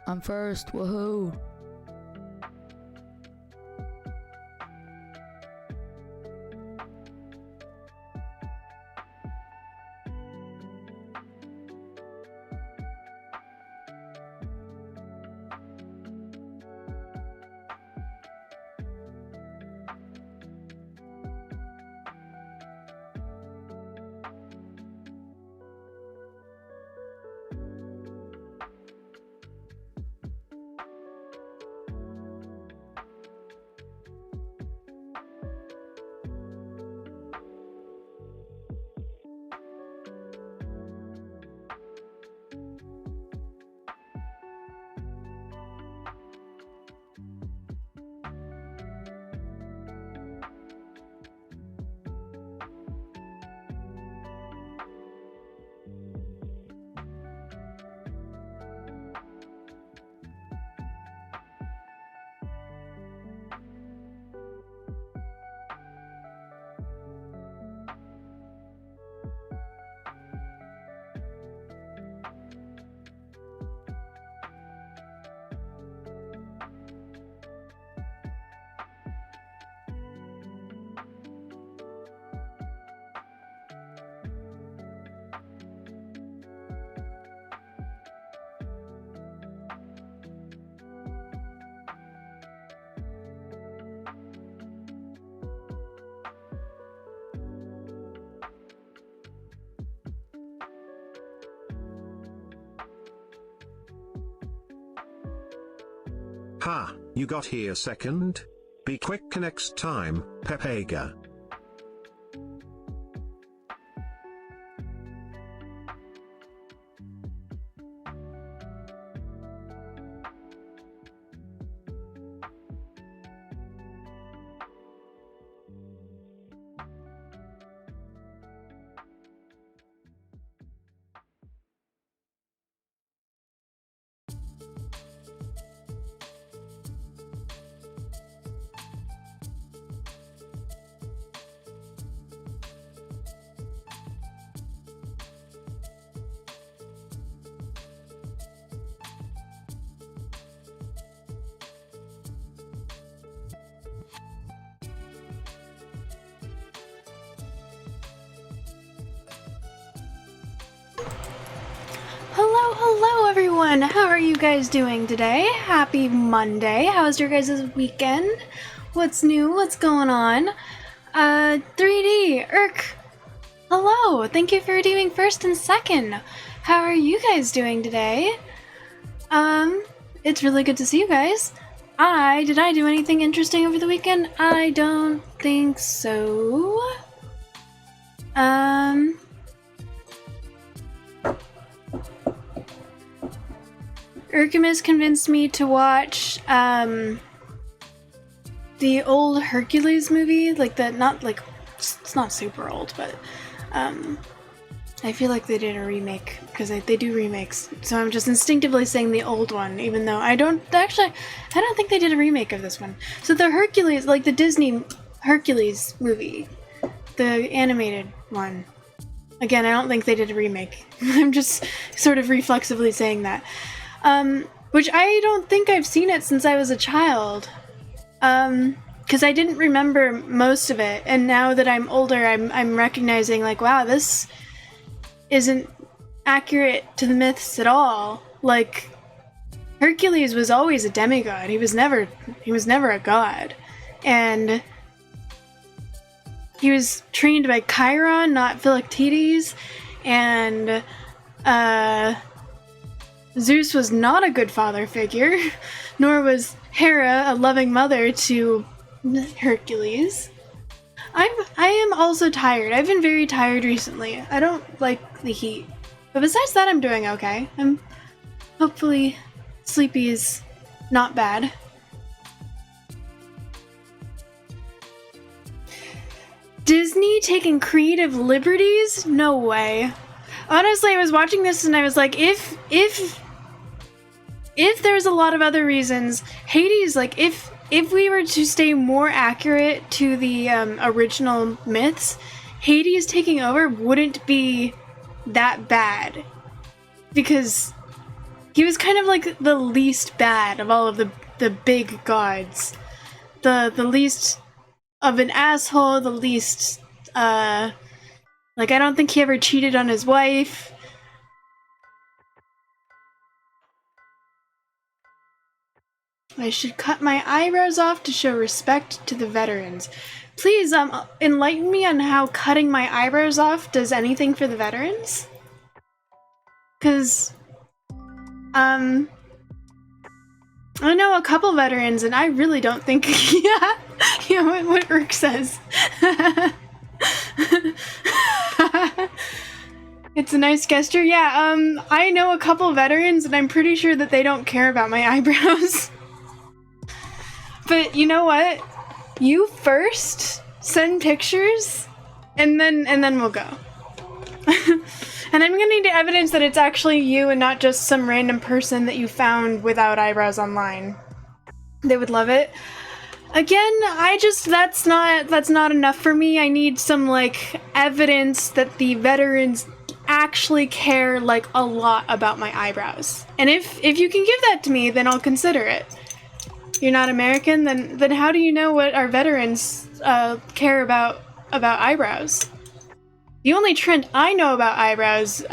I'm first, woohoo! Ha, you got here second? Be quick next time, Pepega. Hello everyone! How are you guys doing today? Happy Monday! How's your guys' weekend? What's new? What's going on? 3D, Irk! Hello! Thank you for redeeming first and second! How are you guys doing today? It's really good to see you guys. Did I do anything interesting over the weekend? I don't think so. Urkamis convinced me to watch, the old Hercules movie, like it's not super old, but, I feel like they did a remake, because they do remakes, so I'm just instinctively saying the old one, even though I don't think they did a remake of this one. So the Hercules, like the Disney Hercules movie, the animated one, again, I don't think they did a remake. I'm just sort of reflexively saying that. Which I don't think I've seen it since I was a child. Because I didn't remember most of it, and now that I'm older, I'm recognizing, like, wow, this isn't accurate to the myths at all. Like, Hercules was always a demigod. He was never a god. And he was trained by Chiron, not Philoctetes, and, Zeus was not a good father figure, nor was Hera a loving mother to Hercules. I am also tired. I've been very tired recently. I don't like the heat. But besides that, I'm doing okay. I'm hopefully sleepy is not bad. Disney taking creative liberties? No way. Honestly, I was watching this and I was like, if there's a lot of other reasons, Hades, like, if we were to stay more accurate to the original myths, Hades taking over wouldn't be that bad. Because He was kind of like the least bad of all of the big gods. The least of an asshole, the least, like, I don't think he ever cheated on his wife. I should cut my eyebrows off to show respect to the veterans. Please, enlighten me on how cutting my eyebrows off does anything for the veterans? 'Cause, I know a couple veterans, and I really don't think, what Urk says. It's a nice gesture. Yeah, I know a couple veterans, and I'm pretty sure that they don't care about my eyebrows. But you know what? You first send pictures, and then we'll go. And I'm gonna need evidence that it's actually you and not just some random person that you found without eyebrows online. They would love it. Again, that's not enough for me. I need some, like, evidence that the veterans actually care, like, a lot about my eyebrows. And if you can give that to me, then I'll consider it. You're not American? Then how do you know what our veterans care about eyebrows? The only trend I know about eyebrows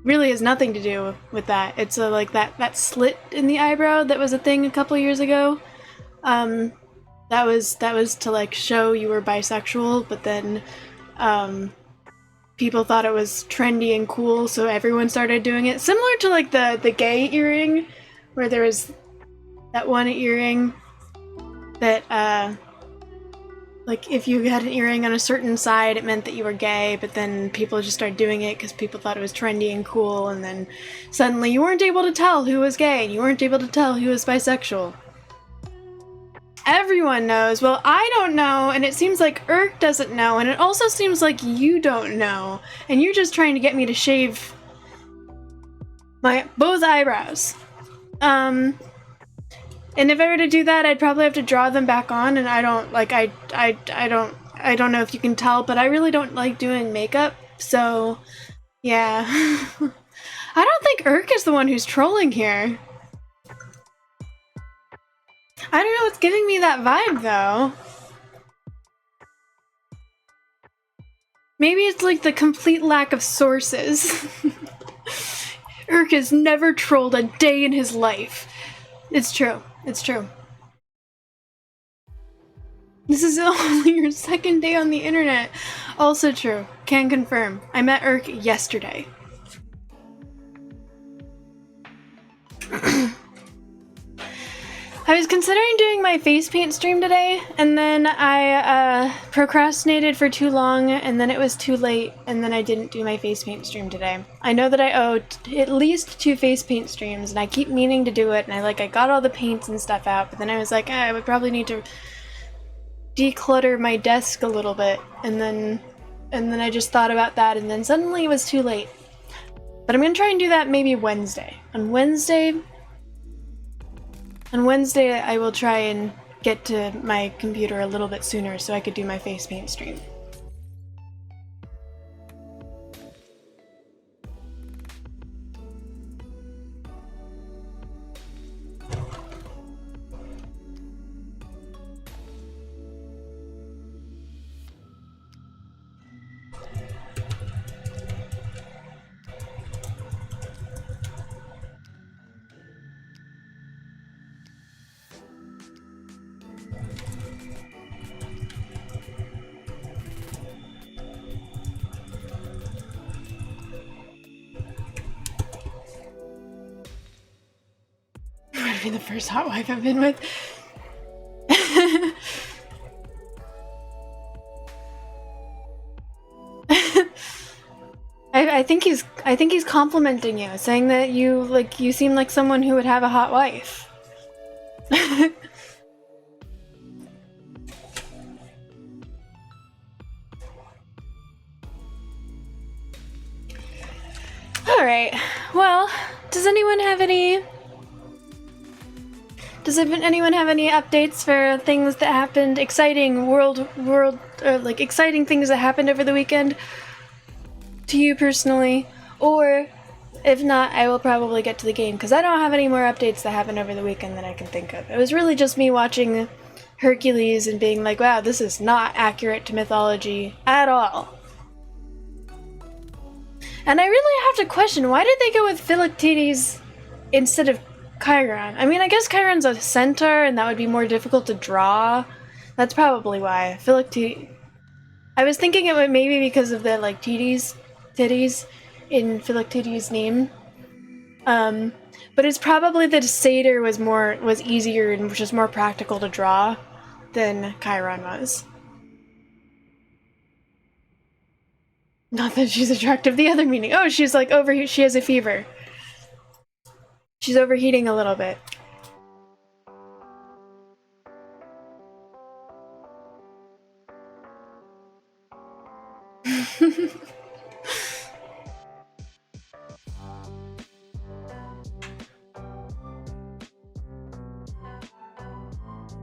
really has nothing to do with that. It's like that slit in the eyebrow that was a thing a couple years ago. That was to, like, show you were bisexual, but then people thought it was trendy and cool, so everyone started doing it. Similar to, like, the gay earring, where there was that one earring that like, if you had an earring on a certain side, it meant that you were gay, but then people just started doing it because people thought it was trendy and cool, and then suddenly you weren't able to tell who was gay, and you weren't able to tell who was bisexual. Everyone knows. Well, I don't know, and it seems like Urk doesn't know, and it also seems like you don't know, and you're just trying to get me to shave my both eyebrows. And if I were to do that, I'd probably have to draw them back on, and I don't know if you can tell, but I really don't like doing makeup, so yeah. I don't think Urk is the one who's trolling here. I don't know what's giving me that vibe, though. Maybe it's like the complete lack of sources. Urk has never trolled a day in his life. It's true. It's true. This is only your second day on the internet. Also true. Can confirm. I met Urk yesterday. I was considering doing my face paint stream today, and then I procrastinated for too long, and then it was too late, and then I didn't do my face paint stream today. I know that I owe at least 2 face paint streams, and I keep meaning to do it, and I got all the paints and stuff out, but then I was like, I would probably need to declutter my desk a little bit, and then I just thought about that, and then suddenly it was too late. But I'm gonna try and do that maybe Wednesday. On Wednesday, I will try and get to my computer a little bit sooner so I could do my face paint stream. Be the first hot wife I've been with. I think he's complimenting you, saying that you seem like someone who would have a hot wife. All right. Well, does anyone have any updates for things that happened, exciting exciting things that happened over the weekend to you personally, or If not, I will probably get to the game, because I don't have any more updates that happened over the weekend that I can think of. It was really just me watching Hercules and being like, wow, this is not accurate to mythology at all. And I really have to question, why did they go with Philoctetes instead of Chiron? I mean, I guess Chiron's a centaur, and that would be more difficult to draw. That's probably why. Philoctetes... I was thinking it would maybe because of the, like, titties in Philoctetes' name. But it's probably that satyr was easier and just more practical to draw than Chiron was. Not that she's attractive, the other meaning. Oh, she's like she has a fever. She's overheating a little bit.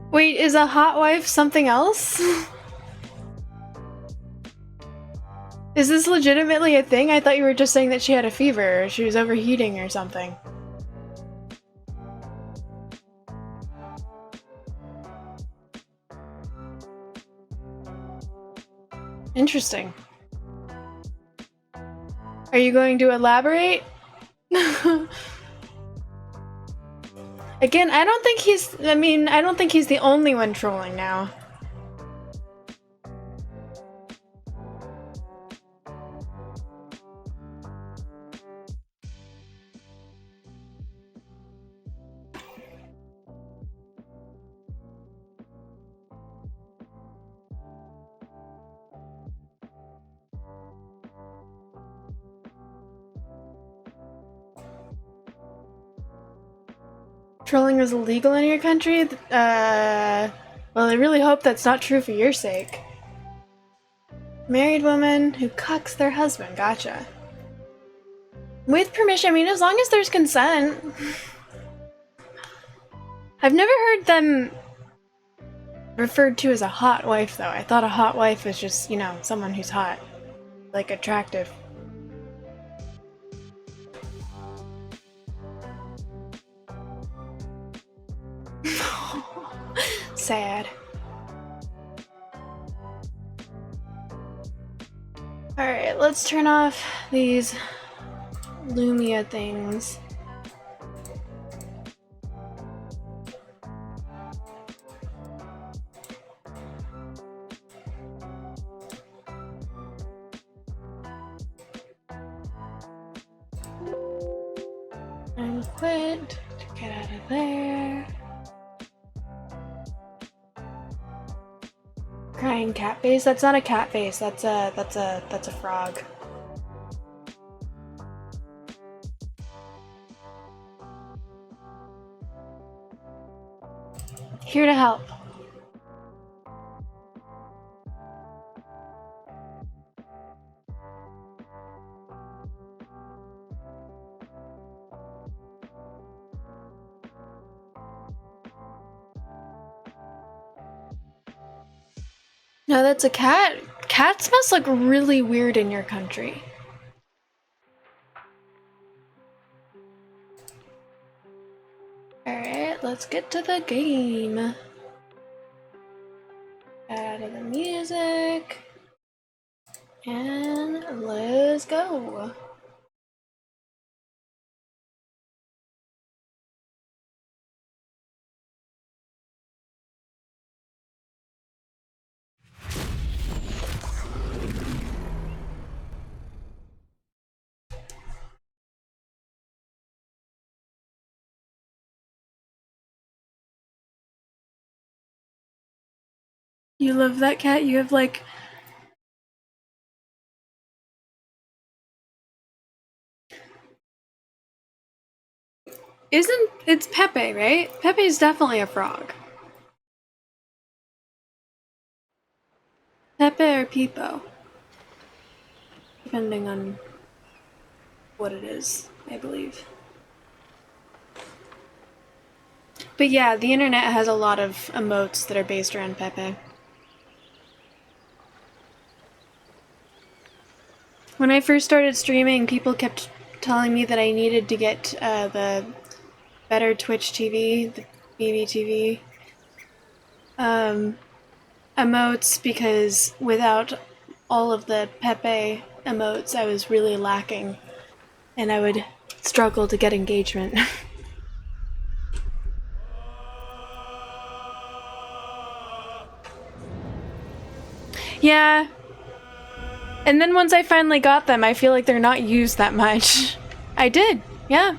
Wait, is a hot wife something else? Is this legitimately a thing? I thought you were just saying that she had a fever or she was overheating or something. Interesting. Are you going to elaborate? Again, I don't think he's the only one trolling now. Trolling is illegal in your country? Well, I really hope that's not true for your sake. Married woman who cucks their husband, gotcha. With permission, I mean, as long as there's consent. I've never heard them referred to as a hot wife, though. I thought a hot wife was just, you know, someone who's hot. Like, attractive. Sad. Alright, let's turn off these Lumia things. And quit to get out of there. Crying cat face? That's not a cat face. That's a frog. Here to help. No, that's a cat. Cats must look really weird in your country. Alright, let's get to the game. Out of the music. And let's go. You love that cat? You have like... It's Pepe, right? Pepe's definitely a frog. Pepe or Peepo. Depending on what it is, I believe. But yeah, the internet has a lot of emotes that are based around Pepe. When I first started streaming, people kept telling me that I needed to get the better Twitch TV, the BBTV emotes, because without all of the Pepe emotes, I was really lacking, and I would struggle to get engagement. Yeah. And then once I finally got them, I feel like they're not used that much. I did, yeah.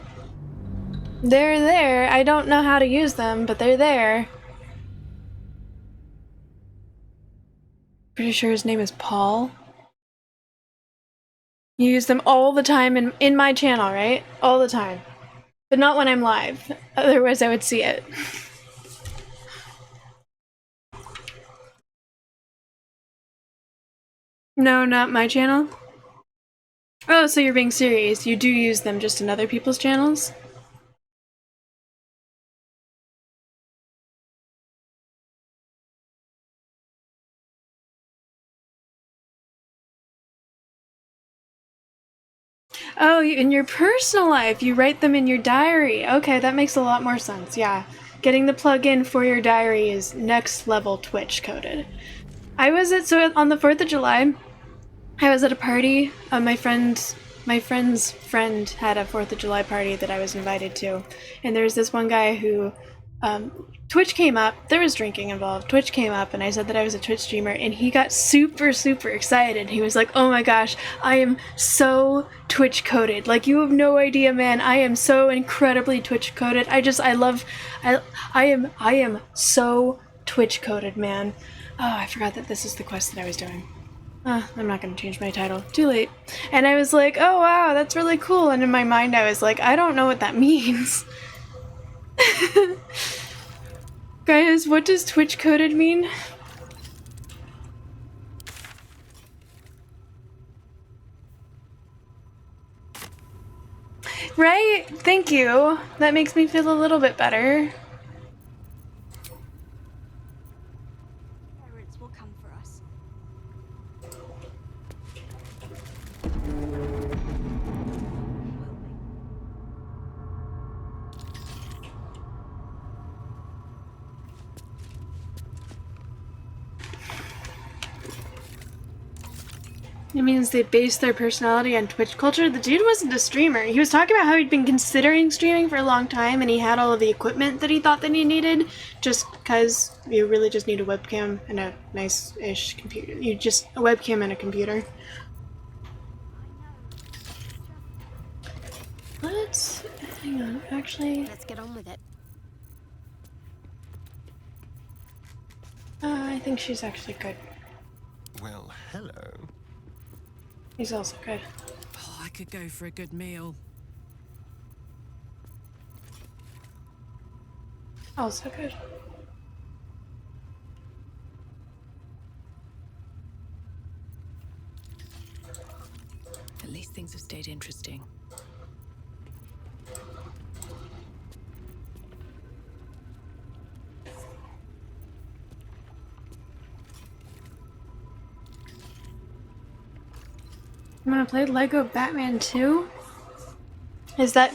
They're there. I don't know how to use them, but they're there. Pretty sure his name is Paul. You use them all the time in my channel, right? All the time. But not when I'm live. Otherwise I would see it. No, not my channel? Oh, so you're being serious. You do use them just in other people's channels? Oh, in your personal life, you write them in your diary. Okay, that makes a lot more sense, yeah. Getting the plugin for your diary is next level Twitch coded. I was at, so on the 4th of July, I was at a party. My friend's friend had a 4th of July party that I was invited to. And there was this one guy who, Twitch came up, there was drinking involved, Twitch came up and I said that I was a Twitch streamer and he got super, super excited. He was like, oh my gosh, I am so Twitch coded. Like, you have no idea, man. I am so incredibly Twitch coded. I am so Twitch coded, man. Oh, I forgot that this is the quest that I was doing. I'm not gonna change my title. Too late. And I was like, oh wow, that's really cool. And in my mind I was like, I don't know what that means. Guys, what does Twitch coded mean? Right? Thank you. That makes me feel a little bit better. Parents will come for us. It means they base their personality on Twitch culture. The dude wasn't a streamer. He was talking about how he'd been considering streaming for a long time and he had all of the equipment that he thought that he needed, just because you really just need a webcam and a nice-ish computer. A webcam and a computer. Hang on, actually... Let's get on with it. I think she's actually good. Well, hello. He's also good. Oh, I could go for a good meal. Also good. At least things have stayed interesting. I'm gonna play Lego Batman 2? Is that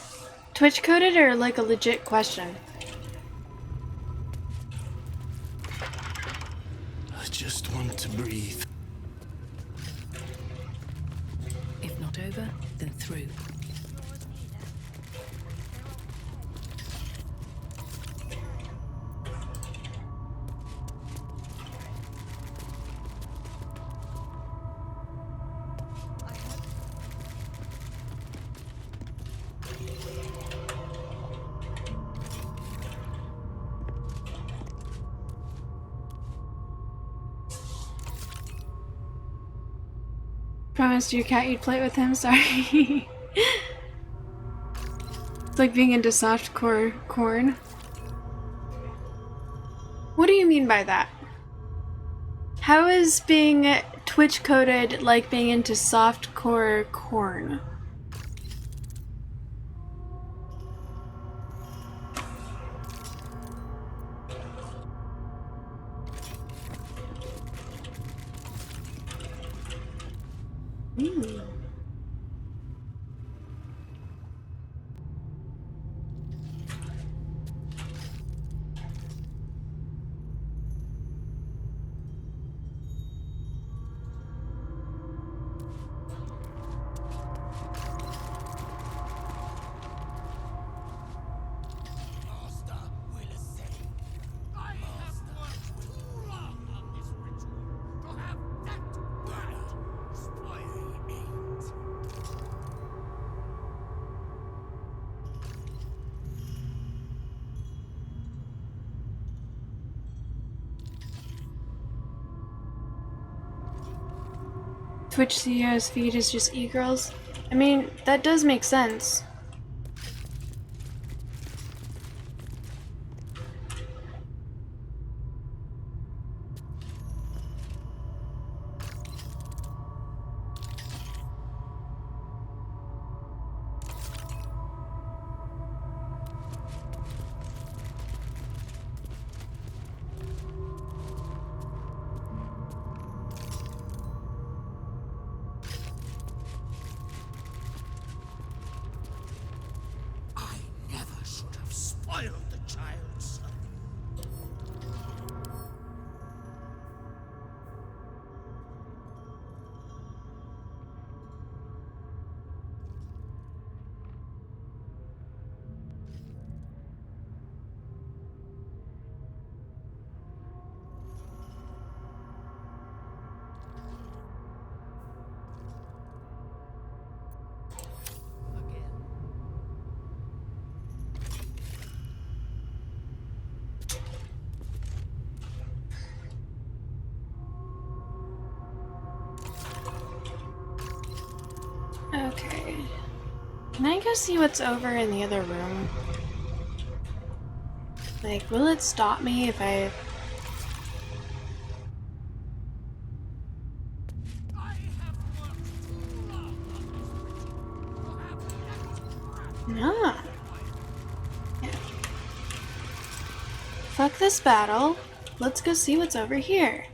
Twitch coded or like a legit question? I just want to breathe. If not over, then through. Promised your cat you'd play it with him, sorry. It's like being into softcore corn. What do you mean by that? How is being Twitch coded like being into softcore corn? Twitch CEO's feed is just e-girls. I mean, that does make sense. Okay. Can I go see what's over in the other room? Like, will it stop me if I... Nah. Yeah. Fuck this battle. Let's go see what's over here.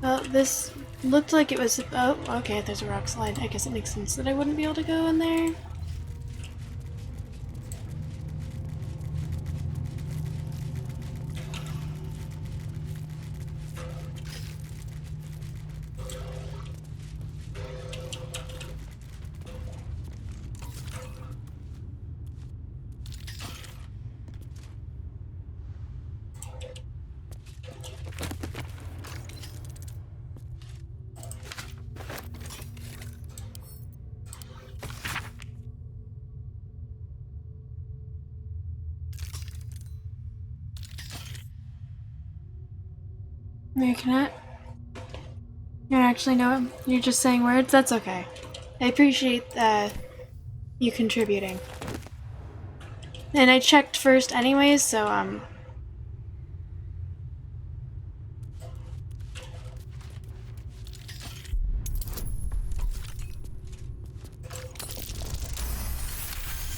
Well, this looked like it was... Oh, okay, there's a rock slide. I guess it makes sense that I wouldn't be able to go in there. You cannot. You don't actually know him. You're just saying words? That's okay. I appreciate you contributing. And I checked first anyways, so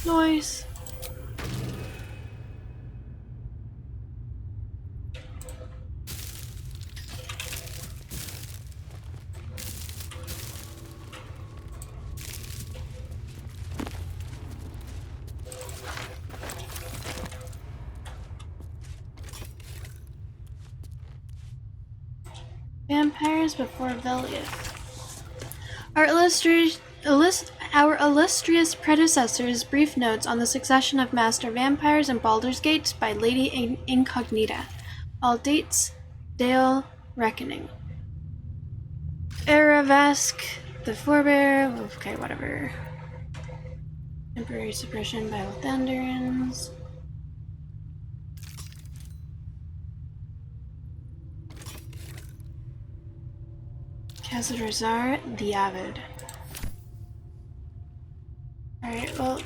noise. Vampires before Veliath. Our illustrious predecessors' brief notes on the succession of master vampires in Baldur's Gate by Lady Incognita. All dates, Dale Reckoning. Aravask, the Forebear, okay, whatever. Temporary suppression by Lathanderans. Khazad-Razar, the Avid. Alright, well,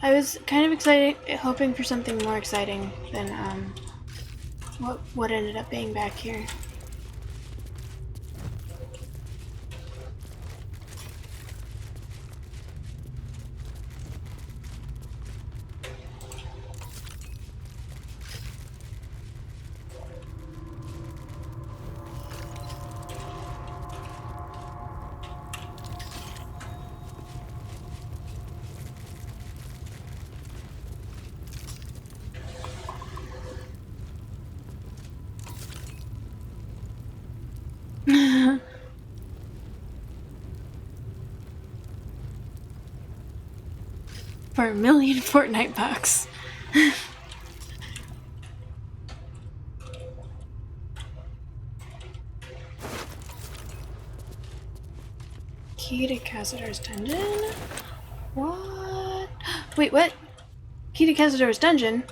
I was kind of excited, hoping for something more exciting than what ended up being back here. For $1 million Fortnite bucks. Key to Khazad-Razar's dungeon? What? Wait, what? Key to Cazador's dungeon.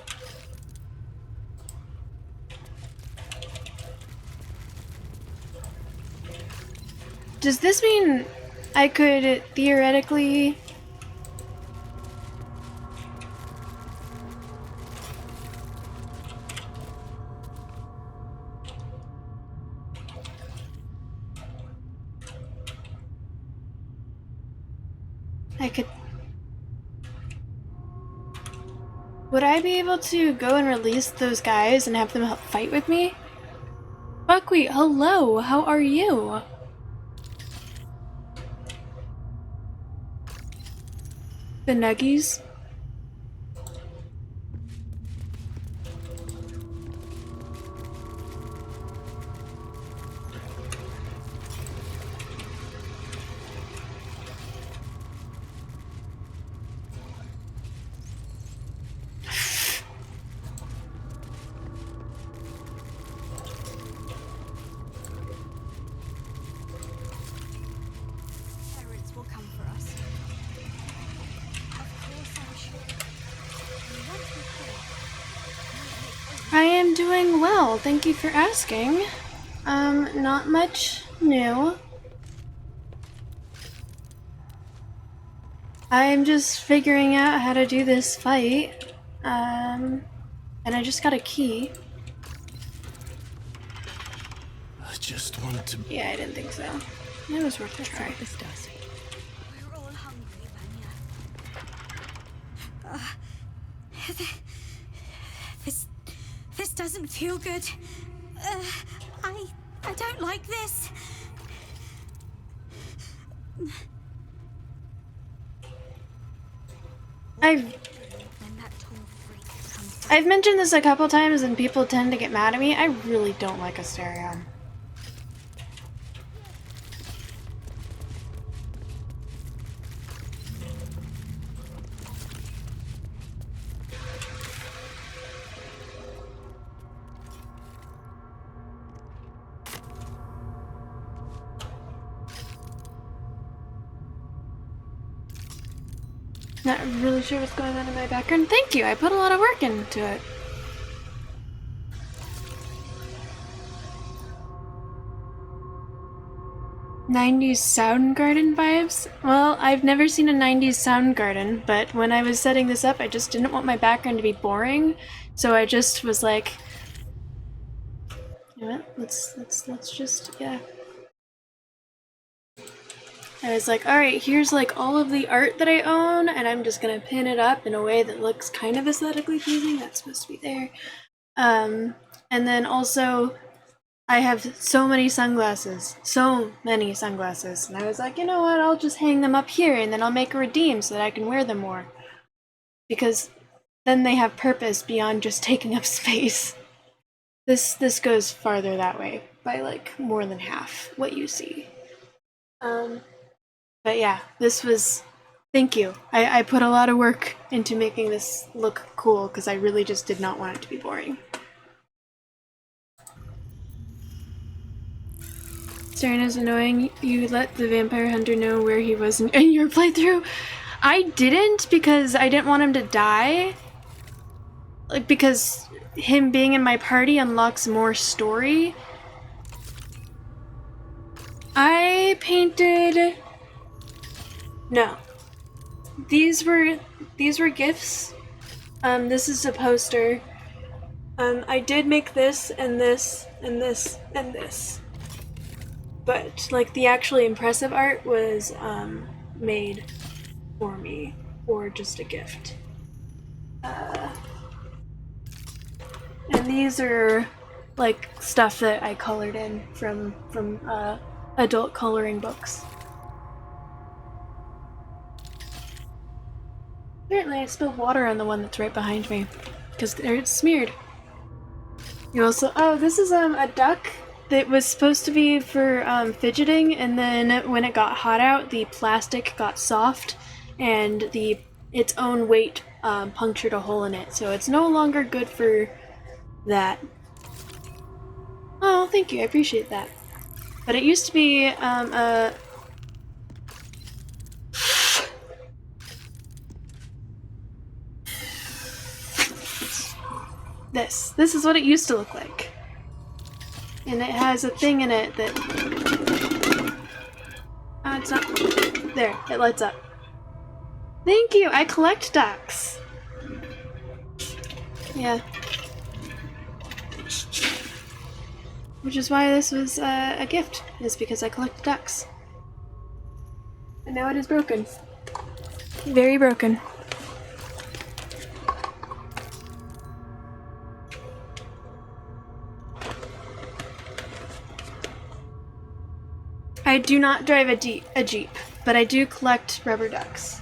Does this mean I could theoretically... Would I be able to go and release those guys and have them help fight with me? Buckwheat, hello, how are you? The nuggies? I am doing well, thank you for asking. Not much new. I'm just figuring out how to do this fight. And I just got a key. I just want to... Yeah, I didn't think so. It was worth a try. This does. We're all hungry, Vanya. This doesn't feel good. I don't like this. I've mentioned this a couple times and people tend to get mad at me. I really don't like Asterion. Not really sure what's going on in my background. Thank you, I put a lot of work into it. '90s Soundgarden vibes? Well, I've never seen a '90s Soundgarden, but when I was setting this up, I just didn't want my background to be boring, so I just was like, you know what? Let's just, yeah. I was like, alright, here's like all of the art that I own, and I'm just gonna pin it up in a way that looks kind of aesthetically pleasing. That's supposed to be there. And then also, I have so many sunglasses. And I was like, you know what, I'll just hang them up here, and then I'll make a redeem so that I can wear them more. Because then they have purpose beyond just taking up space. This goes farther that way, by like more than half what you see. But yeah, this was, thank you. I put a lot of work into making this look cool because I really just did not want it to be boring. Serena's annoying. You let the vampire hunter know where he was in your playthrough. I didn't because I didn't want him to die. Like, because him being in my party unlocks more story. I painted... No. These were gifts. This is a poster. I did make this and this and this and this. But like the actually impressive art was made for me or just a gift. And these are like stuff that I colored in from adult coloring books. Apparently I spilled water on the one that's right behind me, because it's smeared. You also, oh, this is a duck that was supposed to be for fidgeting, and then when it got hot out, the plastic got soft, and its own weight punctured a hole in it, so it's no longer good for that. Oh, thank you, I appreciate that. But it used to be This. This is what it used to look like. And it has a thing in it that... it's not... There, it lights up. Thank you! I collect ducks! Yeah. Which is why this was a gift, is because I collect ducks. And now it is broken. Very broken. I do not drive a Jeep, but I do collect rubber ducks.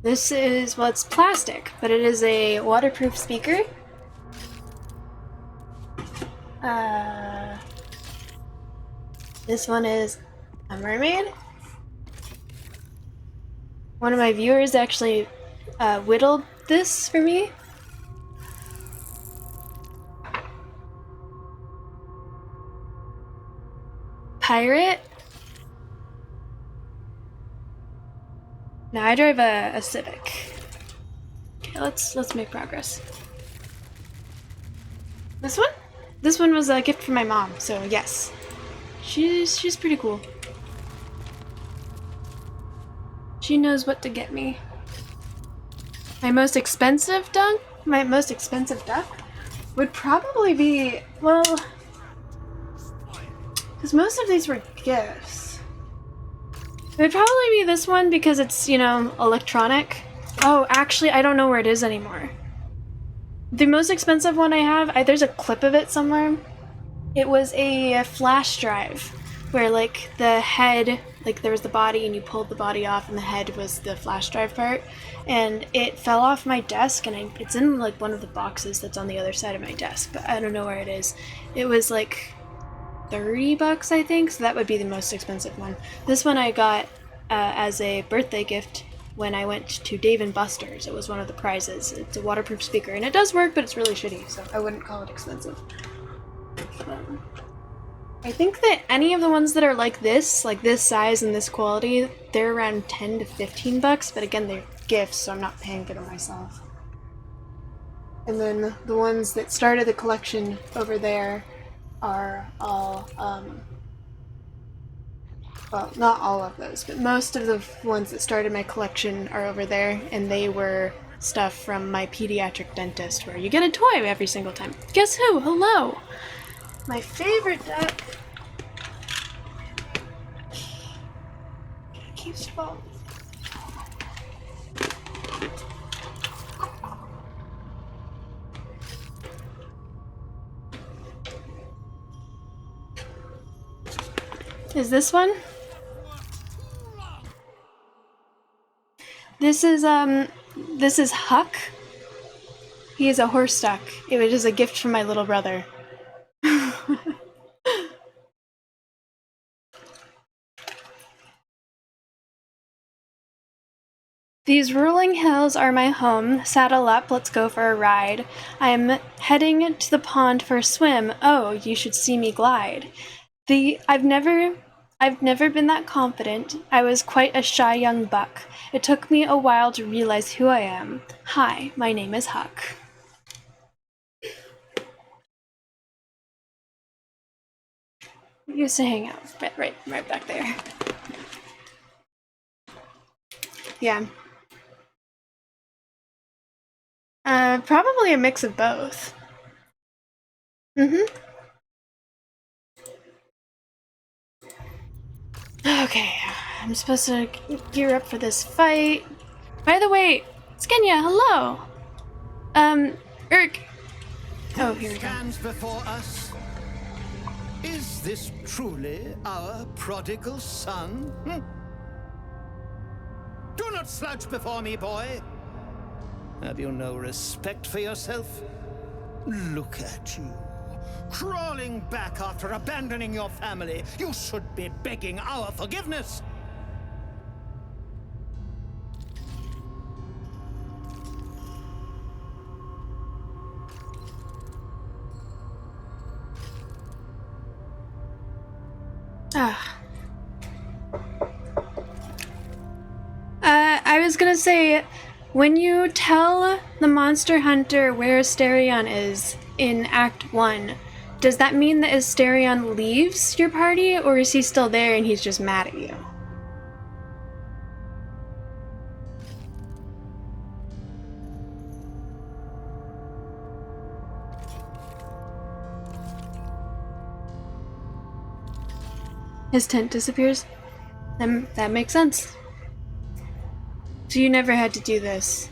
This is, well, it's plastic, but it is a waterproof speaker. This one is a mermaid. One of my viewers actually whittled this for me. Pirate. Now I drive a Civic. Okay, let's make progress. This one? This one was a gift from my mom, so yes. She's pretty cool. She knows what to get me. My most expensive duck would probably be, well, because most of these were gifts. It would probably be this one because it's, you know, electronic. Oh, actually, I don't know where it is anymore. The most expensive one I have, there's a clip of it somewhere. It was a flash drive where, like, the head, like, there was the body and you pulled the body off and the head was the flash drive part. And it fell off my desk and it's in, like, one of the boxes that's on the other side of my desk, but I don't know where it is. It was, like, $30, I think, so that would be the most expensive one. This one I got as a birthday gift when I went to Dave & Buster's. It was one of the prizes. It's a waterproof speaker, and it does work, but it's really shitty, so I wouldn't call it expensive. I think that any of the ones that are like this size and this quality, they're around $10 to $15, but again, they're gifts, so I'm not paying for them myself. And then the ones that started the collection over there are all, well, not all of those, but most of the ones that started my collection are over there, and they were stuff from my pediatric dentist, where you get a toy every single time. Guess who? Hello! My favorite duck keeps falling. Is this one? This is Huck. He is a horse duck. It was a gift from my little brother. These rolling hills are my home. Saddle up, let's go for a ride. I am heading to the pond for a swim. Oh, you should see me glide. I've never been that confident. I was quite a shy young buck. It took me a while to realize who I am. Hi, my name is Huck. We used to hang out right back there. Yeah. Probably a mix of both. Okay, I'm supposed to gear up for this fight. By the way, Skenya, hello! Urk. Oh, here we go. Stands before us. Is this truly our prodigal son? Do not slouch before me, boy. Have you no respect for yourself? Look at you, crawling back after abandoning your family. You should be begging our forgiveness. I was gonna say, When you tell the monster hunter where Asterion is in Act 1, does that mean that Asterion leaves your party, or is he still there and he's just mad at you? His tent disappears? That makes sense. So you never had to do this.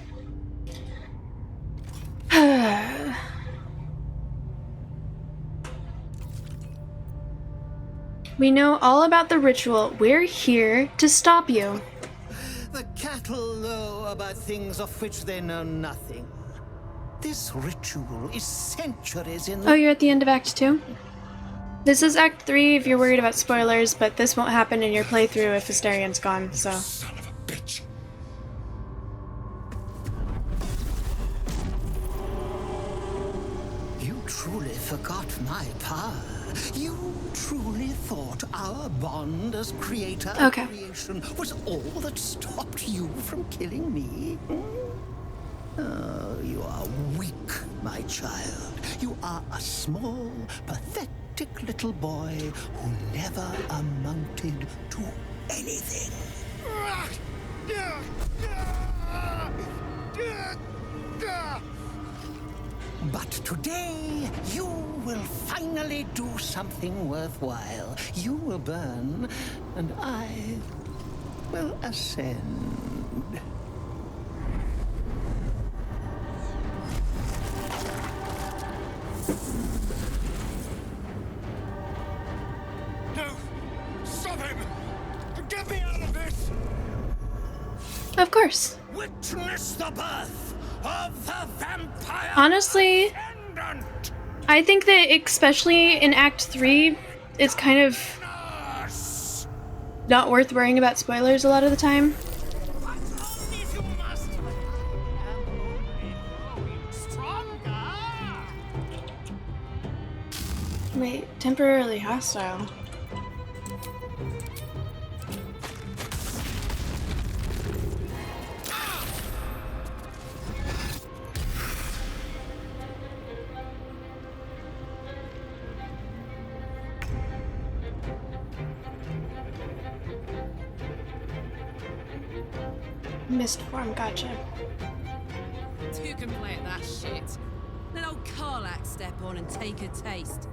We know all about the ritual. We're here to stop you. The cattle know about things of which they know nothing. This ritual is centuries in Oh, you're at the end of Act 2? This is Act 3 if you're worried about spoilers, but this won't happen in your playthrough if Asterion's gone, so... Son of a bitch. You truly forgot my power. You truly thought our bond as creator and Okay. creation was all that stopped you from killing me? Oh, you are weak, my child. You are a small, pathetic little boy who never amounted to anything. But today, you will finally do something worthwhile. You will burn, and I will ascend. No! Stop him! Get me out of this! Of course. Witness the birth of the vampire Honestly, attendant! I think that especially in Act 3, it's kind of Nurse! not worth worrying about spoilers a lot of the time. But only you must. I am only growing stronger. Wait, temporarily hostile. Mist form, gotcha. Two can play at that shit. Let old Karlak step on and take a taste.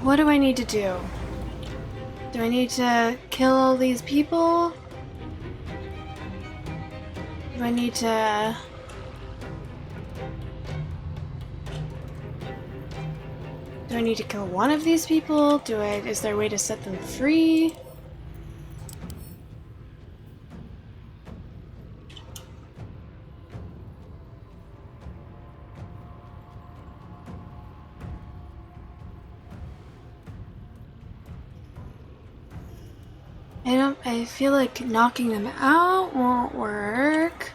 What do I need to do? Do I need to kill all these people? Do I need to... Do I need to kill one of these people? Is there a way to set them free? I feel like knocking them out won't work.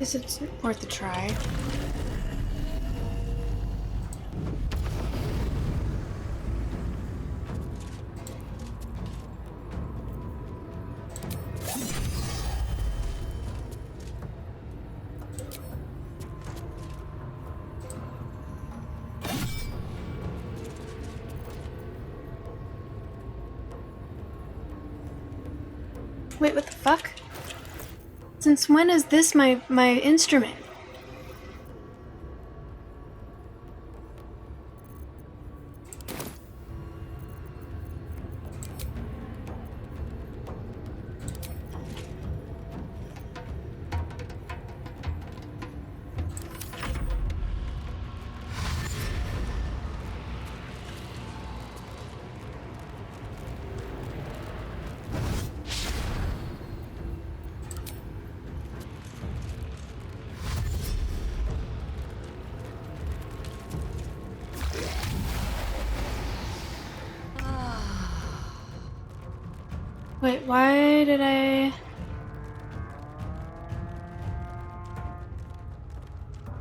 Guess it's worth a try. Wait, what the fuck? Since when is this my instrument? Wait, why did I...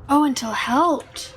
Oh, until helped.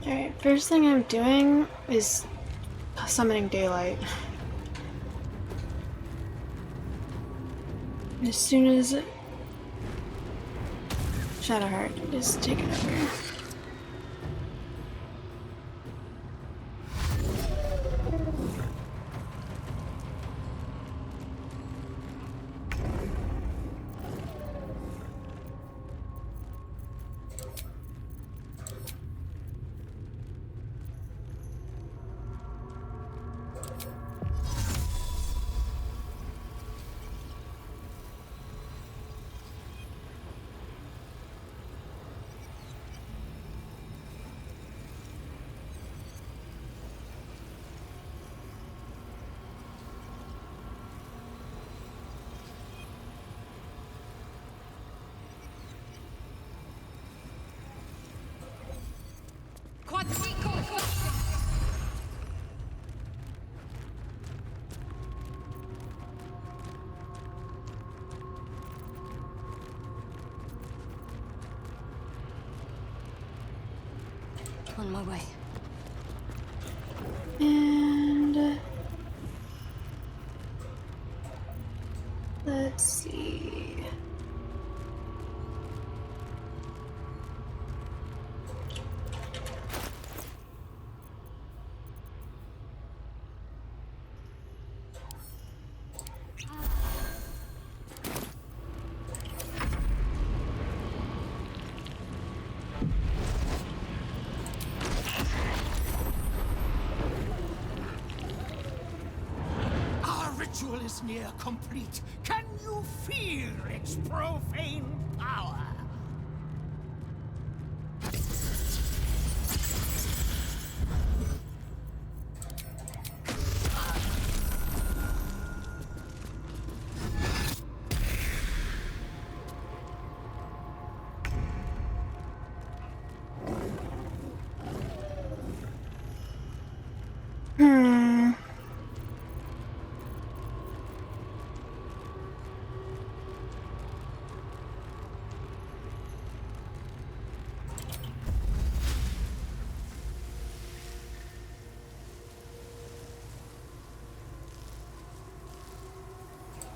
Alright, first thing I'm doing is summoning daylight. As soon as Shadowheart is taken over. On my way. And let's see. Ritual is near complete. Can you feel its profane power?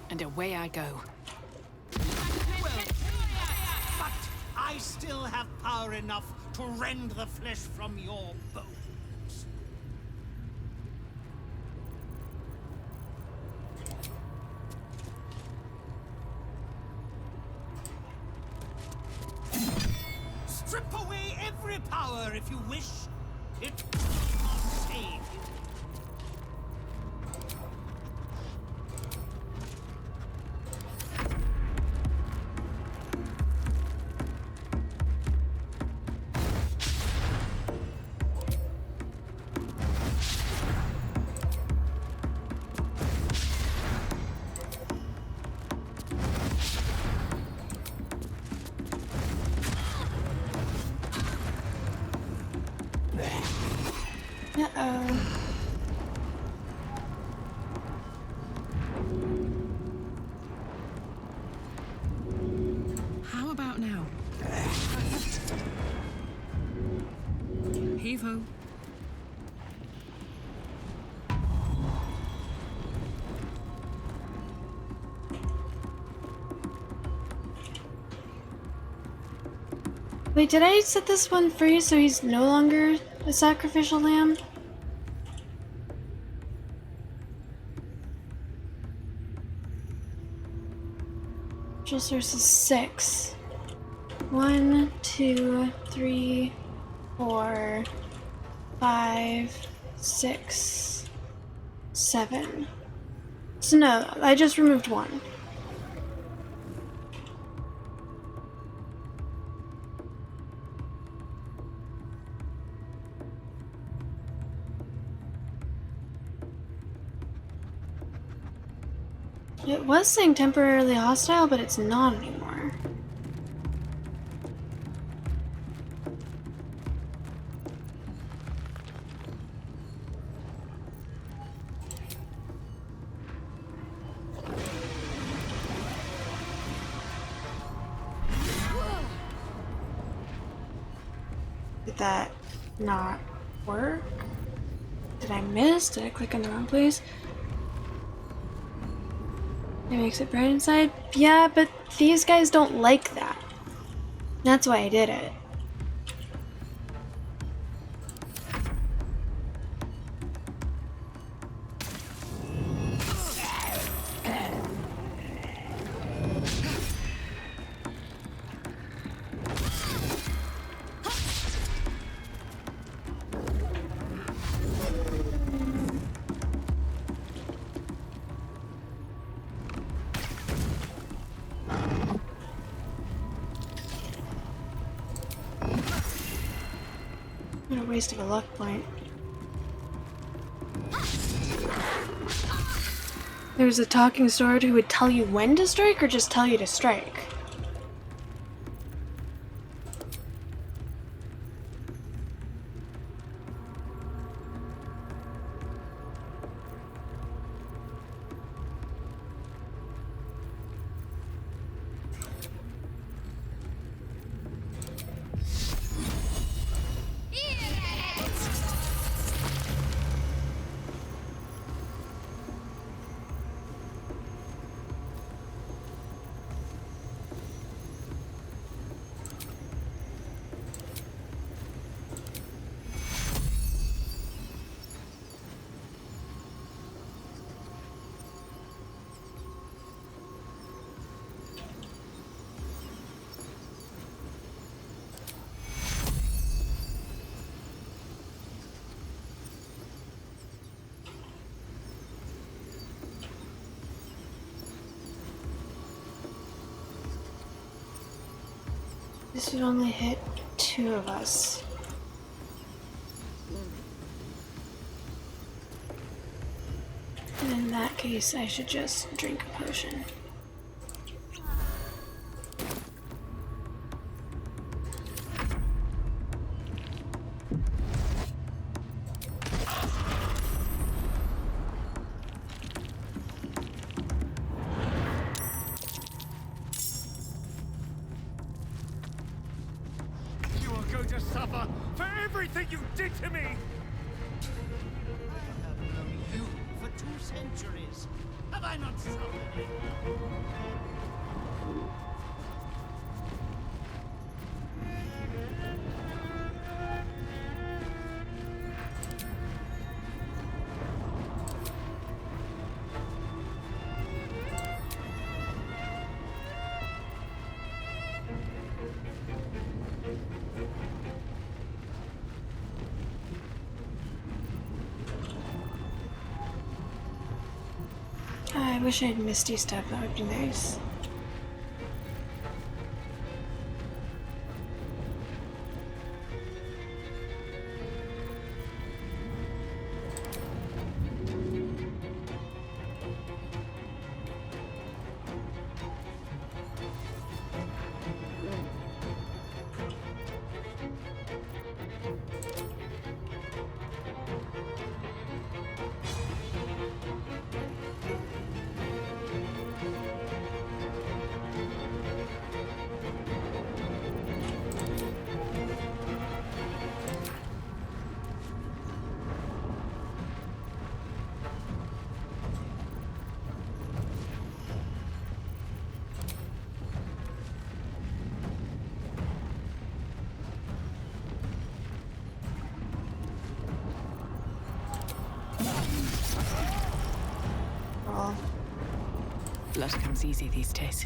And away I go. But I still have power enough to rend the flesh from your bones. Strip away every power if you wish. It will not save you. about now? Heave ho. Wait, did I set this one free so he's no longer a sacrificial lamb? Special source is 6. 1, 2, 3, 4, 5, 6, 7. So no, I just removed 1. It was saying temporarily hostile, but it's not anymore. Did that not work? Did I miss? Did I click on the wrong place? It makes it bright inside? Yeah, but these guys don't like that. That's why I did it. What a waste of a luck point. There's a talking sword who would tell you when to strike or just tell you to strike. This would only hit 2 of us. And in that case, I should just drink a potion. You are going to suffer for everything you did to me! I have known you for 2 centuries. Have I not suffered? I wish I had Misty Step, that would be nice. Blood comes easy these days.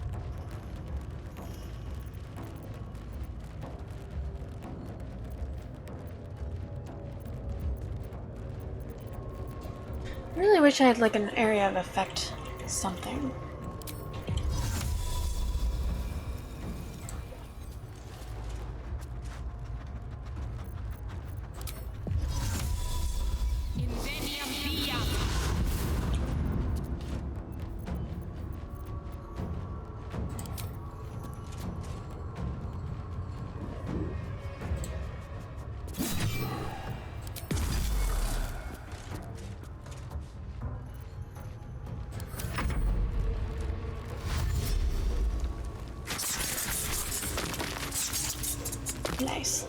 I really wish I had like an area of effect something. Nice.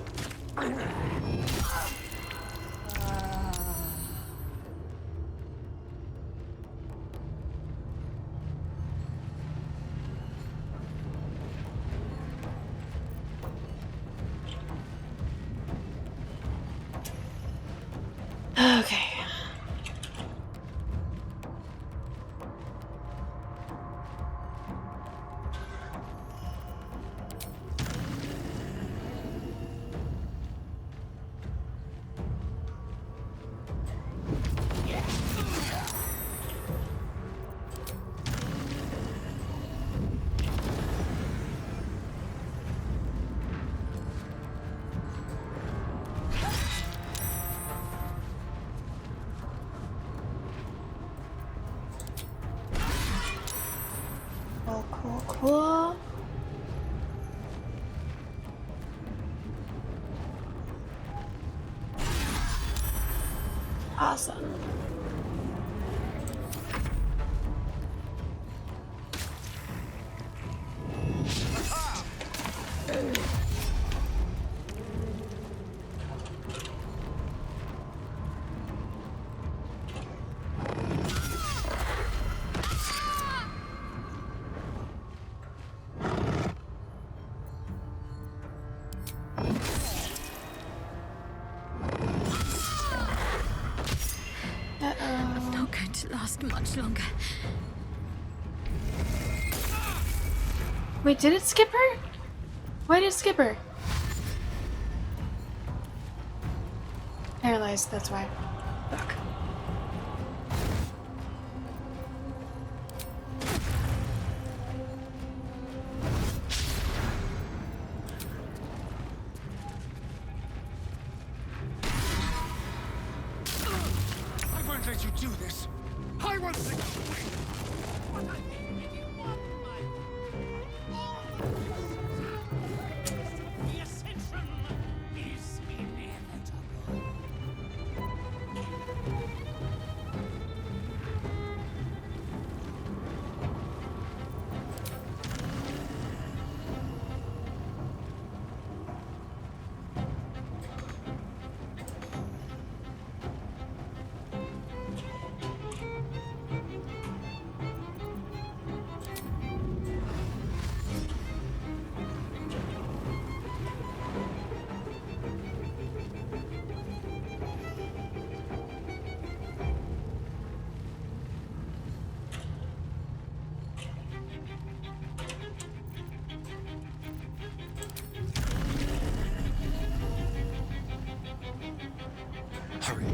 Okay. Cool, cool, cool. Awesome. Uh-oh. Not going to last much longer. Wait, did it skip her? Why did it skip her? Paralyzed, that's why. Fuck. I won't let you do this. I won't let you win. The ascension is inevitable. Hurry.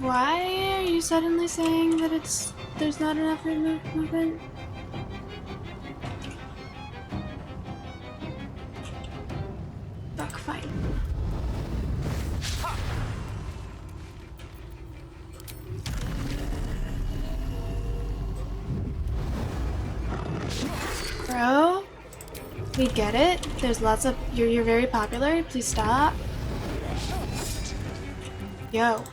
Why are you suddenly saying that there's not enough movement? Fuck, fine. Bro, we get it. There's lots of you're very popular. Please stop. Yo.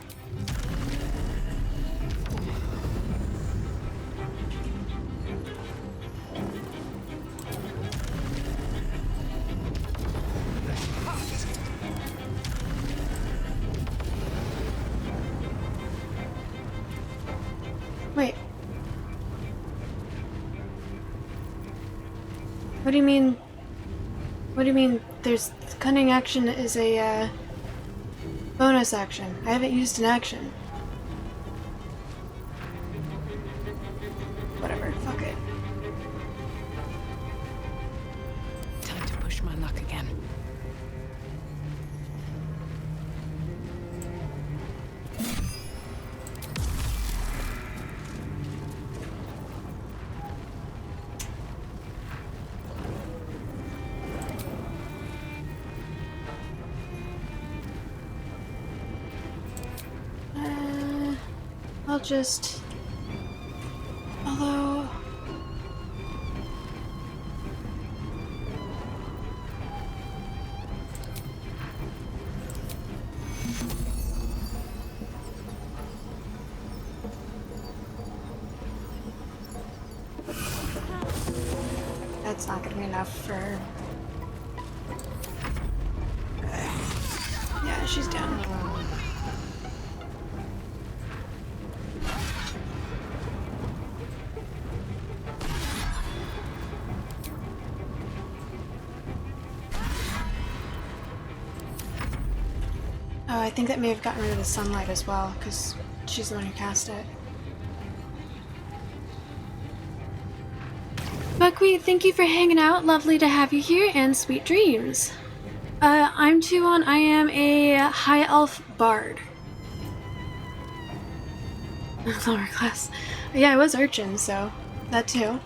Wait. What do you mean What do you mean? There's cunning action is a bonus action. I haven't used an action. Whatever. Fuck it. Time to push my luck again. I'll just... Although... That's not gonna be enough for... Yeah, she's down. Oh, I think that may have gotten rid of the sunlight as well, because she's the one who cast it. Buckwheat, thank you for hanging out. Lovely to have you here, and sweet dreams. I'm Tuon. I am a high elf bard. Lower class. Yeah, I was urchin, so that too.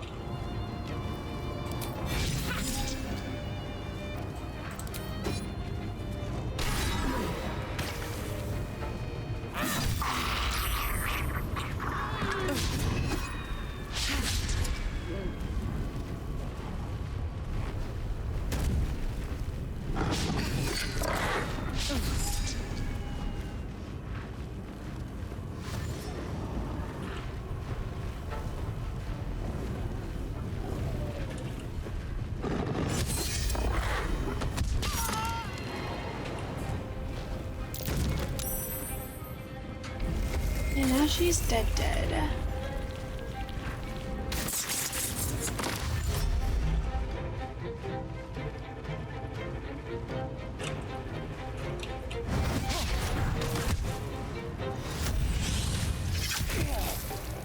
And now she's dead.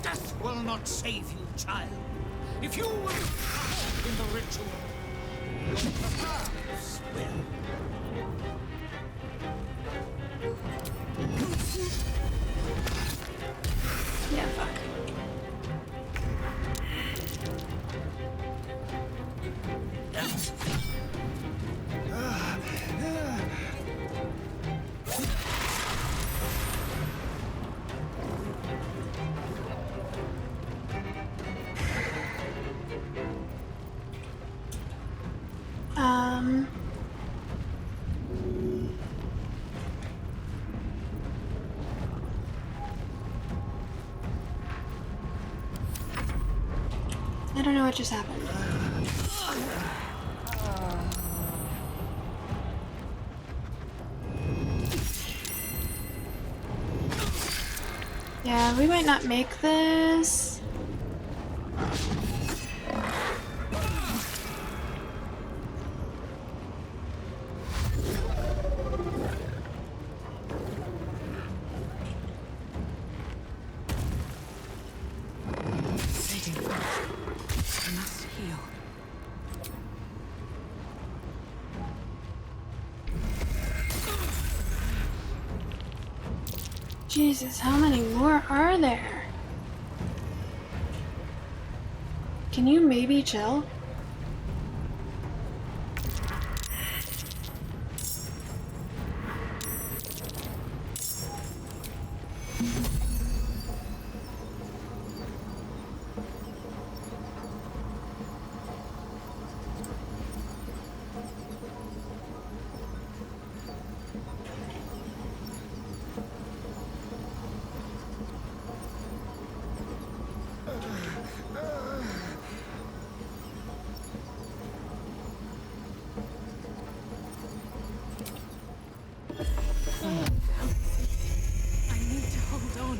Death will not save you, child. If you will part in the ritual, your perhaps will. Yeah, fuck. I don't know what just happened. Yeah, we might not make this. I must heal. Jesus, how many more are there? Can you maybe chill? I need to hold on.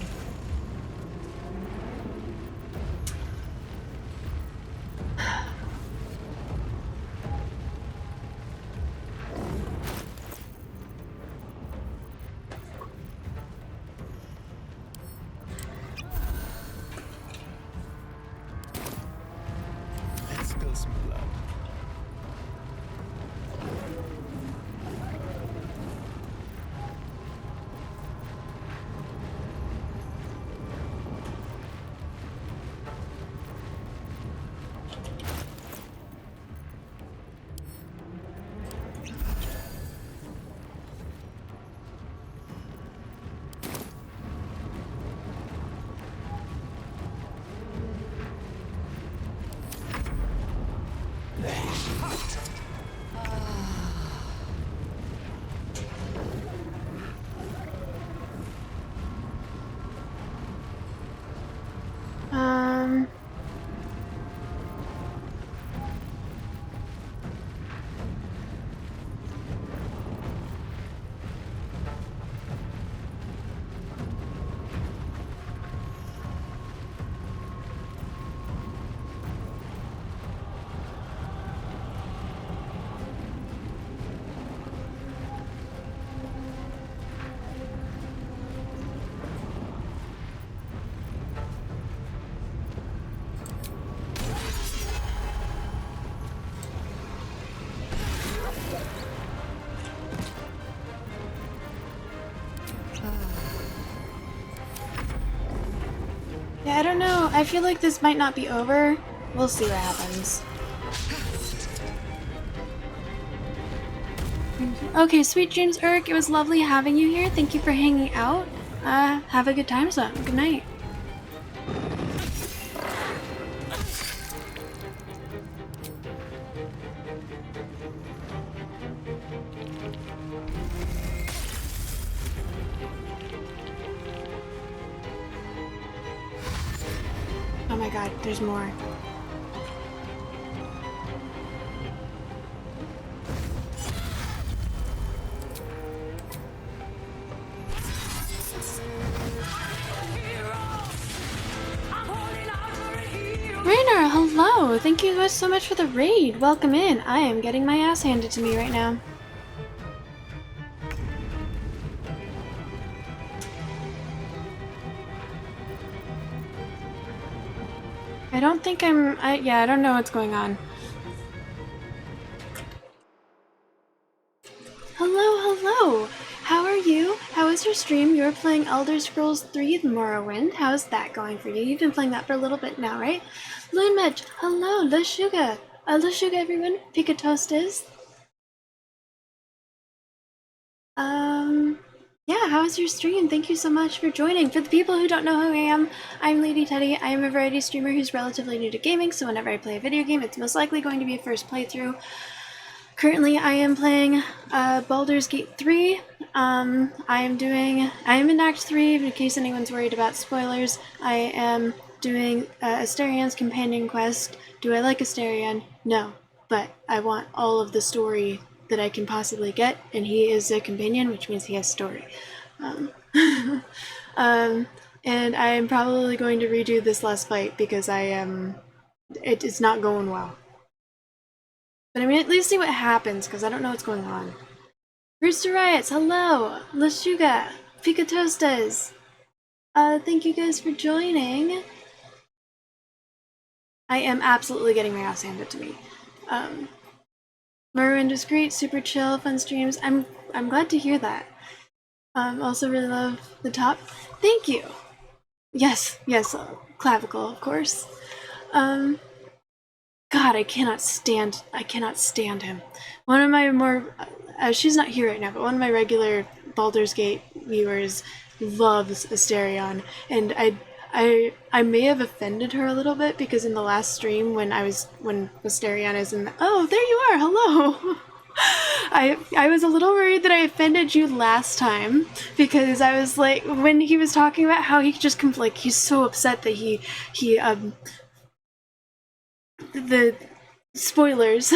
I feel like this might not be over. We'll see what happens. Okay, sweet dreams, Urk. It was lovely having you here. Thank you for hanging out. Have a good time, son. Good night. Oh my god, there's more. Rainer, hello! Thank you guys so much for the raid. Welcome in. I am getting my ass handed to me right now. I don't think I don't know what's going on. Hello, hello! How are you? How was your stream? You were playing Elder Scrolls 3 Morrowind. How's that going for you? You've been playing that for a little bit now, right? Loonmedge, hello, Lashuga. Lashuga everyone, Pikatoast is. Yeah, how was your stream? Thank you so much for joining. For the people who don't know who I am, I'm Lady Teddy. I am a variety streamer who's relatively new to gaming, so whenever I play a video game, it's most likely going to be a first playthrough. Currently, I am playing Baldur's Gate 3. I am in Act 3, in case anyone's worried about spoilers. I am doing Astarion's companion quest. Do I like Astarion? No, but I want all of the story that I can possibly get, and he is a companion, which means he has story. And I'm probably going to redo this last fight because it's not going well. But I mean, at least see what happens, because I don't know what's going on. Rooster Riots, hello! Lashuga, Pikatostas! Thank you guys for joining. I am absolutely getting my ass handed to me. Morrowind was great, super chill, fun streams. I'm glad to hear that. Also really love the top. Thank you! Yes, clavicle, of course. God, I cannot stand him. One of my more, she's not here right now, but one of my regular Baldur's Gate viewers loves Astarion, and I may have offended her a little bit because in the last stream when Astarion is in the, oh, there you are, hello! I was a little worried that I offended you last time because I was like, when he was talking about how he just he's so upset that the spoilers.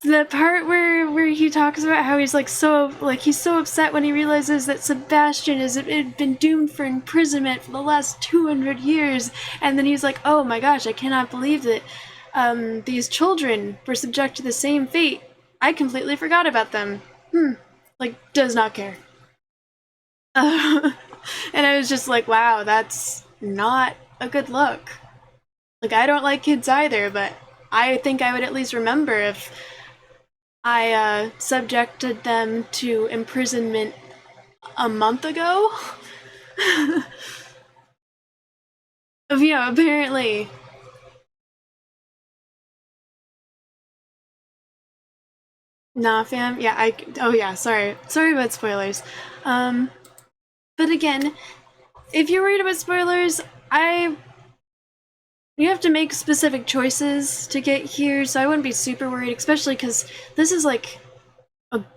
The part where he talks about how he's he's so upset when he realizes that Sebastian has been doomed for imprisonment for the last 200 years, and then he's like, oh my gosh, I cannot believe that these children were subject to the same fate. I completely forgot about them. Does not care. And I was just like, wow, that's not a good look. I don't like kids either, but I think I would at least remember if I subjected them to imprisonment a month ago. Yeah, apparently. Nah, fam. Yeah, oh yeah, sorry about spoilers. But again, if you're worried about spoilers, you have to make specific choices to get here, so I wouldn't be super worried, especially because this is a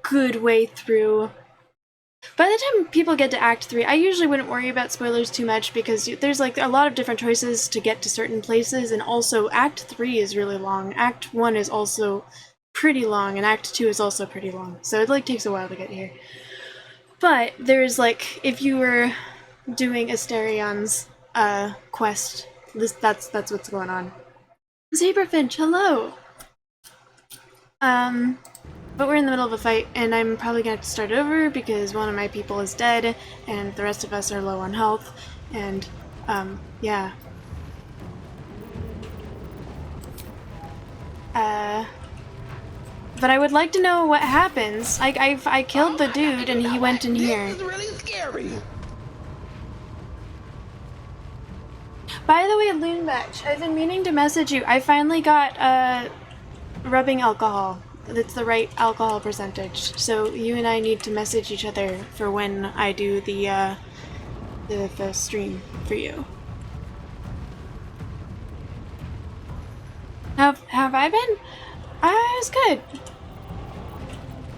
good way through. By the time people get to Act 3, I usually wouldn't worry about spoilers too much because there's a lot of different choices to get to certain places, and also Act 3 is really long. Act 1 is also pretty long, and Act 2 is also pretty long, so it takes a while to get here. But there's if you were doing Astarion's quest, that's what's going on. Zebrafinch, hello! But we're in the middle of a fight, and I'm probably gonna have to start over because one of my people is dead, and the rest of us are low on health, and, yeah. But I would like to know what happens. I killed the dude, and he went in here. This is really scary. By the way, Loonbatch, I've been meaning to message you. I finally got rubbing alcohol. That's the right alcohol percentage. So you and I need to message each other for when I do the stream for you. Have I been? I was good.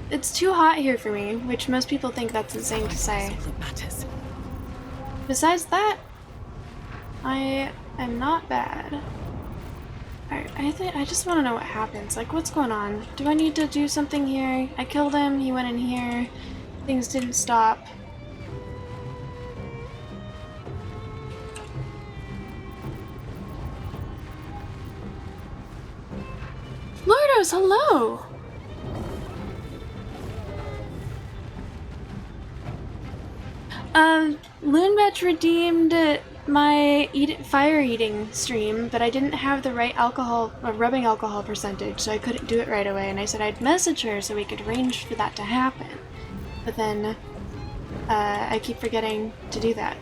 It's too hot here for me, which most people think that's insane to say. That's all that matters. Besides that, I am not bad. I just want to know what happens. Like, what's going on? Do I need to do something here? I killed him, he went in here, things didn't stop. Lordos, hello! Loonbatch redeemed my fire eating stream, but I didn't have the right rubbing alcohol percentage, so I couldn't do it right away, and I said I'd message her so we could arrange for that to happen. But then, I keep forgetting to do that.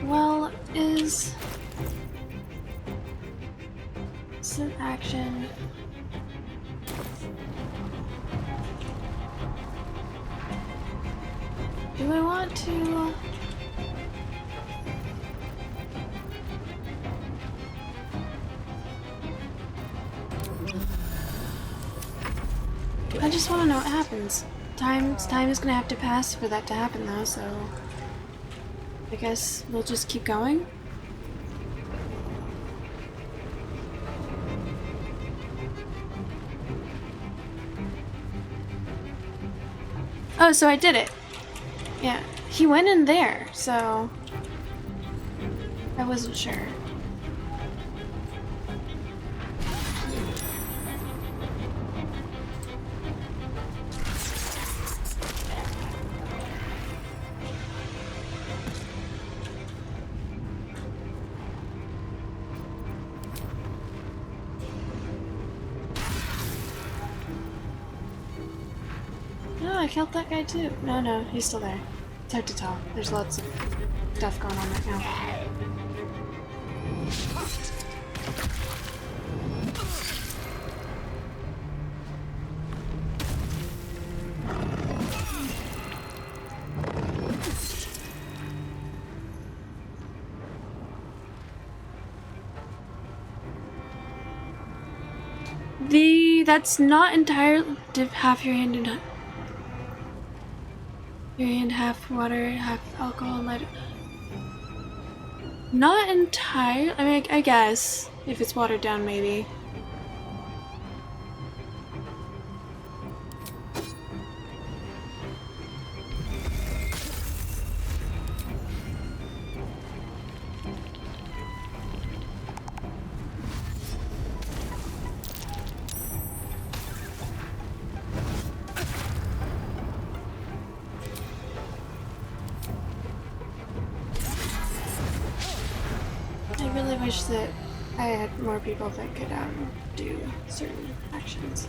Well, is some action. Do I want to? I just want to know what happens. Time is gonna have to pass for that to happen, though. So I guess we'll just keep going. Oh, so I did it. Yeah, he went in there, so I wasn't sure. No, I killed that guy too. No, he's still there. It's hard to tell. There's lots of stuff going on right now. That's not entirely. Dip half your hand in. Your hand half water, half alcohol, lighter. Not entirely. I mean, I guess if it's watered down, maybe. I really wish that I had more people that could do certain actions.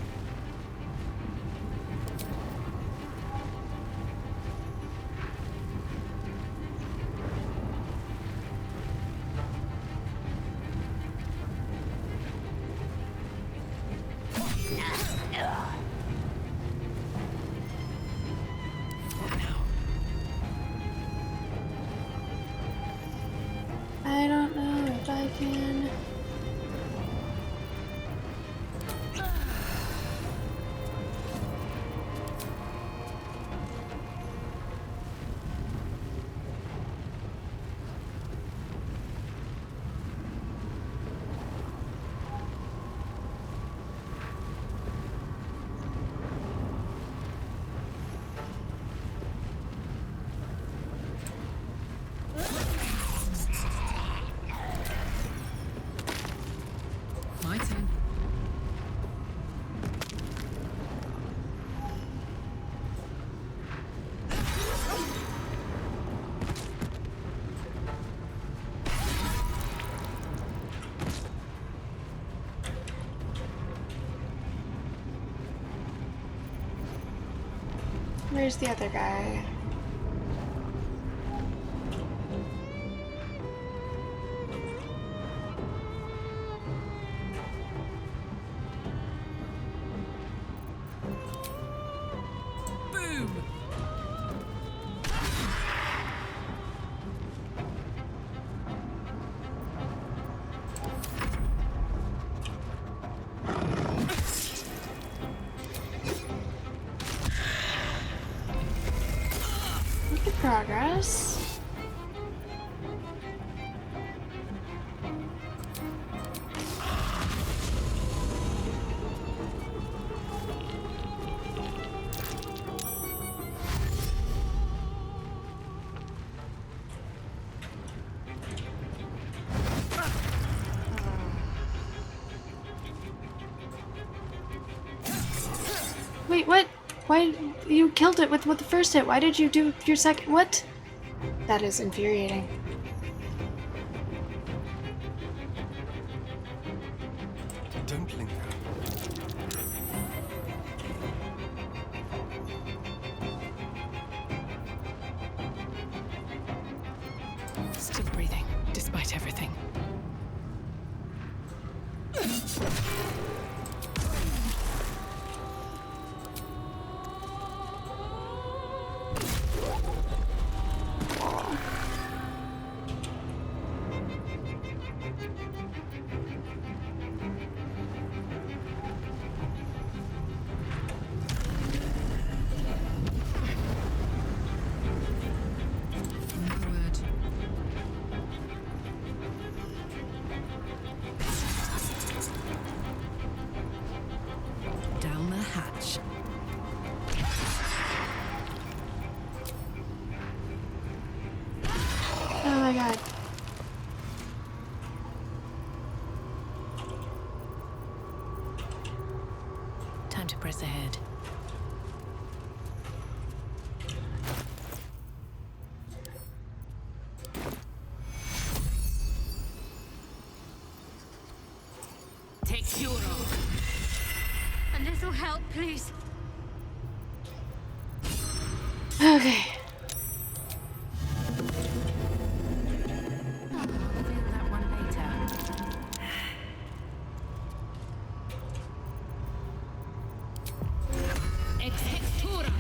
I don't know if I can. Where's the other guy? Boom! Look at progress. Wait, what? Why you killed it with the first hit? Why did you do your second? What? That is infuriating. Don't linger. Still breathing, despite everything. No word. Down the hatch. Oh my god. Time to press ahead. Take Euro. A little help, please. Okay. Feel that one later. Exhectura.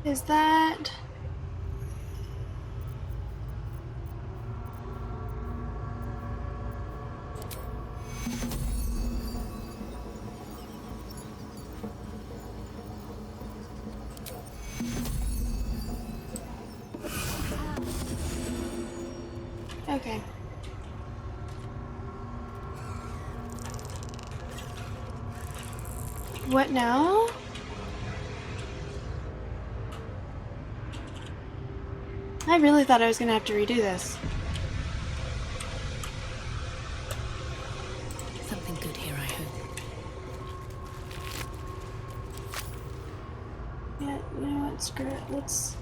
Is that... Okay. What now? I really thought I was gonna have to redo this. Something good here, I hope. Yeah, you know what? Screw it. Let's...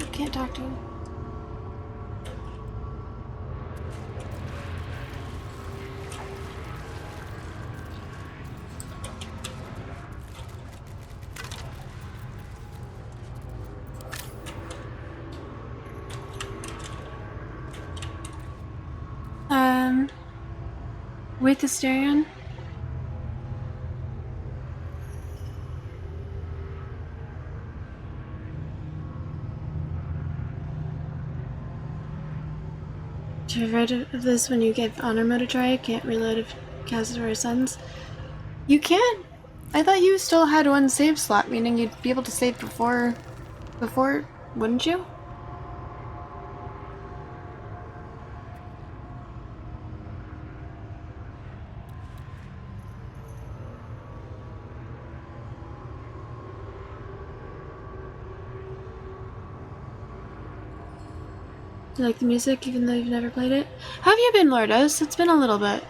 I can't talk to him. With the stereo. To have read of this when you give honor mode a try, can't reload if cast or sons. You can't? I thought you still had one save slot, meaning you'd be able to save before, wouldn't you? You like the music even though you've never played it? How have you been, Lourdes? It's been a little bit.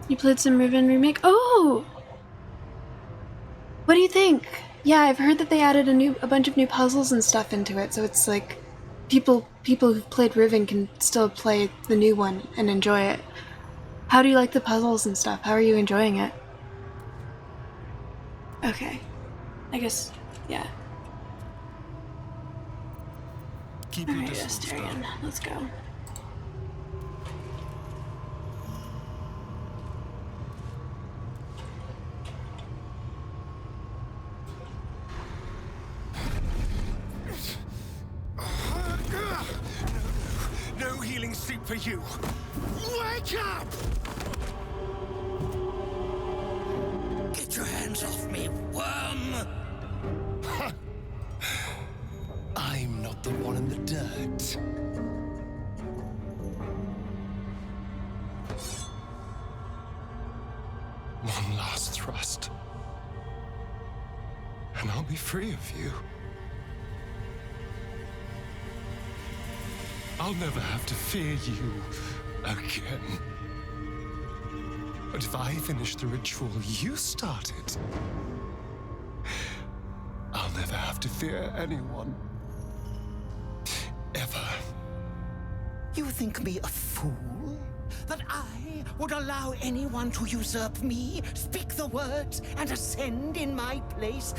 You played some Riven Remake? Oh! What do you think? Yeah, I've heard that they added a bunch of new puzzles and stuff into it, so it's like people who've played Riven can still play the new one and enjoy it. How do you like the puzzles and stuff? How are you enjoying it? Okay. I guess, yeah. Alright, Astarion, let's go. No healing soup for you. Wake up! Get your hands off me, worm! I'm not the one in the dirt. One last thrust. And I'll be free of you. I'll never have to fear you again. But if I finish the ritual you started, I'll never have to fear anyone. Ever. You think me a fool? That I would allow anyone to usurp me, speak the words, and ascend in my place?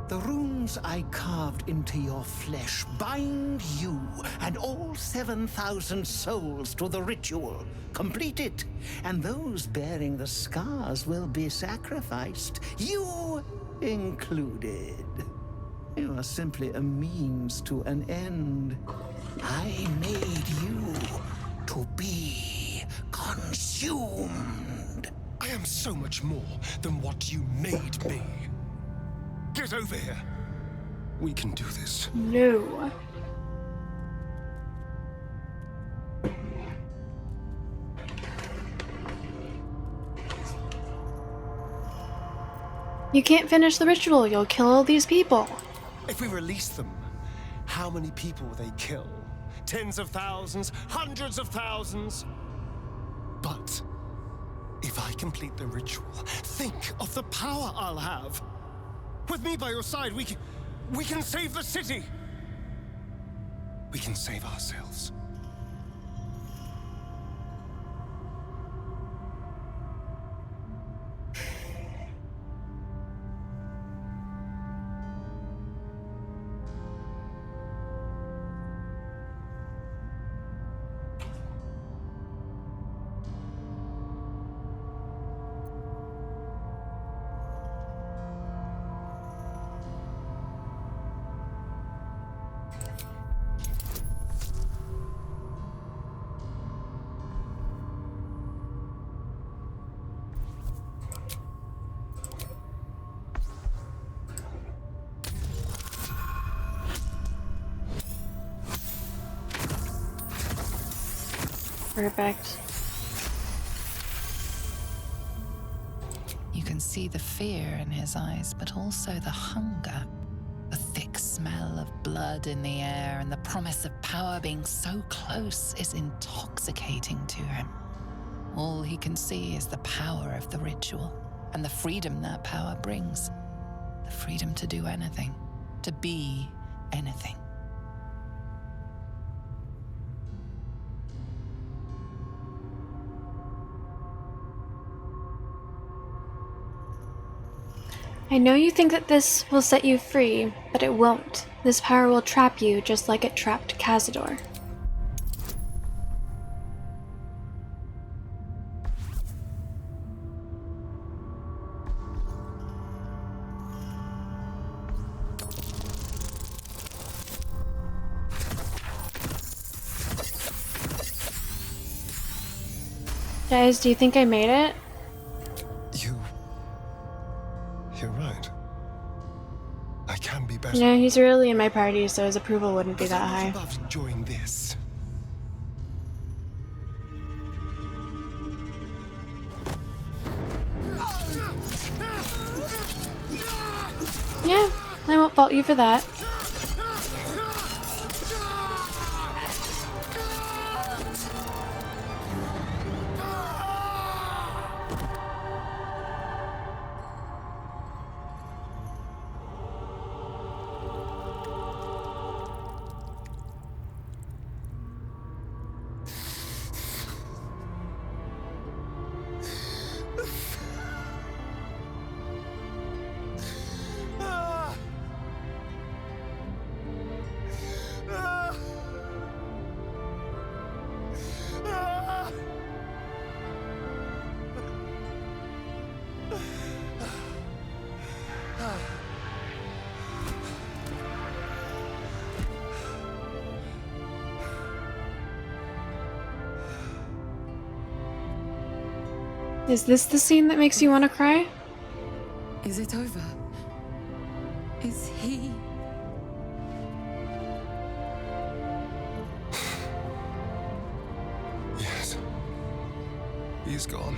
The runes I carved into your flesh bind you and all 7,000 souls to the ritual. Complete it, and those bearing the scars will be sacrificed, you included. You are simply a means to an end. I made you to be consumed. I am so much more than what you made me. Get over here. We can do this. No. You can't finish the ritual. You'll kill all these people. If we release them, how many people will they kill? Tens of thousands, hundreds of thousands? But if I complete the ritual, think of the power I'll have. With me by your side, we can save the city. We can save ourselves. Perfect. You can see the fear in his eyes, but also the hunger. The thick smell of blood in the air and the promise of power being so close is intoxicating to him. All he can see is the power of the ritual and the freedom that power brings. The freedom to do anything, to be anything. I know you think that this will set you free, but it won't. This power will trap you just like it trapped Cazador. Guys, do you think I made it? You're right. I can be better. You know, he's really in my party, so his approval wouldn't be that high. I love enjoying this. Yeah, fault you for that. Is this the scene that makes you want to cry? Is it over? Is he... Yes. He's gone.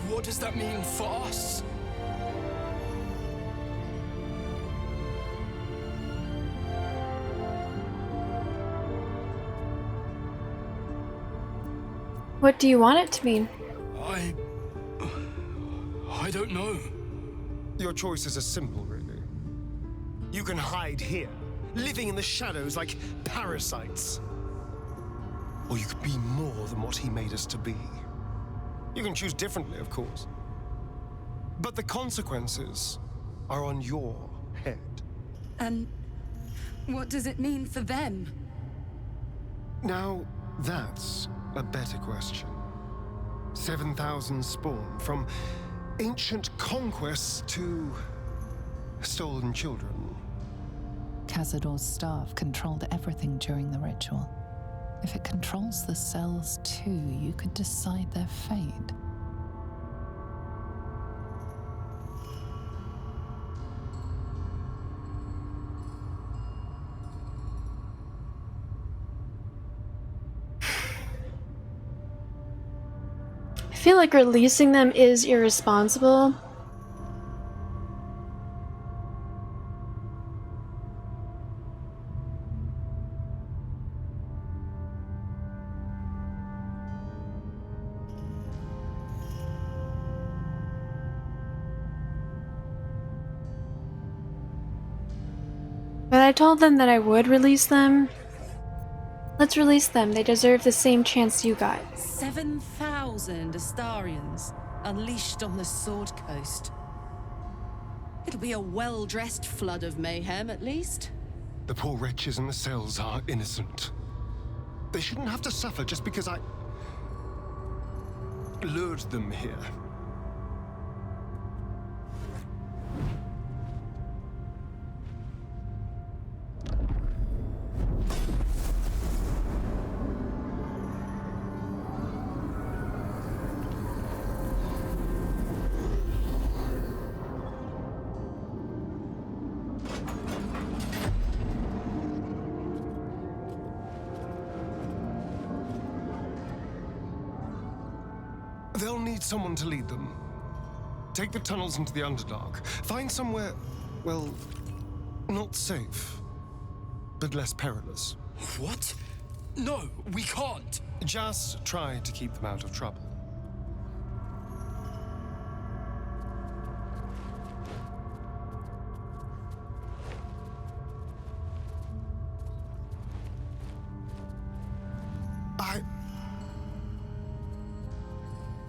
What does that mean for us? What do you want it to mean? I don't know. Your choices are simple, really. You can hide here, living in the shadows like parasites. Or you could be more than what he made us to be. You can choose differently, of course. But the consequences are on your head. And what does it mean for them? Now, that's a better question. 7,000 spawn, from ancient conquests to stolen children. Cazador's staff controlled everything during the ritual. If it controls the cells too, you could decide their fate. I feel like releasing them is irresponsible. But I told them that I would release them. Let's release them. They deserve the same chance you got. 7,000 Astarians unleashed on the Sword Coast. It'll be a well-dressed flood of mayhem, at least. The poor wretches in the cells are innocent. They shouldn't have to suffer just because I lured them here. They'll need someone to lead them. Take the tunnels into the Underdark. Find somewhere, well, not safe, but less perilous. What? No, we can't. Just try to keep them out of trouble.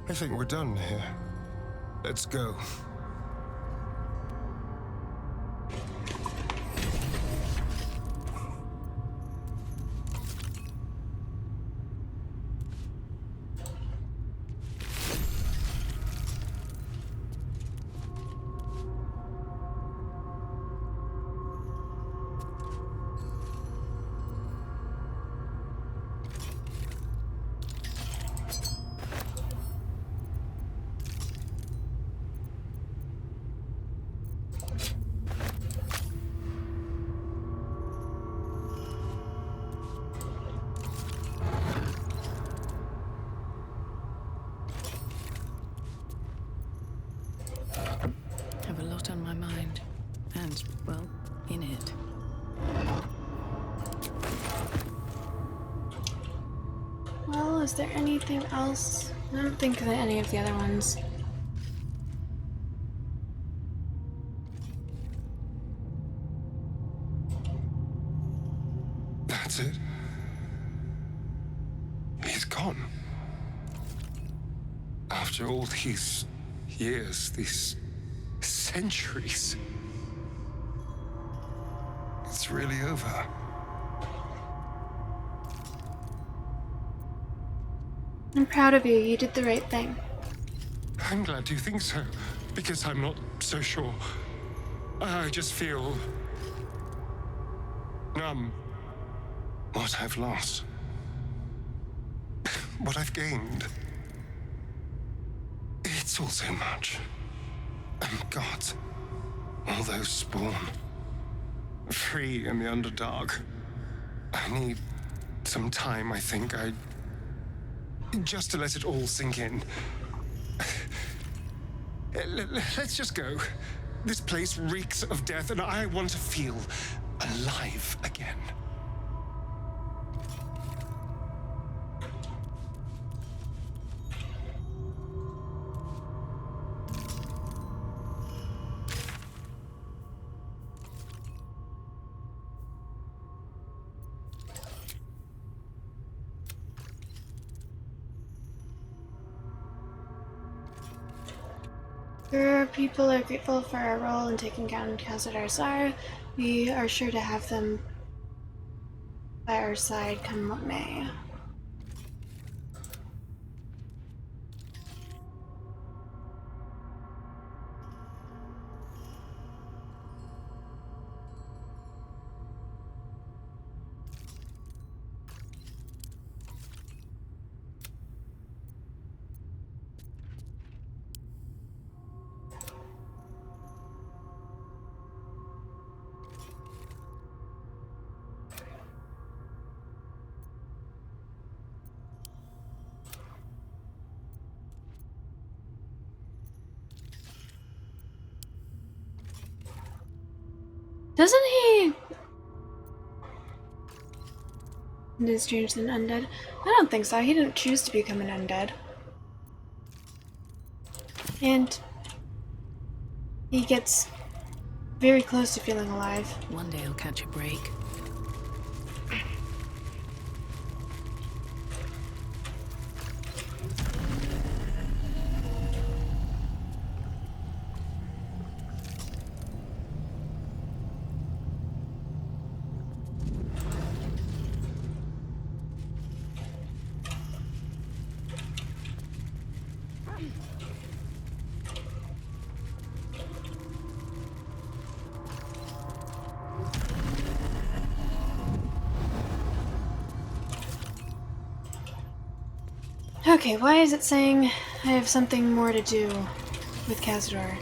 I think we're done here. Let's go. in it. Well, is there anything else? I don't think that any of the other ones. That's it. He's gone. After all these years, these centuries, it's really over. I'm proud of you. You did the right thing. I'm glad you think so, because I'm not so sure. I just feel numb. What I've lost, what I've gained, it's all so much. And God, all those spawn, free in the Underdark. I need some time, I think. Just to let it all sink in. Let's just go. This place reeks of death, and I want to feel alive again. Your people are grateful for our role in taking down Khazad Sar. We are sure to have them by our side come what may. Doesn't he... Is changed than undead? I don't think so. He didn't choose to become an undead. And he gets very close to feeling alive. One day he'll catch a break. Okay, why is it saying I have something more to do with Khazad?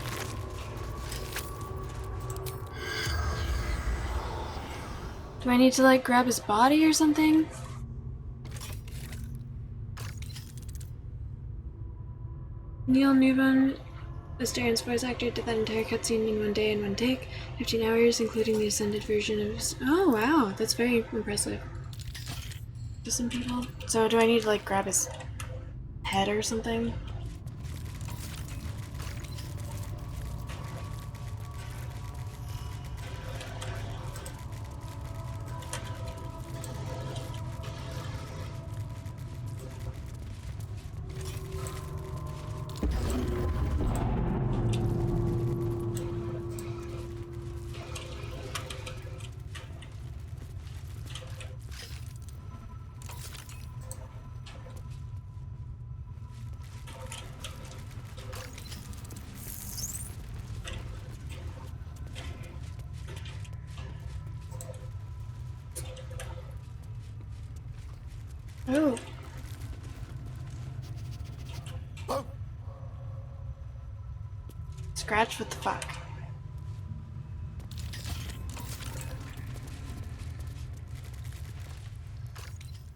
Do I need to, like, grab his body or something? Neil Newbon, Asterian's voice actor, did that entire cutscene in one day in one take. 15 hours, including the ascended version of his... Oh, wow, that's very impressive. To some people. So do I need to, like, grab his head or something? Oh. Oh. Scratch, what the fuck?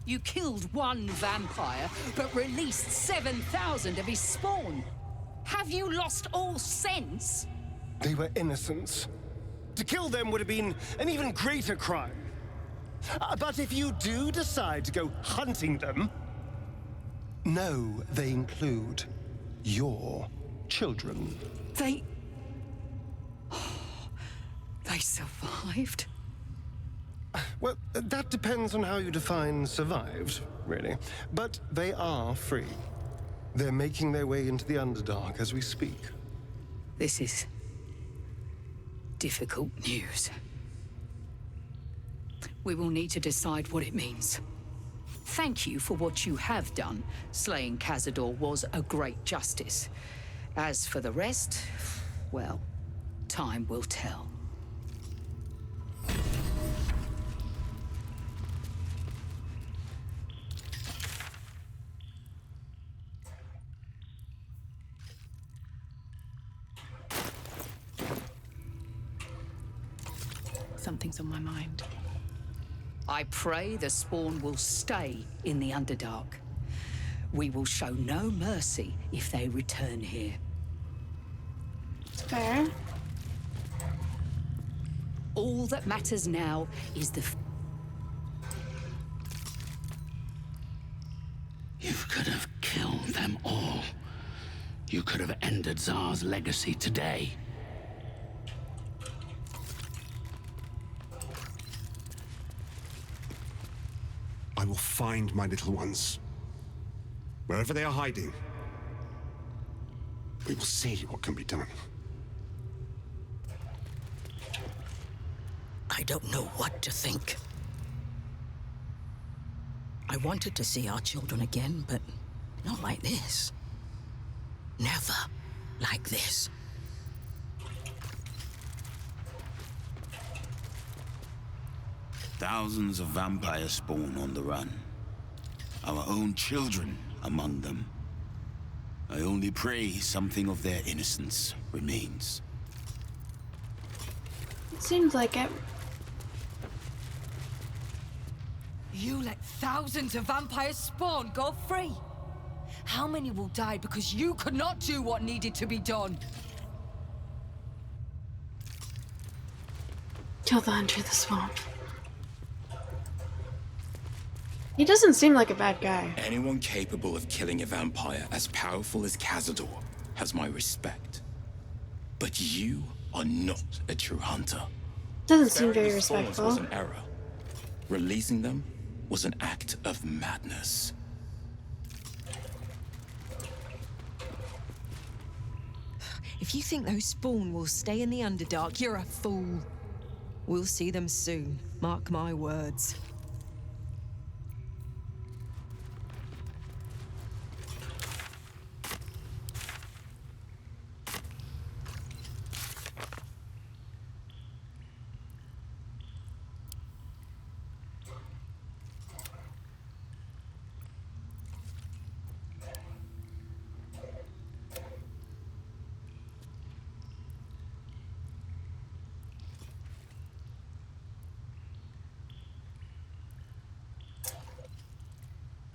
You killed one vampire, but released 7,000 of his spawn. Have you lost all sense? They were innocents. To kill them would have been an even greater crime. But if you do decide to go hunting them, know they include your children. They survived? Well, that depends on how you define survived, really. But they are free. They're making their way into the Underdark as we speak. This is difficult news. We will need to decide what it means. Thank you for what you have done. Slaying Cazador was a great justice. As for the rest, well, time will tell. Something's on my mind. I pray the spawn will stay in the Underdark. We will show no mercy if they return here. Fair. All that matters now is the... You could have killed them all. You could have ended Tsar's legacy today. I will find my little ones. Wherever they are hiding. We will see what can be done. I don't know what to think. I wanted to see our children again, but not like this. Never like this. Thousands of vampires spawn on the run. Our own children among them. I only pray something of their innocence remains. It seems like it. You let thousands of vampires spawn go free. How many will die because you could not do what needed to be done? Kill the hunter of the swamp. He doesn't seem like a bad guy. Anyone capable of killing a vampire as powerful as Cazador has my respect. But you are not a true hunter. Doesn't seem very Sparing the spawns respectful. was an error. Releasing them was an act of madness. If you think those spawn will stay in the Underdark, you're a fool. We'll see them soon, mark my words.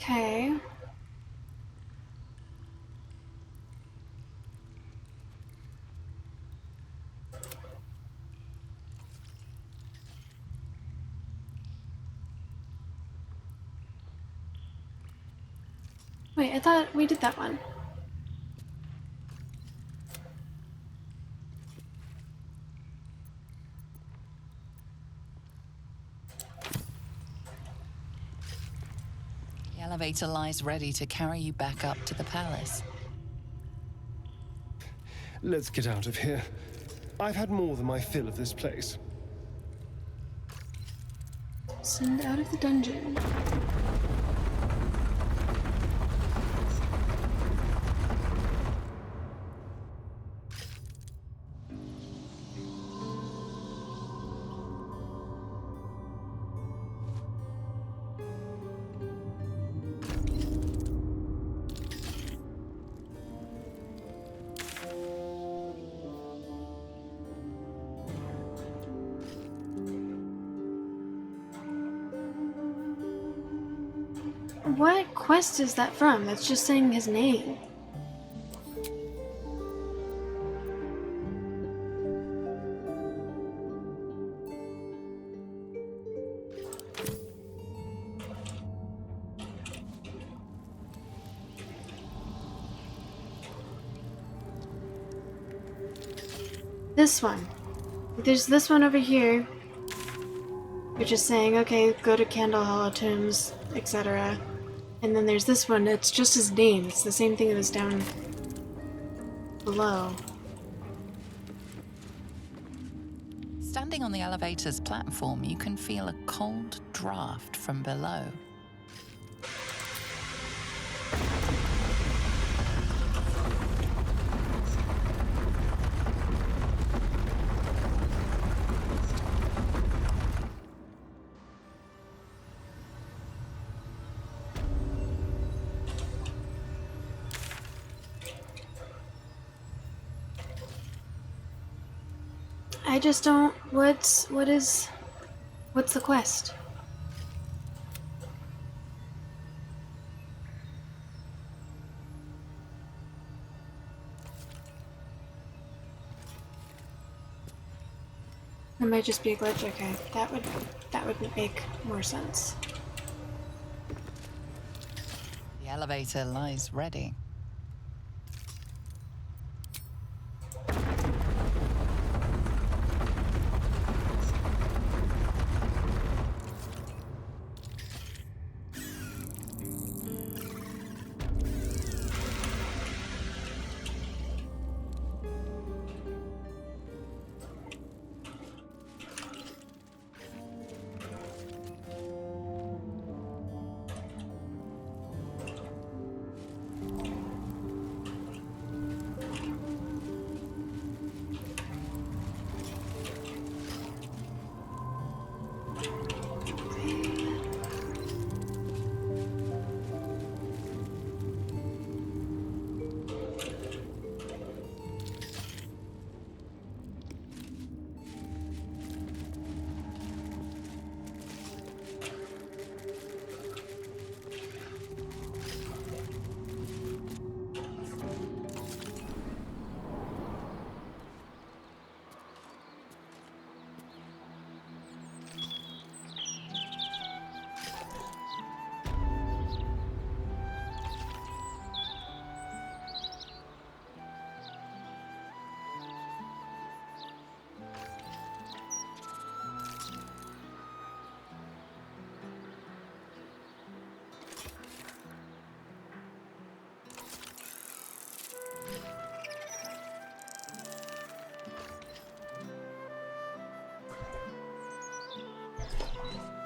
Okay. Wait, I thought we did that one. The elevator lies ready to carry you back up to the palace. Let's get out of here. I've had more than my fill of this place. Send out of the dungeon. What quest is that from? That's just saying his name. This one. There's this one over here, which is saying, okay, go to Candle Hollow Tombs, etc. And then there's this one, it's just his name. It's the same thing that was down below. Standing on the elevator's platform, you can feel a cold draft from below. I just don't. What's the quest? It might just be a glitch. Okay, that would make more sense. The elevator lies ready.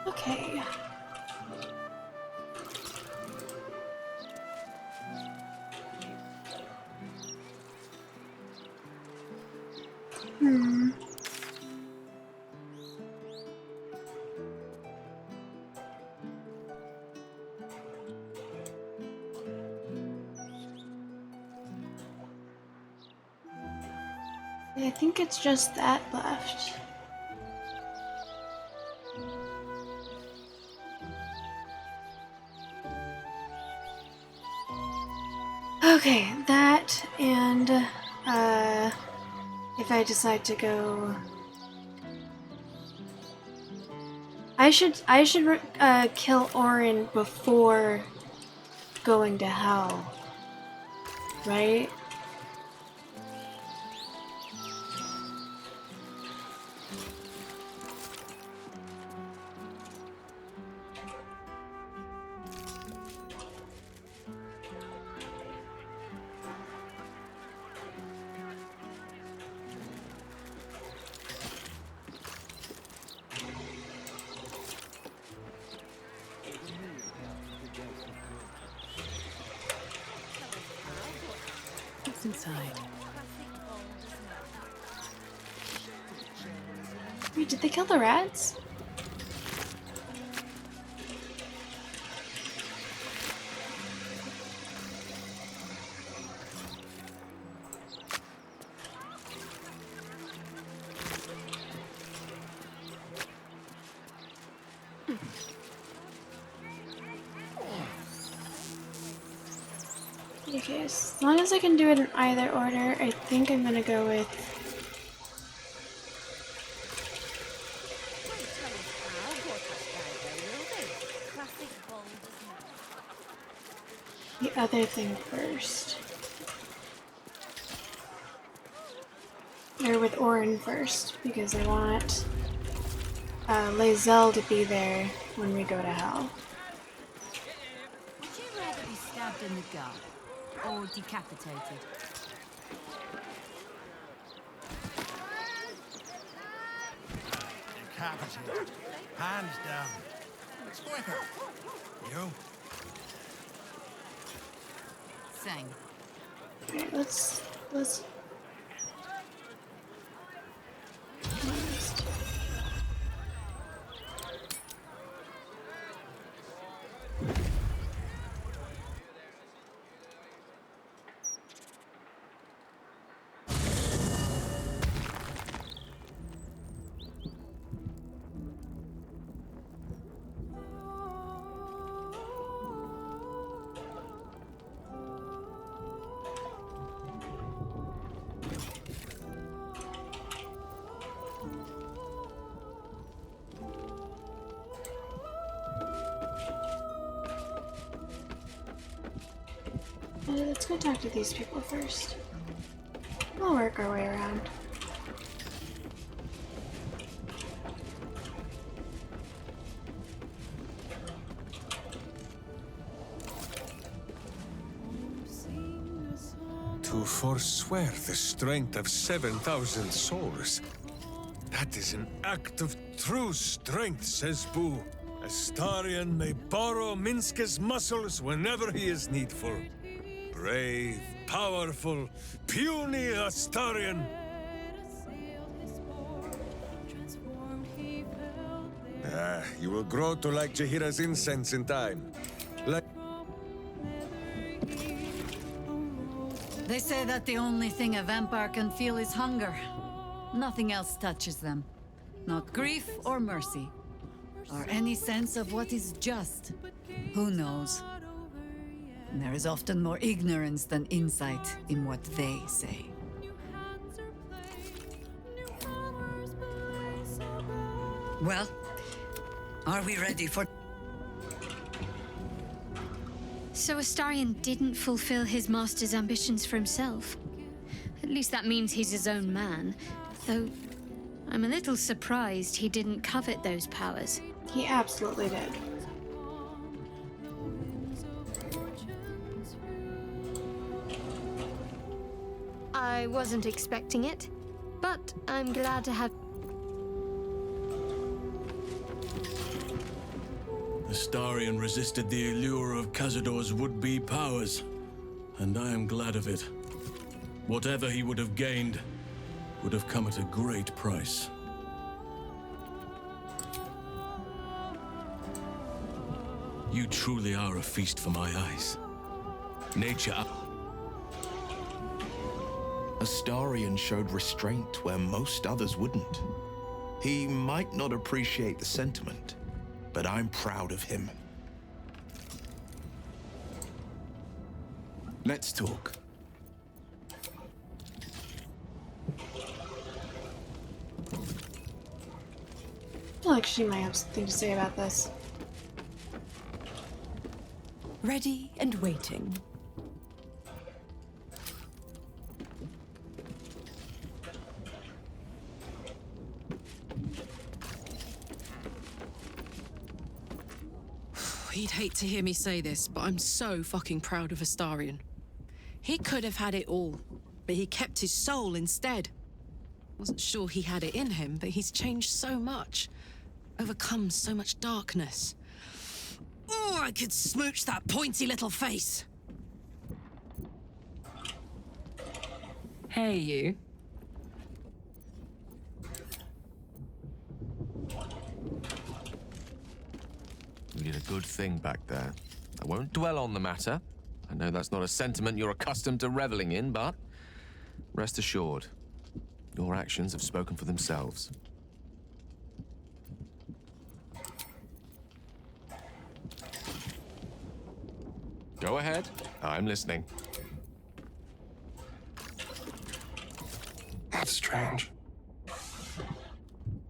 Okay. I think it's just that left. Okay, that and if I decide to go, I should kill Orin before going to hell, right? What's inside? Wait, did they kill the rats? Okay, as long as I can do it in either order, I think I'm gonna go with the other thing first. Or with Orin first, because I want Lae'zel to be there when we go to hell. Would you rather be stabbed in the gut or decapitated? Decapitated. Hands down. It's quicker. You? Same. Okay, let's let's go talk to these people first. We'll work our way around. To forswear the strength of 7,000 souls. That is an act of true strength, says Boo. Astarion may borrow Minska's muscles whenever he is needful. Brave, powerful, puny Astarion. You will grow to like Jaheira's incense in time. They say that the only thing a vampire can feel is hunger. Nothing else touches them. Not grief or mercy. Or any sense of what is just. Who knows? And there is often more ignorance than insight in what they say. Well, are we ready for... So Astarion didn't fulfill his master's ambitions for himself. At least that means he's his own man. Though, I'm a little surprised he didn't covet those powers. He absolutely did. I wasn't expecting it, but I'm glad to have... Astarion resisted the allure of Cazador's would-be powers, and I am glad of it. Whatever he would have gained would have come at a great price. You truly are a feast for my eyes. Nature... Astarion showed restraint where most others wouldn't. He might not appreciate the sentiment, but I'm proud of him. Let's talk. I feel like she might have something to say about this. Ready and waiting. He'd hate to hear me say this, but I'm so fucking proud of Astarion. He could have had it all, but he kept his soul instead. Wasn't sure he had it in him, but he's changed so much. Overcome so much darkness. Oh, I could smooch that pointy little face. Hey, you. You did a good thing back there. I won't dwell on the matter. I know that's not a sentiment you're accustomed to reveling in, but rest assured, your actions have spoken for themselves. Go ahead. I'm listening. That's strange.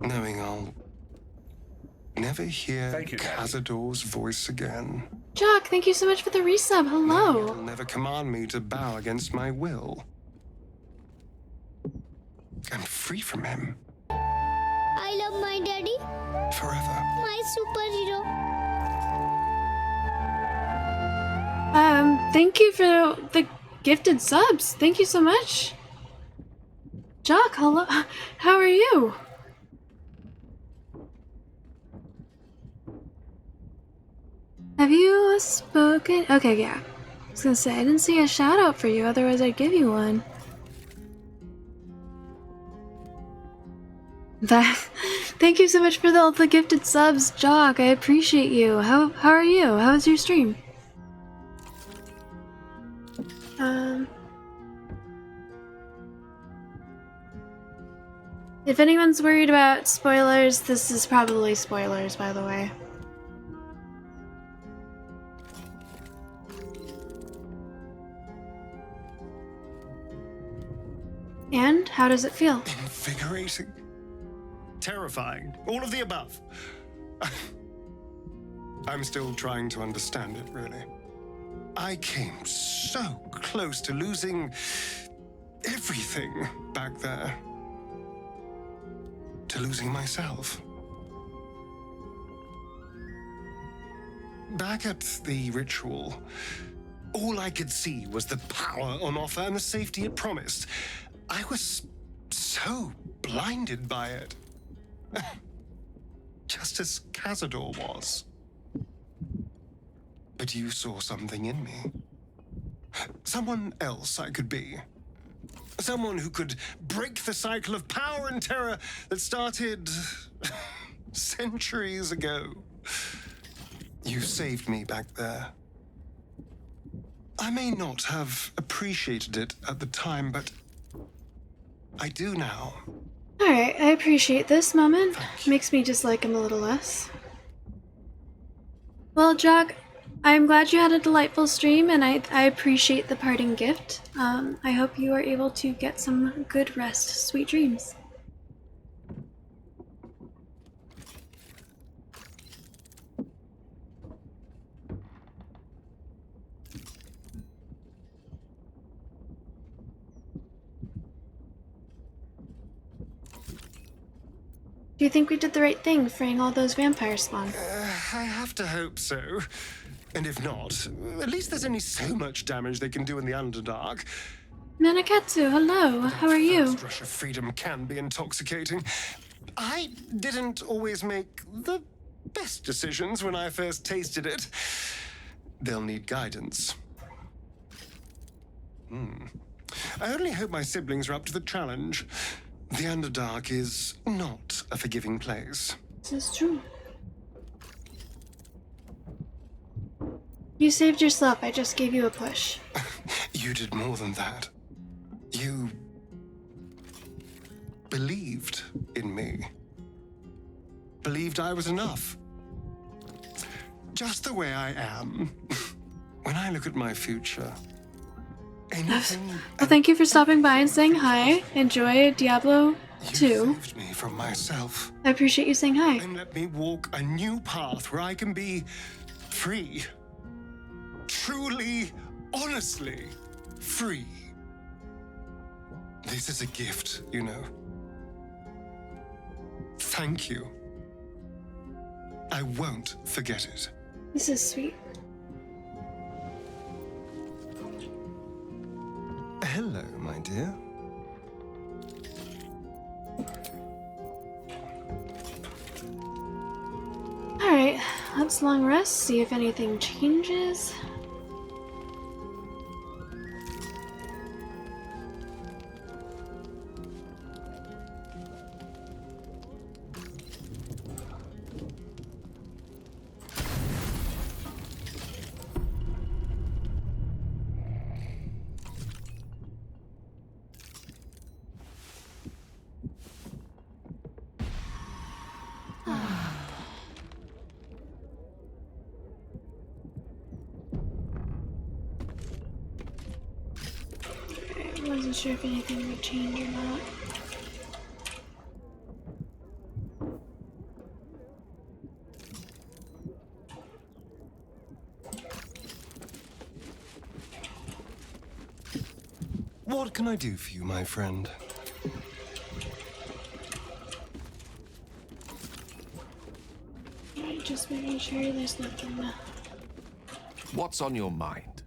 Knowing I'll never hear Cazador's voice again. Jock, thank you so much for the resub. Hello. He'll never command me to bow against my will. I'm free from him. I love my daddy. Forever. My superhero. Thank you for the gifted subs. Thank you so much. Jock, hello. How are you? Have you spoken? Okay, yeah. I was gonna say, I didn't see a shout out for you, otherwise I'd give you one. Thank you so much for all the gifted subs, Jock. I appreciate you. How are you? How was your stream? If anyone's worried about spoilers, this is probably spoilers, by the way. And how does it feel? Invigorating. Terrifying. All of the above. I'm still trying to understand it, really. I came so close to losing everything back there. To losing myself. Back at the ritual, all I could see was the power on offer and the safety it promised. I was so blinded by it. Just as Cazador was. But you saw something in me. Someone else I could be. Someone who could break the cycle of power and terror that started centuries ago. You saved me back there. I may not have appreciated it at the time, but I do now. Alright, I appreciate this moment. Makes me dislike him a little less. Well, Jock, I'm glad you had a delightful stream, and I appreciate the parting gift. I hope you are able to get some good rest. Sweet dreams. Do you think we did the right thing, freeing all those vampire spawn? I have to hope so. And if not, at least there's only so much damage they can do in the Underdark. Nanakatsu, hello. How are you? First rush of freedom can be intoxicating. I didn't always make the best decisions when I first tasted it. They'll need guidance. I only hope my siblings are up to the challenge. The Underdark is not a forgiving place. This is true. You saved yourself, I just gave you a push. You did more than that. You believed in me. Believed I was enough. Just the way I am. When I look at my future, anything... Well, thank you for stopping by and saying hi. Enjoy Diablo 2. You saved me from myself. I appreciate you saying hi. And let me walk a new path where I can be free. Truly, honestly, free. This is a gift, you know. Thank you. I won't forget it. This is sweet. Hello, my dear. Alright, let's long rest, see if anything changes. I wasn't sure if anything would change or not. What can I do for you, my friend? just making sure there's nothing. What's on your mind?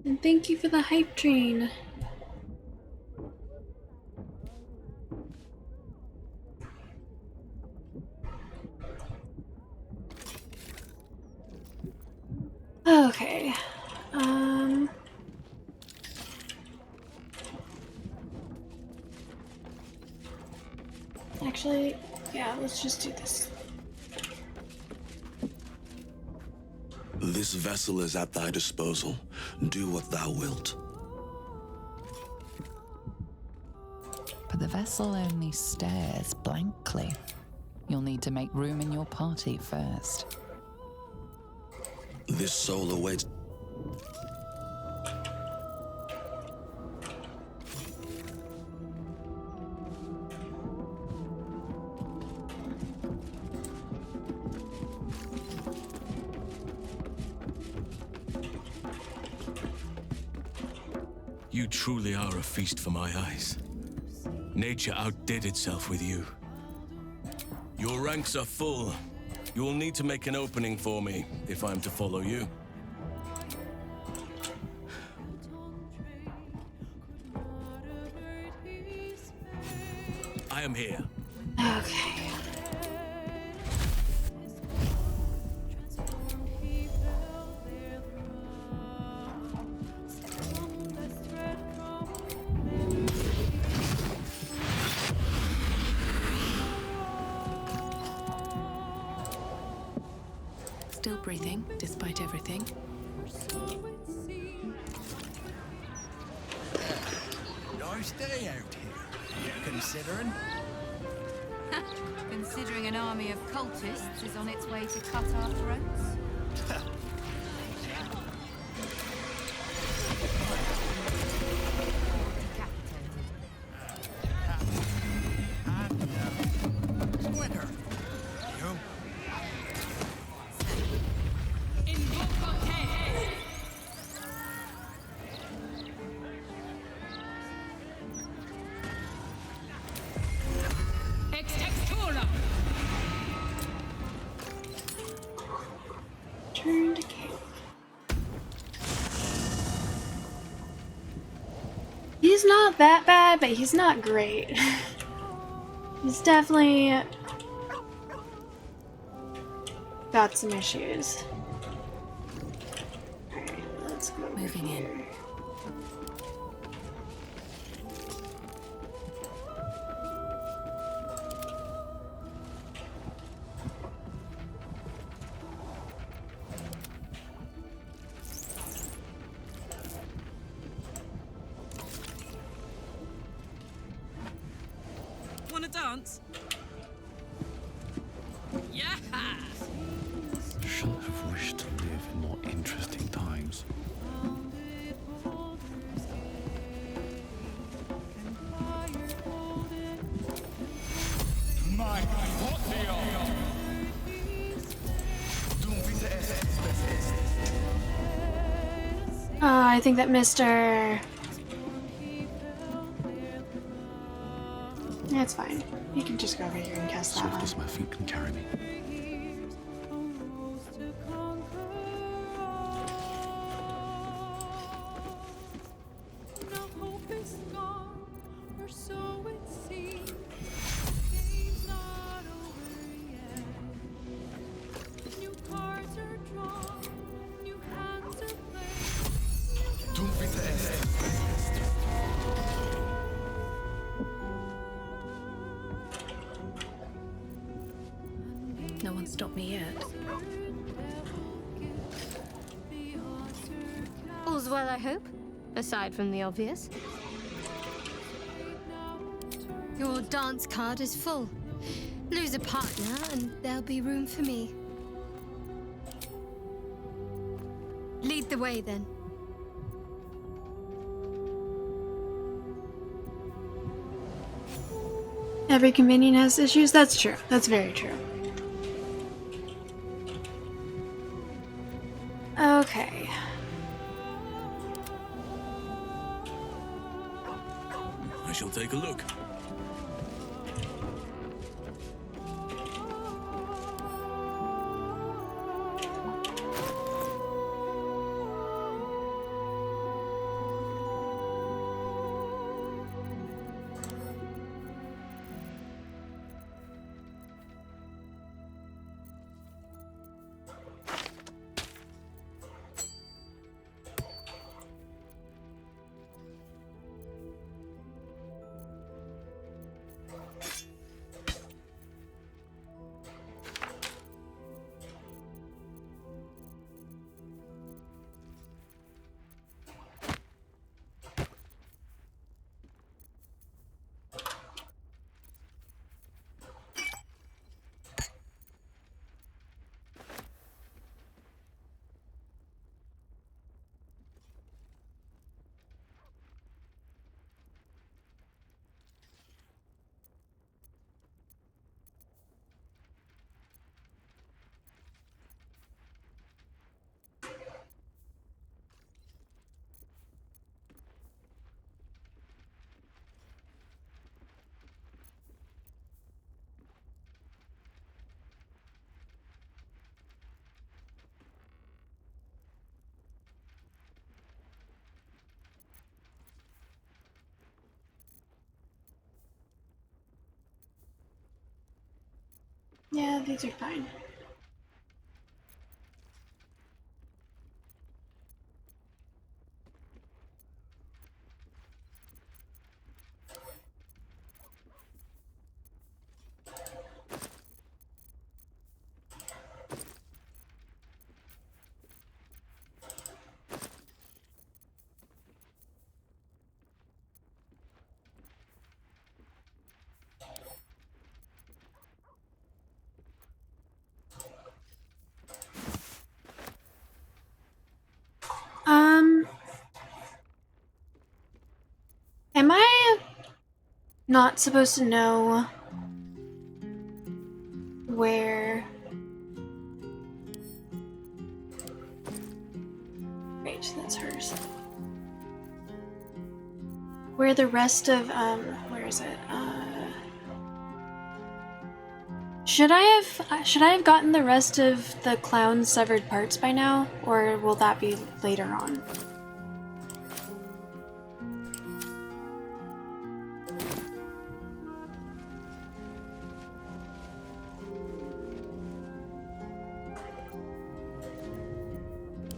And thank you for the hype train. Okay. Actually, yeah, let's just do this. This vessel is at thy disposal. Do what thou wilt. But the vessel only stares blankly. You'll need to make room in your party first. This soul awaits. You truly are a feast for my eyes. Nature outdid itself with you. Your ranks are full. You will need to make an opening for me if I'm to follow you. I am here. Okay. Still breathing, despite everything. Nice day out here. Considering? Considering an army of cultists is on its way to cut our throats? Quicker. You? Turn to cave. He's not that bad, but he's not great. He's definitely got some issues. Alright, let's go Moving in. Wanna dance? Yeah! Shouldn't have wished to live in more interesting times. Oh, I think that Mr. Yeah, it's fine. You can just go over here and cast that Swift one. as my feet can carry me. No one stopped me yet. All's well, I hope, aside from the obvious. Your dance card is full. Lose a partner, and there'll be room for me. Lead the way, then. Every companion has issues? That's true. That's very true. Okay. I shall take a look. Yeah, these are fine. Am I not supposed to know where... Wait, that's hers. Where the rest of, where is it? Should I have gotten the rest of the clown's severed parts by now, or will that be later on?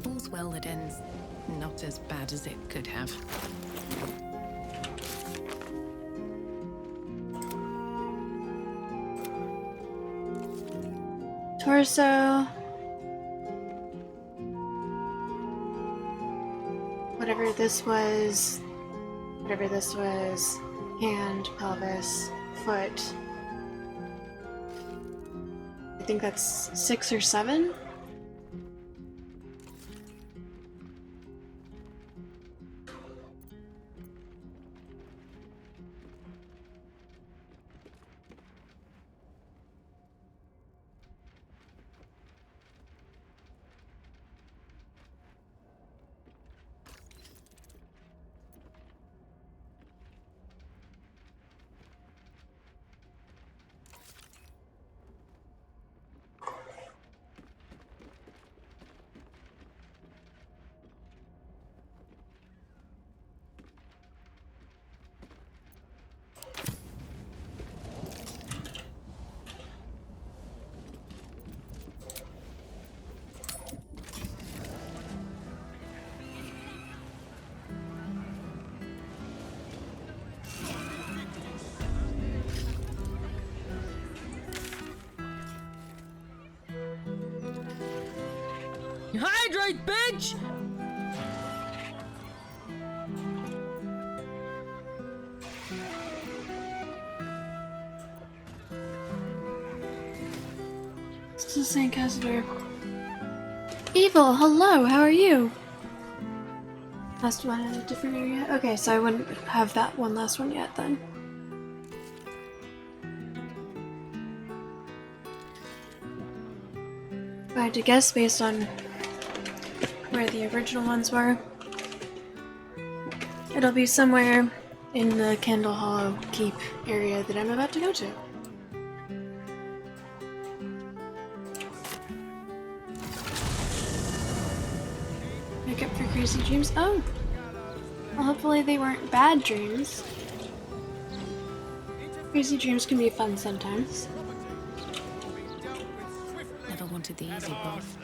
All's well that ends not as bad as it could have. Torso. Whatever this was. Whatever this was. Hand, pelvis, foot. I think that's 6 or 7. Hydrate, bitch! This is St. Casimir. Evil, hello, how are you? Last one in a different area? Okay, so I wouldn't have that one last one yet then. If I had to guess based on where the original ones were, it'll be somewhere in the Candle Hollow Keep area that I'm about to go to. Make up for crazy dreams? Oh! Well, hopefully they weren't bad dreams. Crazy dreams can be fun sometimes. Never wanted the easy path.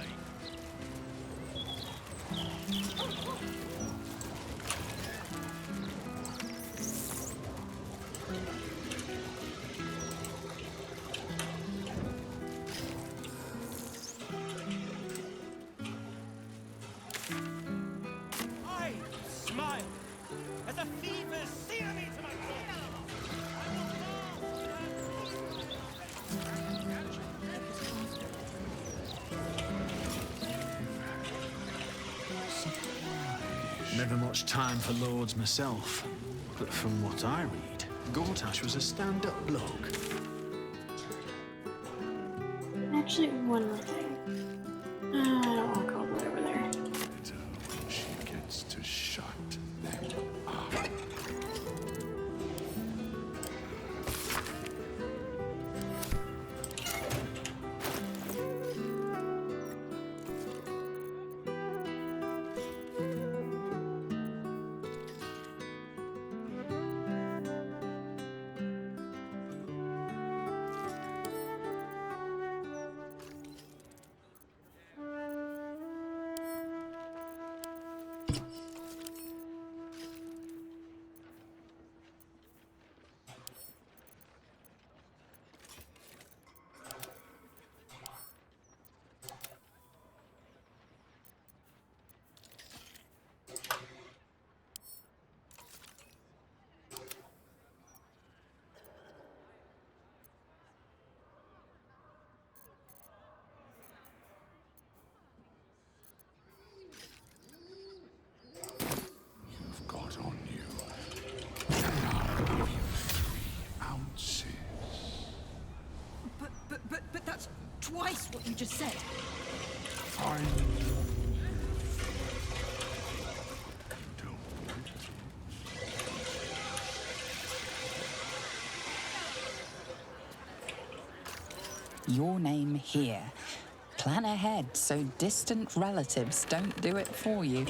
Never much time for lords myself, but from what I read, Gortash was a stand-up bloke. Actually, one more thing. I don't want to go all the way over there. She gets to shut them up. twice what you just said. Your name here. Plan ahead so distant relatives don't do it for you.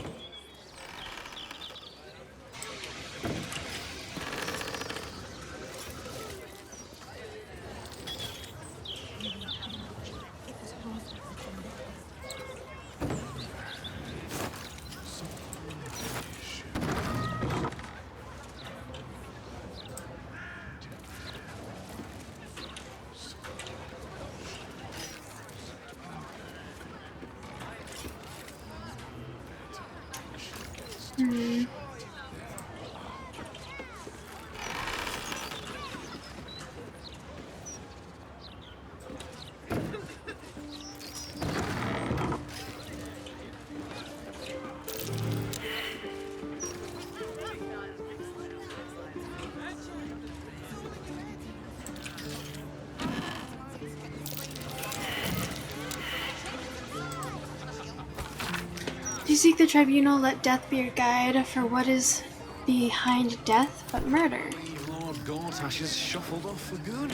Do you seek the tribunal? Let death be your guide for what is behind death but murder. Lord Gortash has shuffled off for good.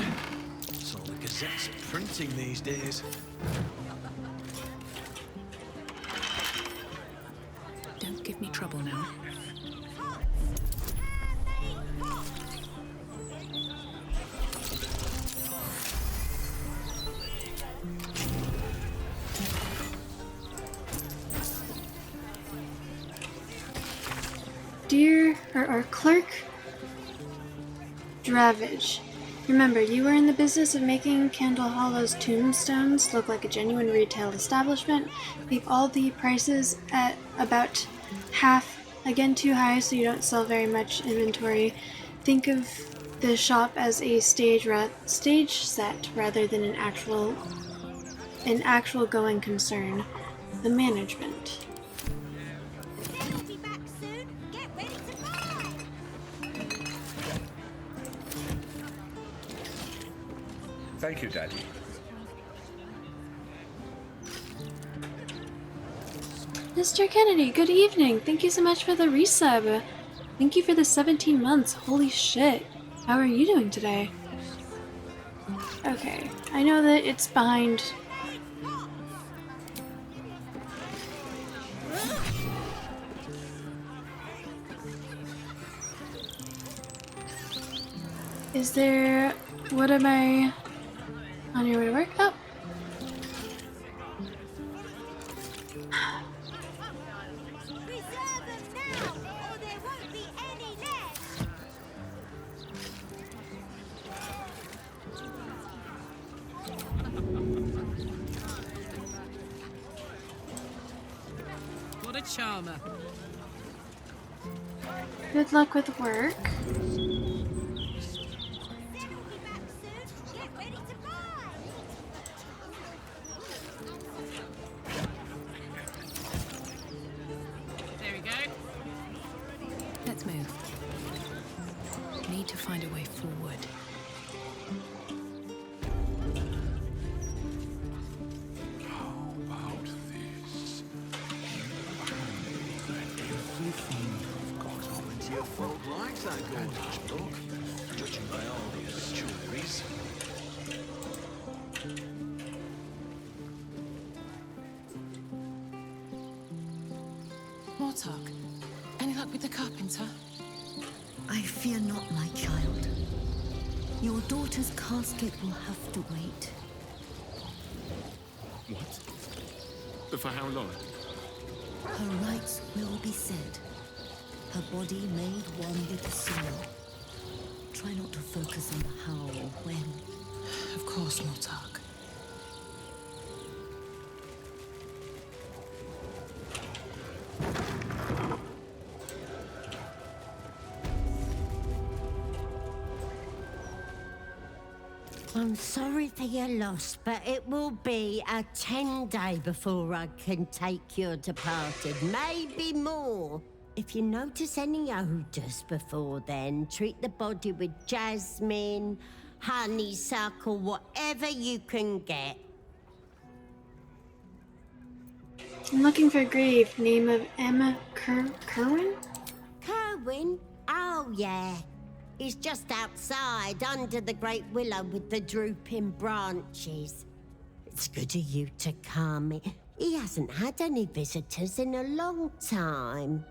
That's all the Gazette's printing these days. Don't give me trouble now. Dear, or Clerk Dravage, remember, you were in the business of making Candle Hollow's tombstones look like a genuine retail establishment. Leave all the prices at about half, again too high so you don't sell very much inventory. Think of the shop as a stage set rather than an actual going concern. The management. Thank you, Daddy. Mr. Kennedy, good evening. Thank you so much for the resub. Thank you for the 17 months. Holy shit. How are you doing today? Okay, I know that it's behind. Is there... What am I... On your way to work? Oh! What a charmer. Good luck with work. There we go. Let's move. Need to find a way forward. How about this? Everything you've got on it. Your folk likes that Gortash book, judging by all these stories. Mortark, any luck with the carpenter? I fear not, my child. Your daughter's casket will have to wait. What? For how long? Her rites will be said. Her body made one with the soul. Try not to focus on the how or when. Of course, Mortark. I'm sorry for your loss, but it will be a 10-day before I can take your departed. Maybe more. If you notice any odours before then, treat the body with jasmine, honeysuckle, whatever you can get. I'm looking for a grave. Name of Emma Kerwin? Kerwin? Oh, yeah. He's just outside, under the great willow with the drooping branches. It's good of you to come. He hasn't had any visitors in a long time.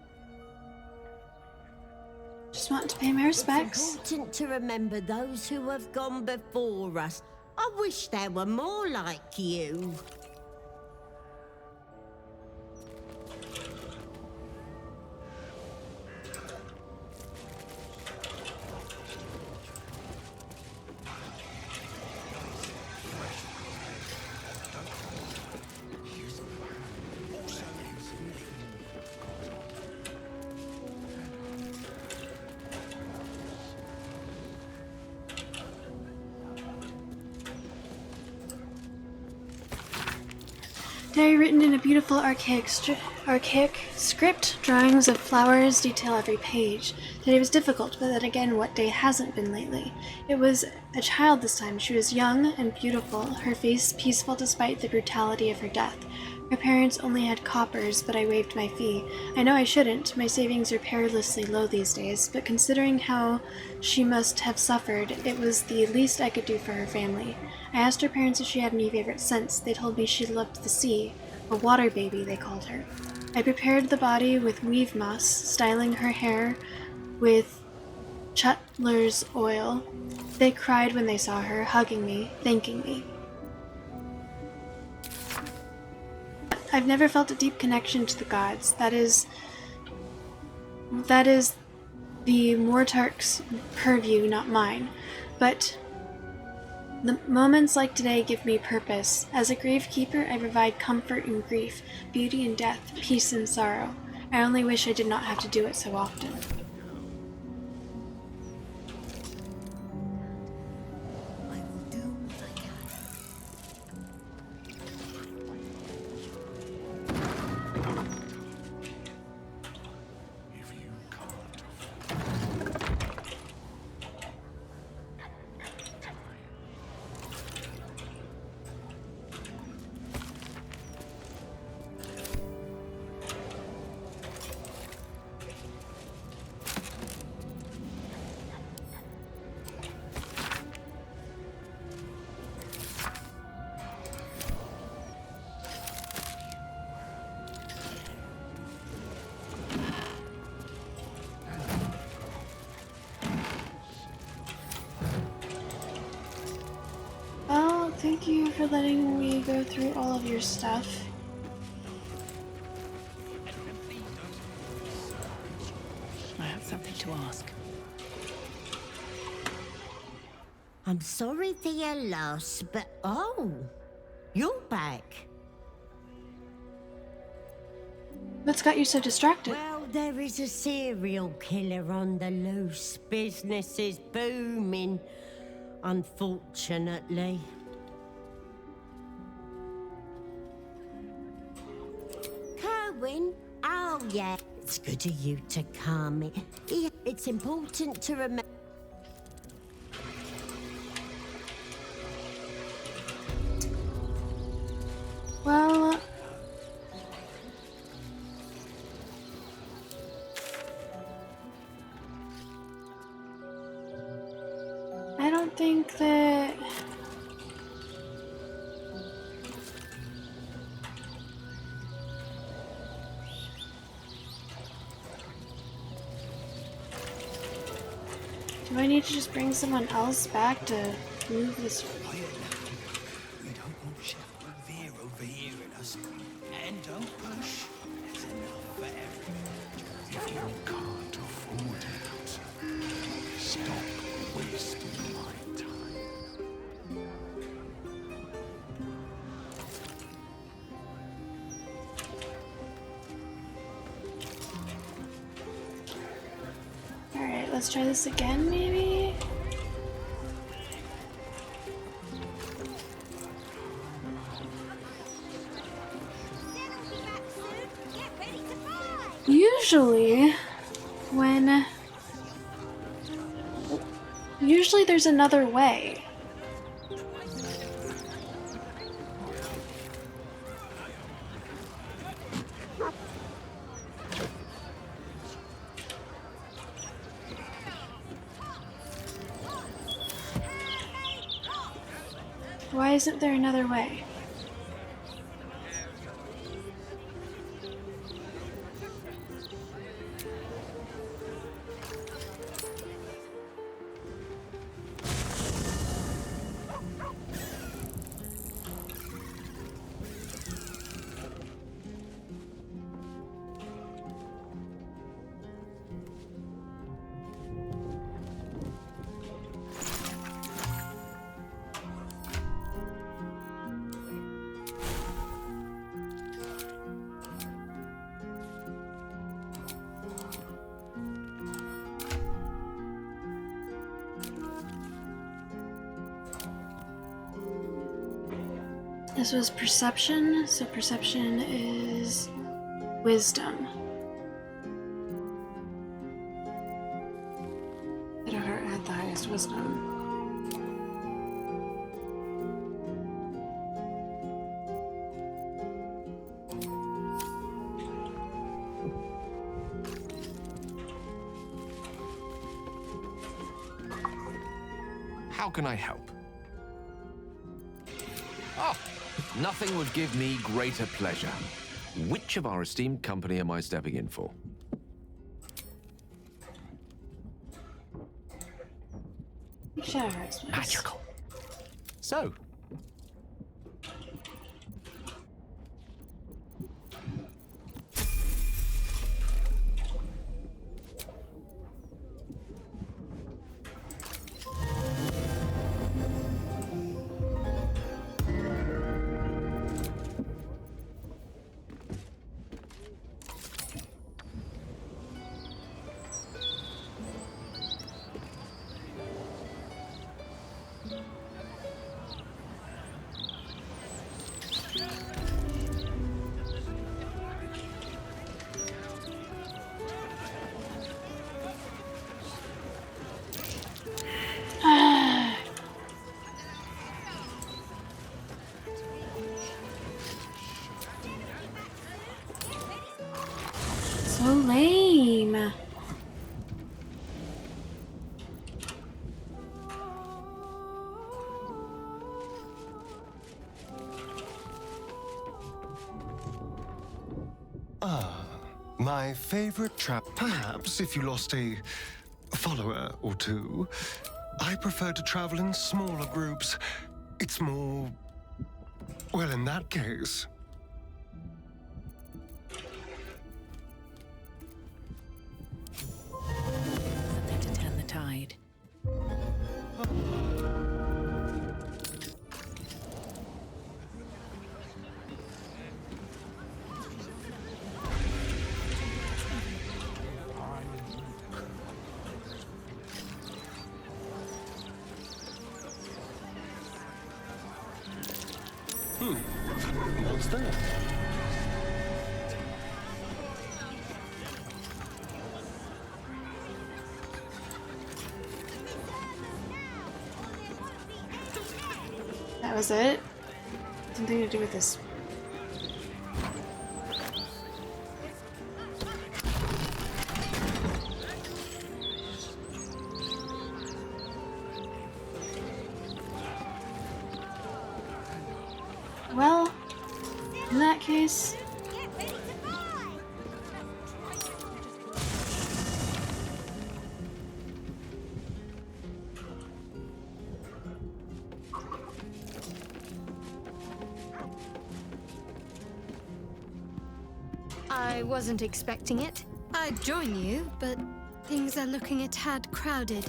Just want to pay my respects. It's important to remember those who have gone before us. I wish there were more like you. Diary written in a beautiful archaic script. Drawings of flowers detail every page. Today was difficult, but then again, what day hasn't been lately? It was a child this time. She was young and beautiful, her face peaceful despite the brutality of her death. Her parents only had coppers, but I waived my fee. I know I shouldn't. My savings are perilously low these days, but considering how she must have suffered, it was the least I could do for her family. I asked her parents if she had any favorite scents. They told me she loved the sea. A water baby, they called her. I prepared the body with weave moss, styling her hair with Chutler's oil. They cried when they saw her, hugging me, thanking me. I've never felt a deep connection to the gods. That is the Mortarch's purview, not mine. But the moments like today give me purpose. As a gravekeeper, I provide comfort in grief, beauty in death, peace in sorrow. I only wish I did not have to do it so often. Thank you for letting me go through all of your stuff. I have something to ask. I'm sorry for your loss, but oh, you're back. What's got you so distracted? Well, there is a serial killer on the loose. Business is booming, unfortunately. Kerwin? Oh, yeah. It's good of you to come. It's important to remember. Well, I don't think that... Do I need to just bring someone else back to move this? We don't want Chef Revere overhearing us. And don't push. There's enough for everyone. If you can't afford it, stop wasting my time. Alright, let's try this again, maybe? Usually, Usually there's another way. Why isn't there another way? This was perception, so perception is wisdom. Shadowheart had the highest wisdom. How can I help? Oh, nothing would give me greater pleasure. Which of our esteemed company am I stepping in for? Shadowheart's magical. So, So lame. My favorite trap. Perhaps if you lost a follower or two, I prefer to travel in smaller groups. It's more... well, in that case... Something to turn the tide. What's that? That was it? Something to do with this. Well, in that case... I wasn't expecting it. I'd join you, but things are looking a tad crowded.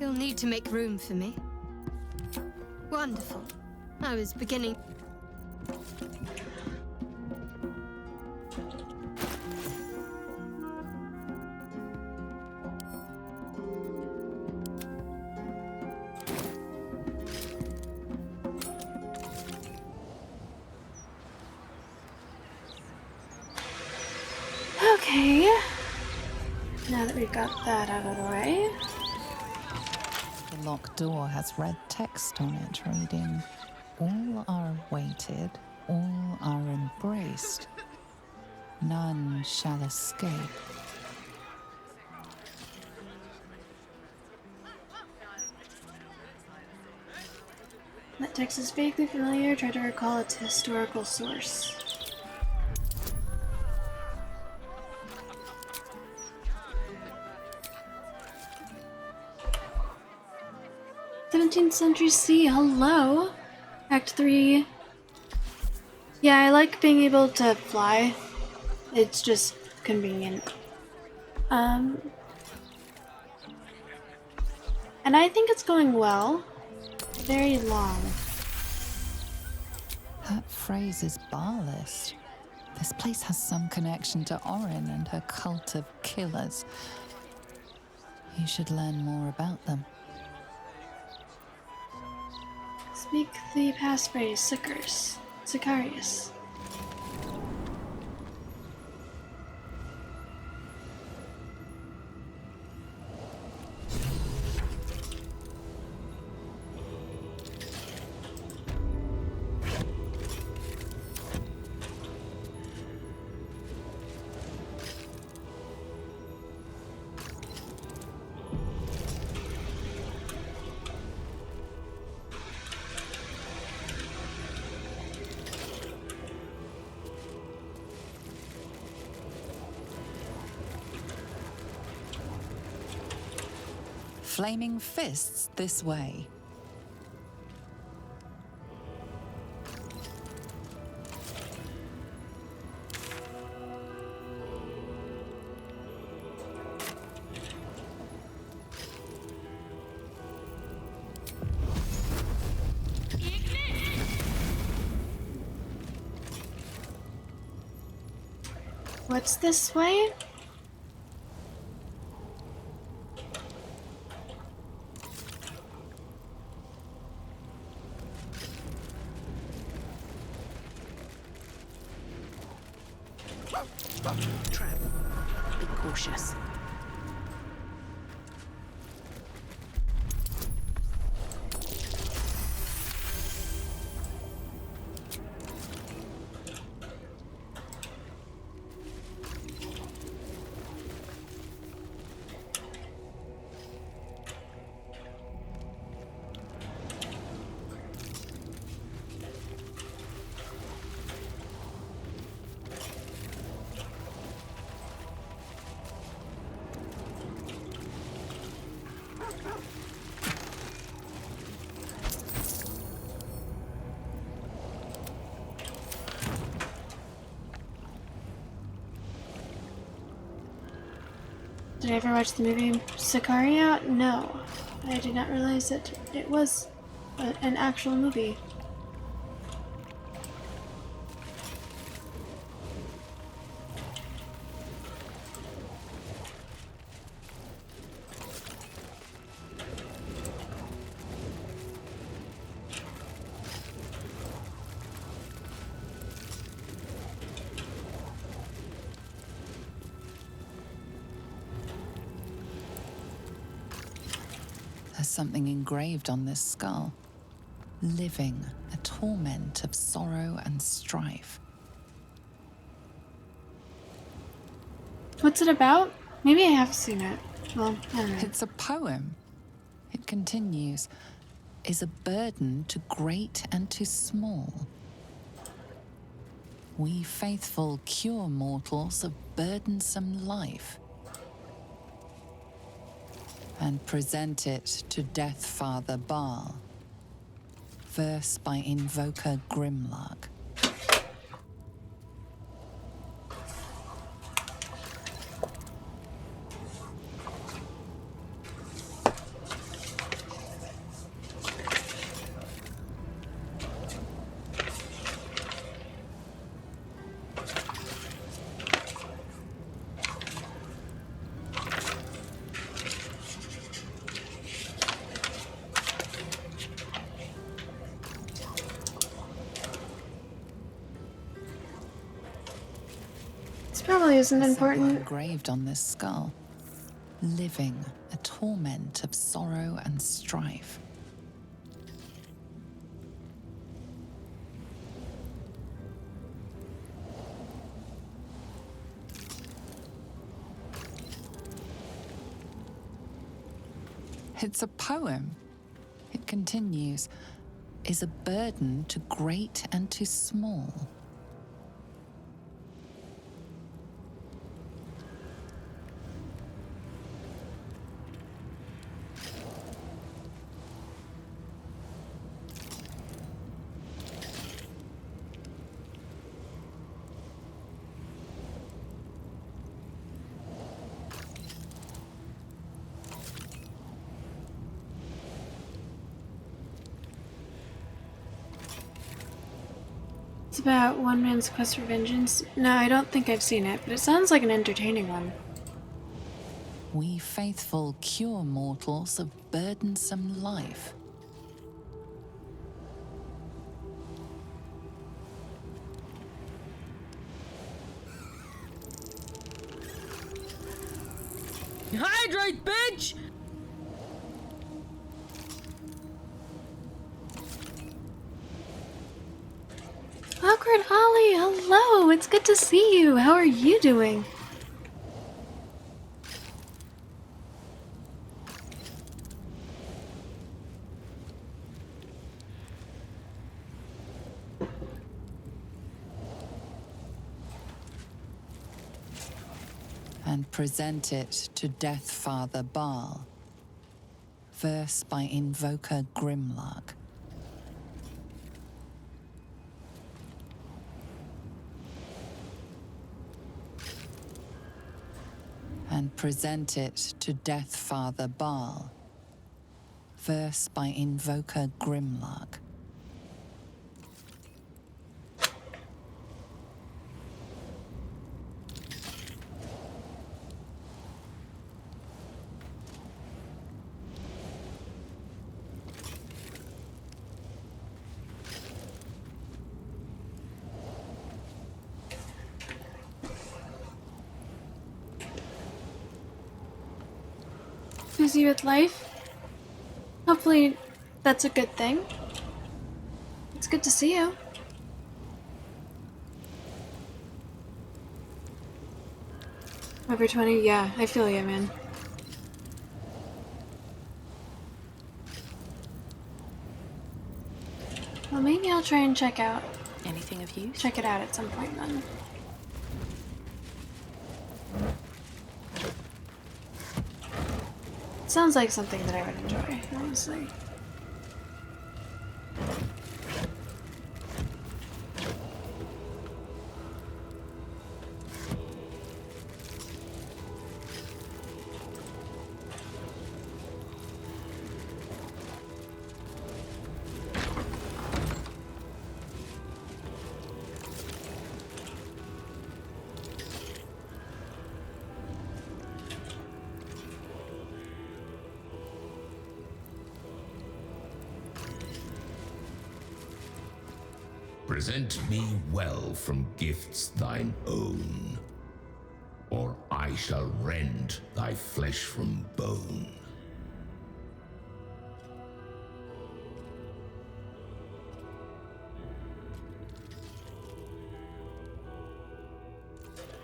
You'll need to make room for me. Wonderful. I was beginning... Okay. Now that we've got that out of the way. The locked door has red text on it reading, "All are awaited, all are embraced." None shall escape. That text is vaguely familiar. Try to recall its historical source. 17th century C, hello! Act 3. Yeah, I like being able to fly. It's just convenient. And I think it's going well. Very long. That phrase is Baldurs. This place has some connection to Orin and her cult of killers. You should learn more about them. Speak the passphrase, Sicarius. Flaming fists this way. What's this way? Trap. Be cautious. Did I ever watch the movie Sicario? No. I did not realize that it was an actual movie. There's something engraved on this skull. Living, a torment of sorrow and strife. What's it about? Maybe I have seen it. Well, I don't know. It's a poem. It continues, is a burden to great and to small. We faithful cure mortals of burdensome life and present it to Death Father Baal. Verse by Invoker Grimlark. Probably isn't important. Engraved on this skull. Living, a torment of sorrow and strife. It's a poem. It continues, is a burden to great and to small. It's about one man's quest for vengeance. No, I don't think I've seen it, but it sounds like an entertaining one. We faithful cure mortals of burdensome life. Hydrate, bitch! Awkward Ollie, hello! It's good to see you. How are you doing? And present it to Death Father Baal. Verse by Invoker Grimlark. And present it to Death Father Baal. Verse by Invoker Grimlark. Busy with life? Hopefully that's a good thing. It's good to see you. Over 20? Yeah, I feel you, man. Well, maybe I'll try and check out. Anything of use? Check it out at some point then. Sounds like something that I would enjoy, honestly. Present me well from gifts thine own, or I shall rend thy flesh from bone.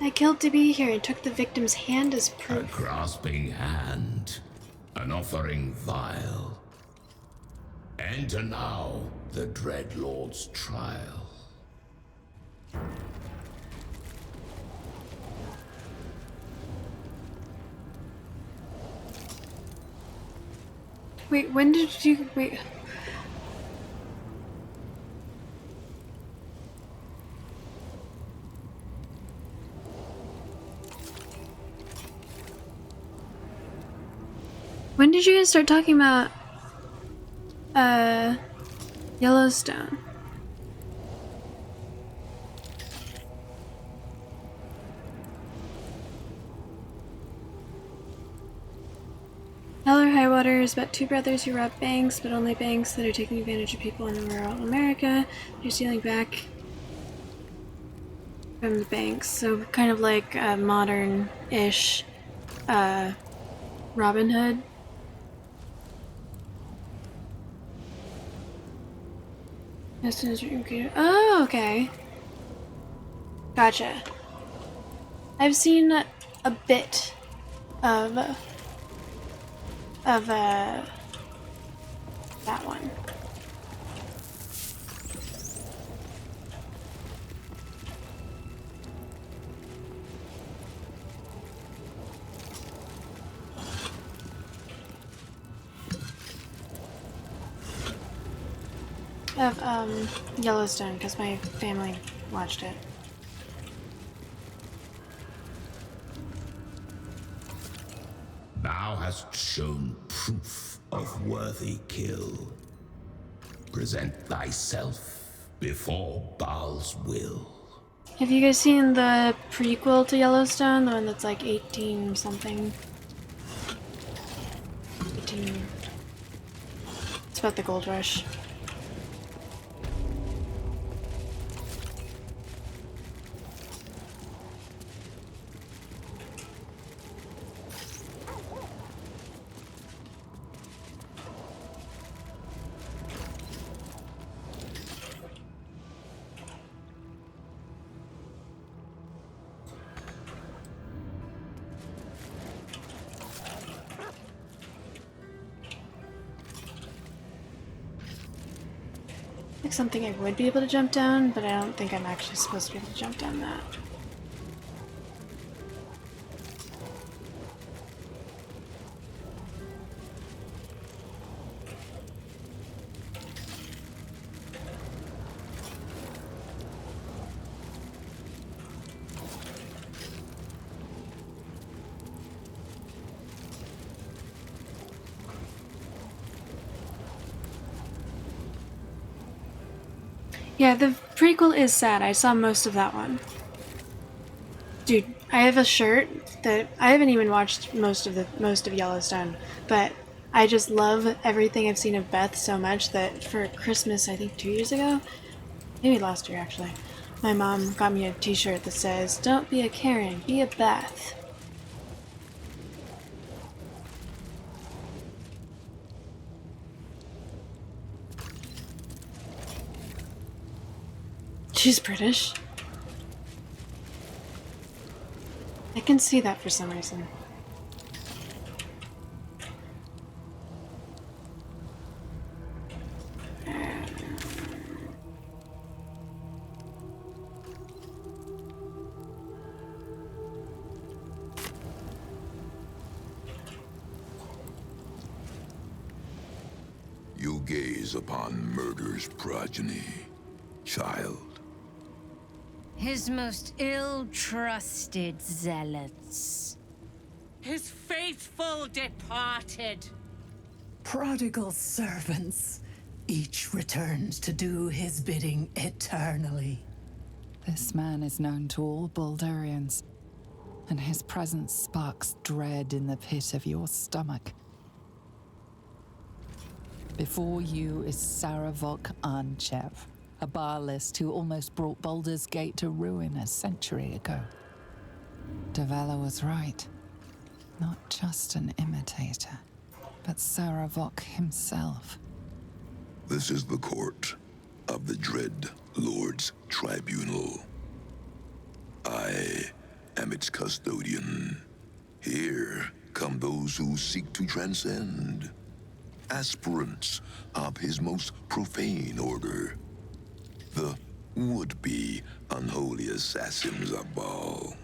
I killed to be here and took the victim's hand as A proof. grasping hand, an offering vile. Enter now the Dread Lord's trial. Wait, when did you... Wait... When did you guys start talking about, Yellowstone? Hell or High Water is about two brothers who rob banks, but only banks that are taking advantage of people in rural America. They're stealing back from the banks, so kind of like a modern-ish, Robin Hood. As soon as you're computer. Oh, okay. Gotcha. I've seen a bit of of that one. Of Yellowstone, because my family watched it. Thou hast shown proof of worthy kill. Present thyself before Baal's will. Have you guys seen the prequel to Yellowstone? The one that's like 18 something? 18. It's about the gold rush. Like something I would be able to jump down, but I don't think I'm actually supposed to be able to jump down that. Yeah, the prequel is sad. I saw most of that one. Dude, I have a shirt that I haven't even watched most of Yellowstone, but I just love everything I've seen of Beth so much that for Christmas, I think 2 years ago, maybe last year actually, my mom got me a t-shirt that says, "Don't be a Karen, be a Beth." She's British. I can see that for some reason. You gaze upon murder's progeny, child. His most ill-trusted zealots. His faithful departed. Prodigal servants, each returns to do his bidding eternally. This man is known to all Baldurians, and his presence sparks dread in the pit of your stomach. Before you is Saravok Arnchev, a Baalist who almost brought Baldur's Gate to ruin a century ago. Davella was right. Not just an imitator, but Saravok himself. This is the court of the Dread Lord's Tribunal. I am its custodian. Here come those who seek to transcend. Aspirants of his most profane order. The would-be unholy assassins of Baal.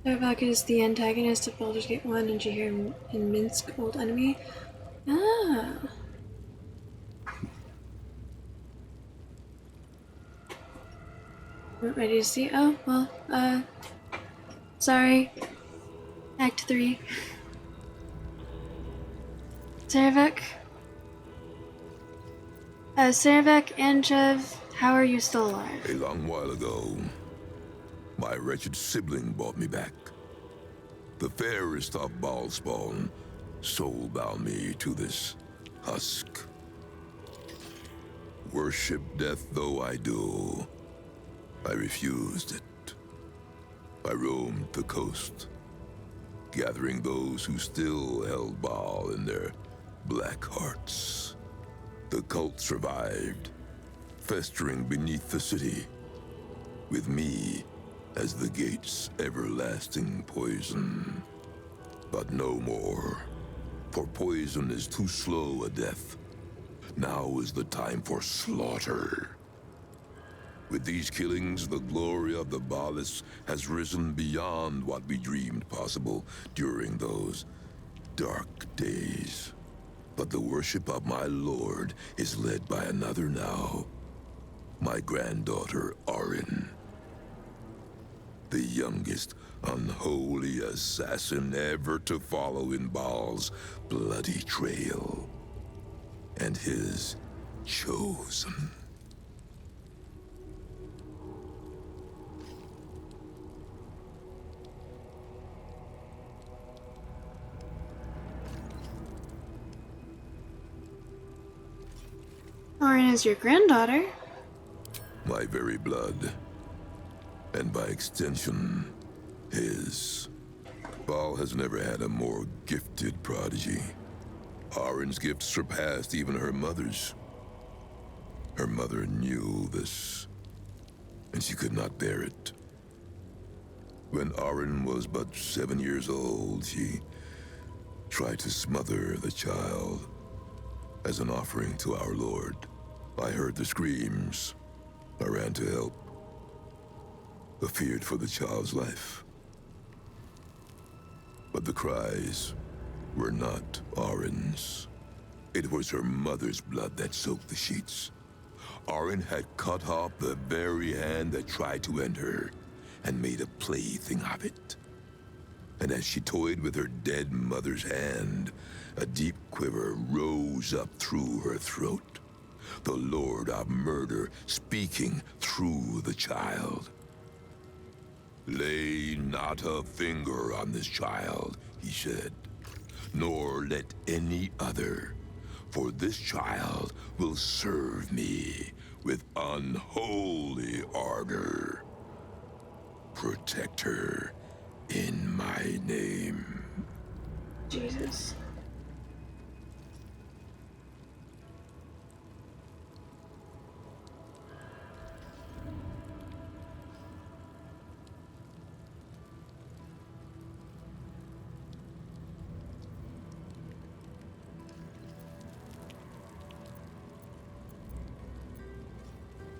Saravok is the antagonist of Baldur's Gate 1 and Jihir in Minsk, Old Enemy. Ah. We're ready to see. Oh, well, sorry. Act 3. Saravok? Saravok, Anchev, how are you still alive? A long while ago, my wretched sibling brought me back. The fairest of Baalspawn soul-bound me to this husk. Worship death though I do, I refused it. I roamed the coast, gathering those who still held Baal in their black hearts. The cult survived, festering beneath the city, with me as the gate's everlasting poison. But no more, for poison is too slow a death. Now is the time for slaughter. With these killings, the glory of the Baldurs has risen beyond what we dreamed possible during those dark days. But the worship of my lord is led by another now. My granddaughter, Arin. The youngest unholy assassin ever to follow in Baal's bloody trail. And his chosen. Arin is your granddaughter. My very blood. And by extension, his. Baal has never had a more gifted prodigy. Arin's gift surpassed even her mother's. Her mother knew this, and she could not bear it. When Arin was but 7 years old, she tried to smother the child as an offering to our Lord. I heard the screams. I ran to help. I feared for the child's life. But the cries were not Arin's. It was her mother's blood that soaked the sheets. Arin had cut off the very hand that tried to end her, and made a plaything of it. And as she toyed with her dead mother's hand, a deep quiver rose up through her throat. The Lord of Murder speaking through the child. Lay not a finger on this child, he said, nor let any other, for this child will serve me with unholy ardor. Protect her in my name. Jesus.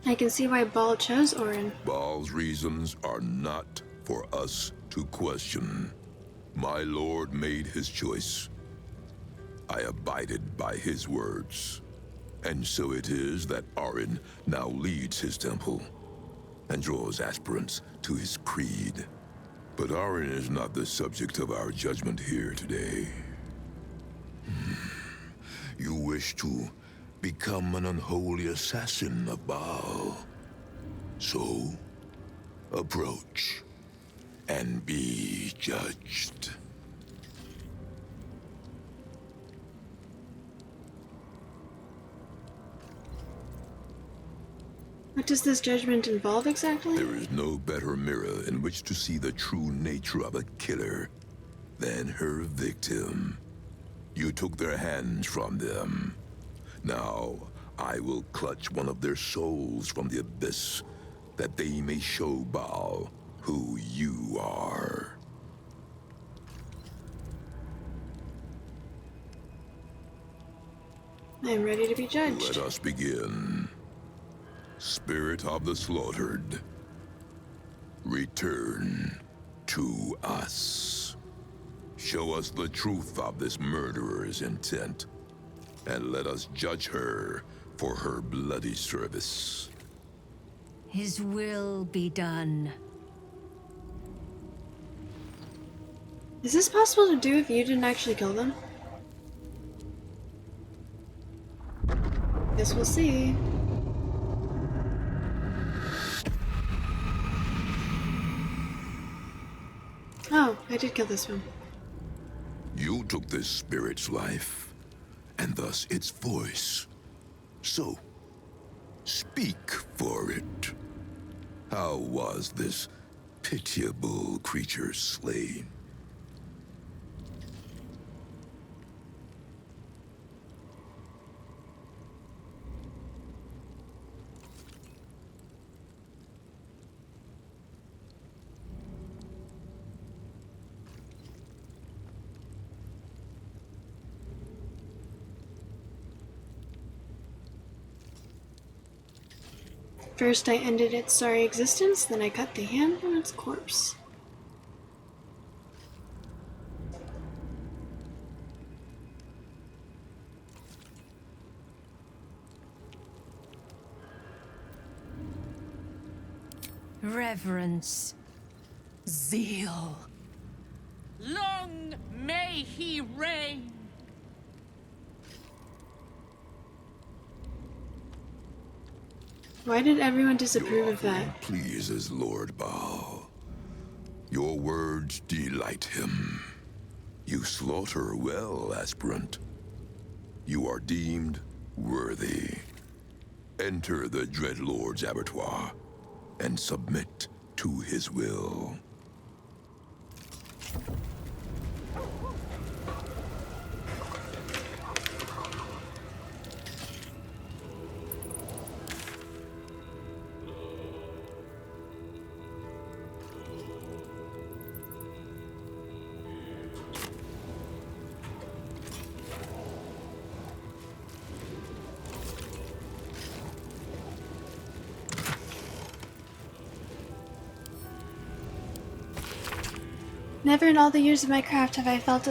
I can see why Baal chose Arin. Baal's reasons are not for us to question. My lord made his choice. I abided by his words. And so it is that Arin now leads his temple and draws aspirants to his creed. But Arin is not the subject of our judgment here today. You wish to become an unholy assassin of Baal. So, approach and be judged. What does this judgment involve exactly? There is no better mirror in which to see the true nature of a killer than her victim. You took their hands from them. Now, I will clutch one of their souls from the abyss, that they may show Baal who you are. I am ready to be judged. Let us begin. Spirit of the slaughtered, return to us. Show us the truth of this murderer's intent, and let us judge her for her bloody service. His will be done. Is this possible to do if you didn't actually kill them? Guess we'll see. Oh. Oh, I did kill this one. You took this spirit's life, and thus its voice. So, speak for it. How was this pitiable creature slain? First I ended its sorry existence, then I cut the hand from its corpse. Reverence. Zeal. Long may he reign! Why did everyone disapprove of that? Pleases Lord Baal. Your words delight him. You slaughter well, aspirant. You are deemed worthy. Enter the Dreadlord's abattoir and submit to his will. Never in all the years of my craft have I felt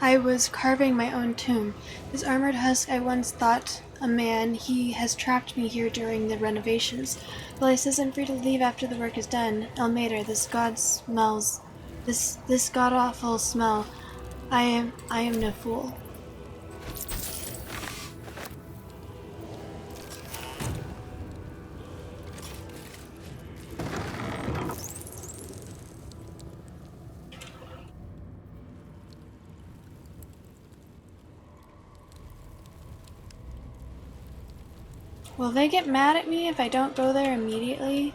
I was carving my own tomb. This armored husk I once thought a man, he has trapped me here during the renovations. Well, he says I'm free to leave after the work is done. Elmater, this god-awful smell. I am no fool. Will they get mad at me if I don't go there immediately?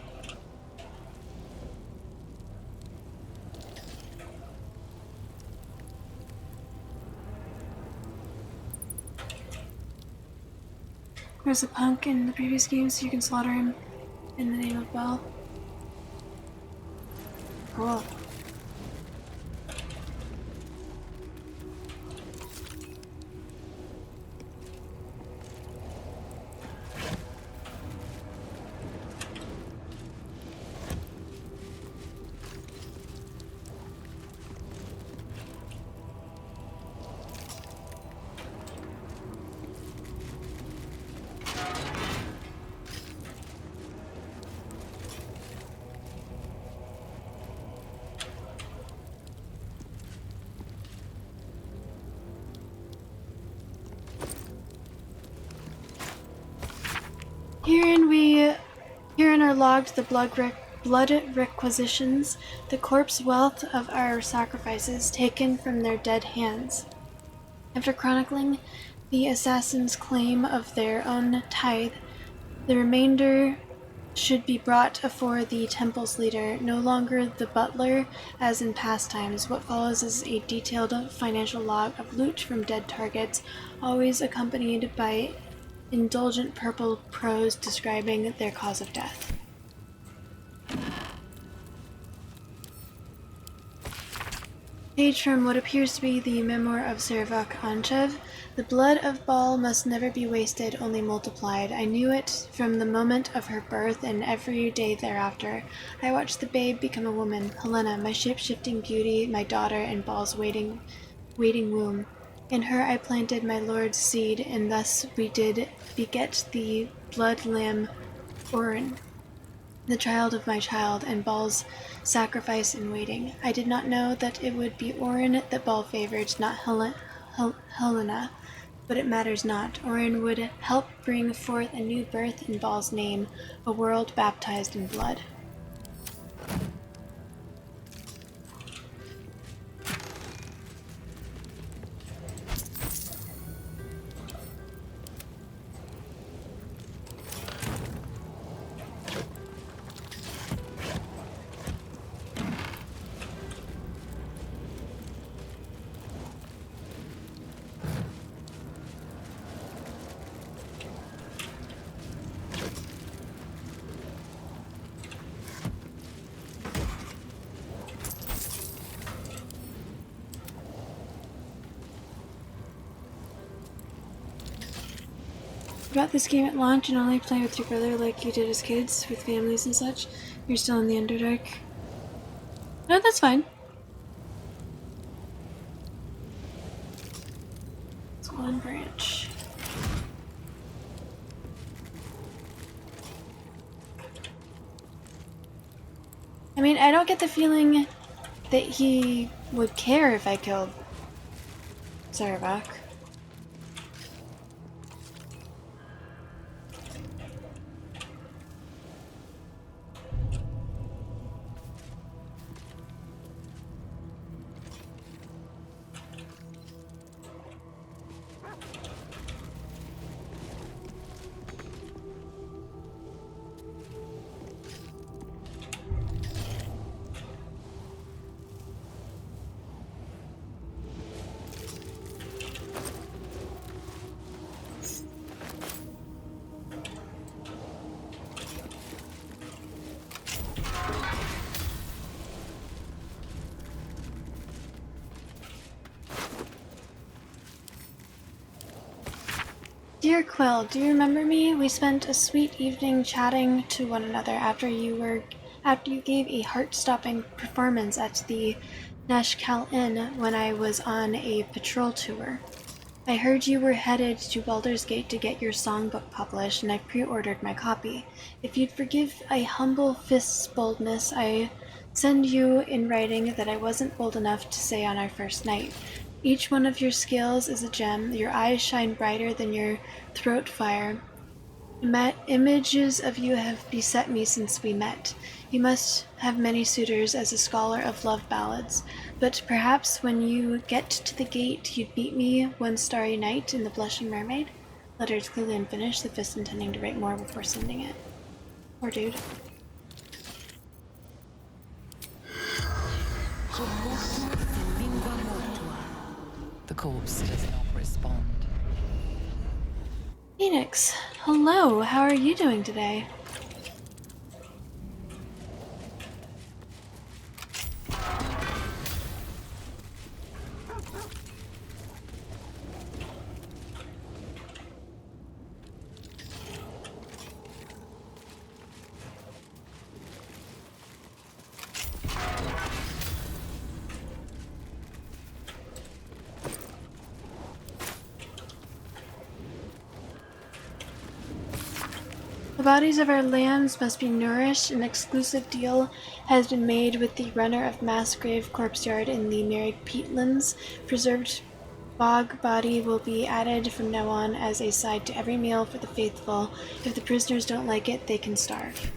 There's a punk in the previous game, so you can slaughter him in the name of Baal. Cool. Herein are logged the blood requisitions, the corpse wealth of our sacrifices taken from their dead hands. After chronicling the assassins' claim of their own tithe, the remainder should be brought afore the temple's leader, no longer the butler as in past times. What follows is a detailed financial log of loot from dead targets, always accompanied by indulgent purple prose describing their cause of death. Page from what appears to be the memoir of Servak Anchev. The blood of Baal must never be wasted, only multiplied. I knew it from the moment of her birth and every day thereafter. I watched the babe become a woman, Helena, my shape-shifting beauty, my daughter, and Baal's waiting womb. In her I planted my Lord's seed, and thus we did beget the blood lamb Orin, the child of my child, and Baal's sacrifice in waiting. I did not know that it would be Orin that Baal favored, not Helena, but it matters not. Orin would help bring forth a new birth in Baal's name, a world baptized in blood. bought this game at launch and only play with your brother like you did as kids, with families and such. You're still in the Underdark. No, that's fine. It's one branch. I mean, I don't get the feeling that he would care if I killed Sarabak. Dear Quill, do you remember me? We spent a sweet evening chatting to one another after you gave a heart-stopping performance at the Nashkel Inn when I was on a patrol tour. I heard you were headed to Baldur's Gate to get your songbook published, and I pre-ordered my copy. If you'd forgive a humble fist's boldness, I send you in writing that I wasn't bold enough to say on our first night. Each one of your scales is a gem. Your eyes shine brighter than your throat fire. Images of you have beset me since we met. You must have many suitors as a scholar of love ballads, but perhaps when you get to the gate you'd meet me one starry night in the Blushing Mermaid? Letter is clearly unfinished, the fist intending to write more before sending it. Poor dude. The corpse does not respond. Phoenix, hello, how are you doing today? The bodies of our lambs must be nourished. An exclusive deal has been made with the runner of Mass Grave Corpse Yard in the Merry Peatlands. Preserved bog body will be added from now on as a side to every meal for the faithful. If the prisoners don't like it, they can starve.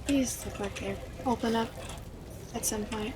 These look like they open up at some point.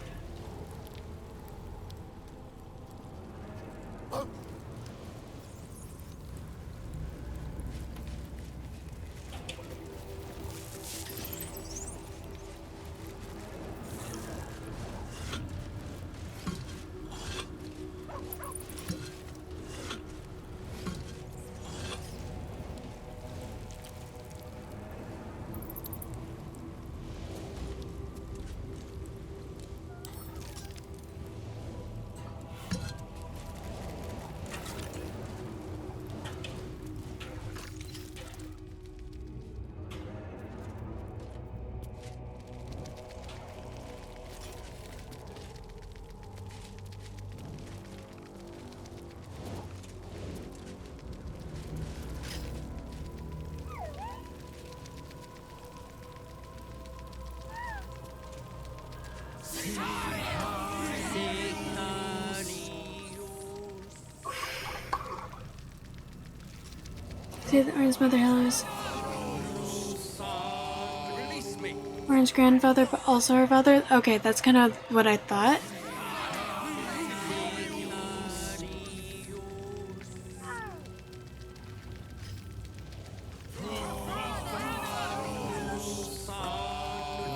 See that Orin's mother Helen Orin's grandfather, but also her father? Okay, that's kind of what I thought.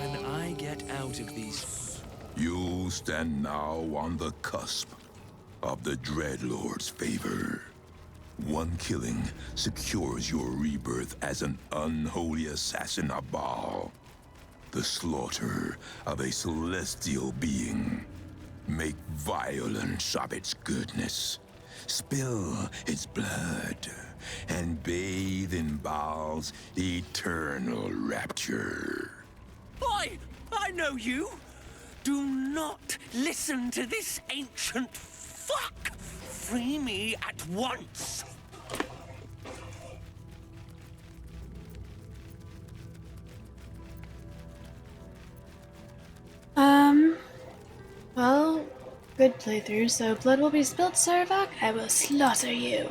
When I get out of these... You stand now on the cusp of the Dreadlord's favor. One killing secures your rebirth as an unholy assassin of Baal. The slaughter of a celestial being. Make violence of its goodness. Spill its blood. And bathe in Baal's eternal rapture. Boy, I know you. Do not listen to this ancient fuck. Free me at once. Well, good playthrough, so blood will be spilled, Sarvok. I will slaughter you.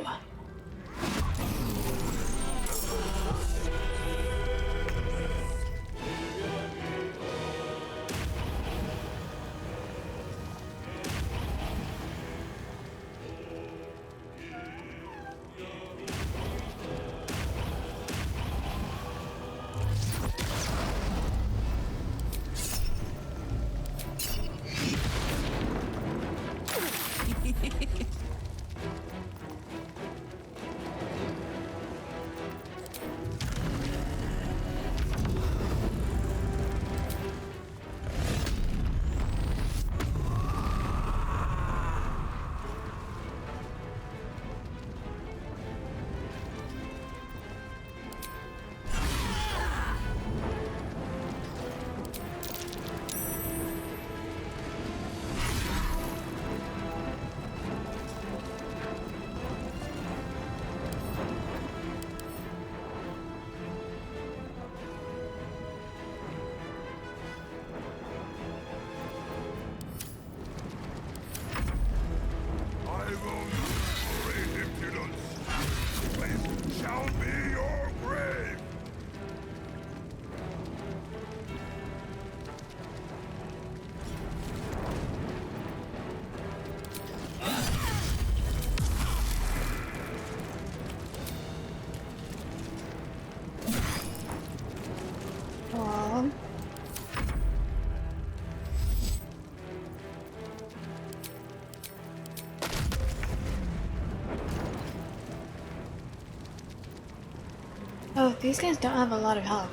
Oh, these guys don't have a lot of health.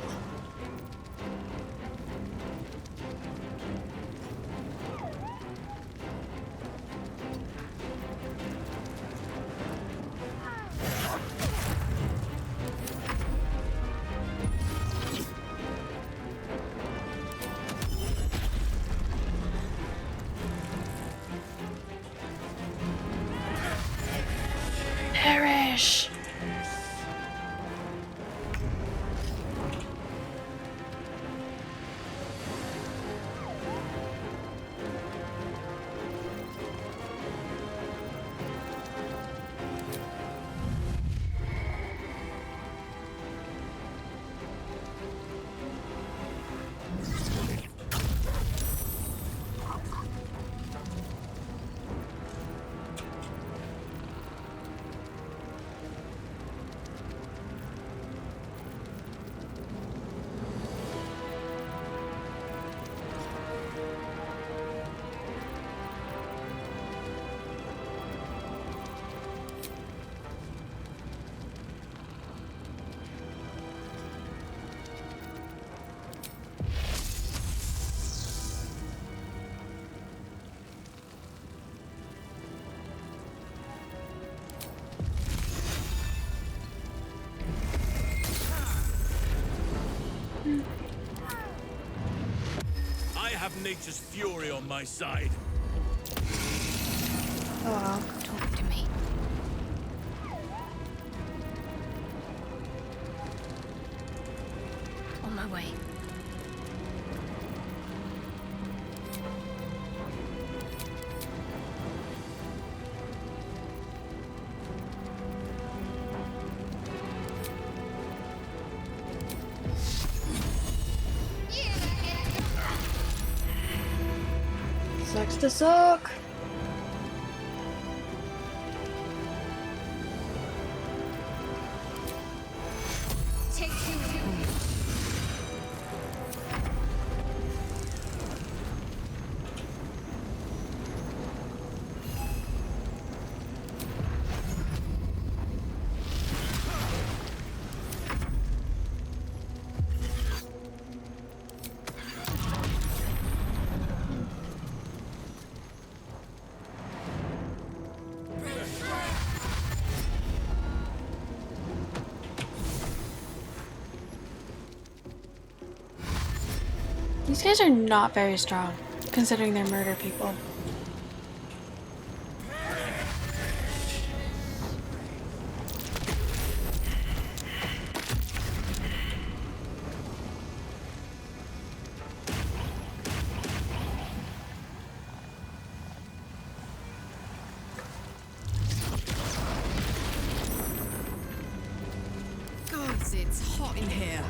Perish! I have nature's fury on my side. Oh wow. Talk to me. On my way. the sock. These guys are not very strong, considering they murder people. Gods, it's hot in here.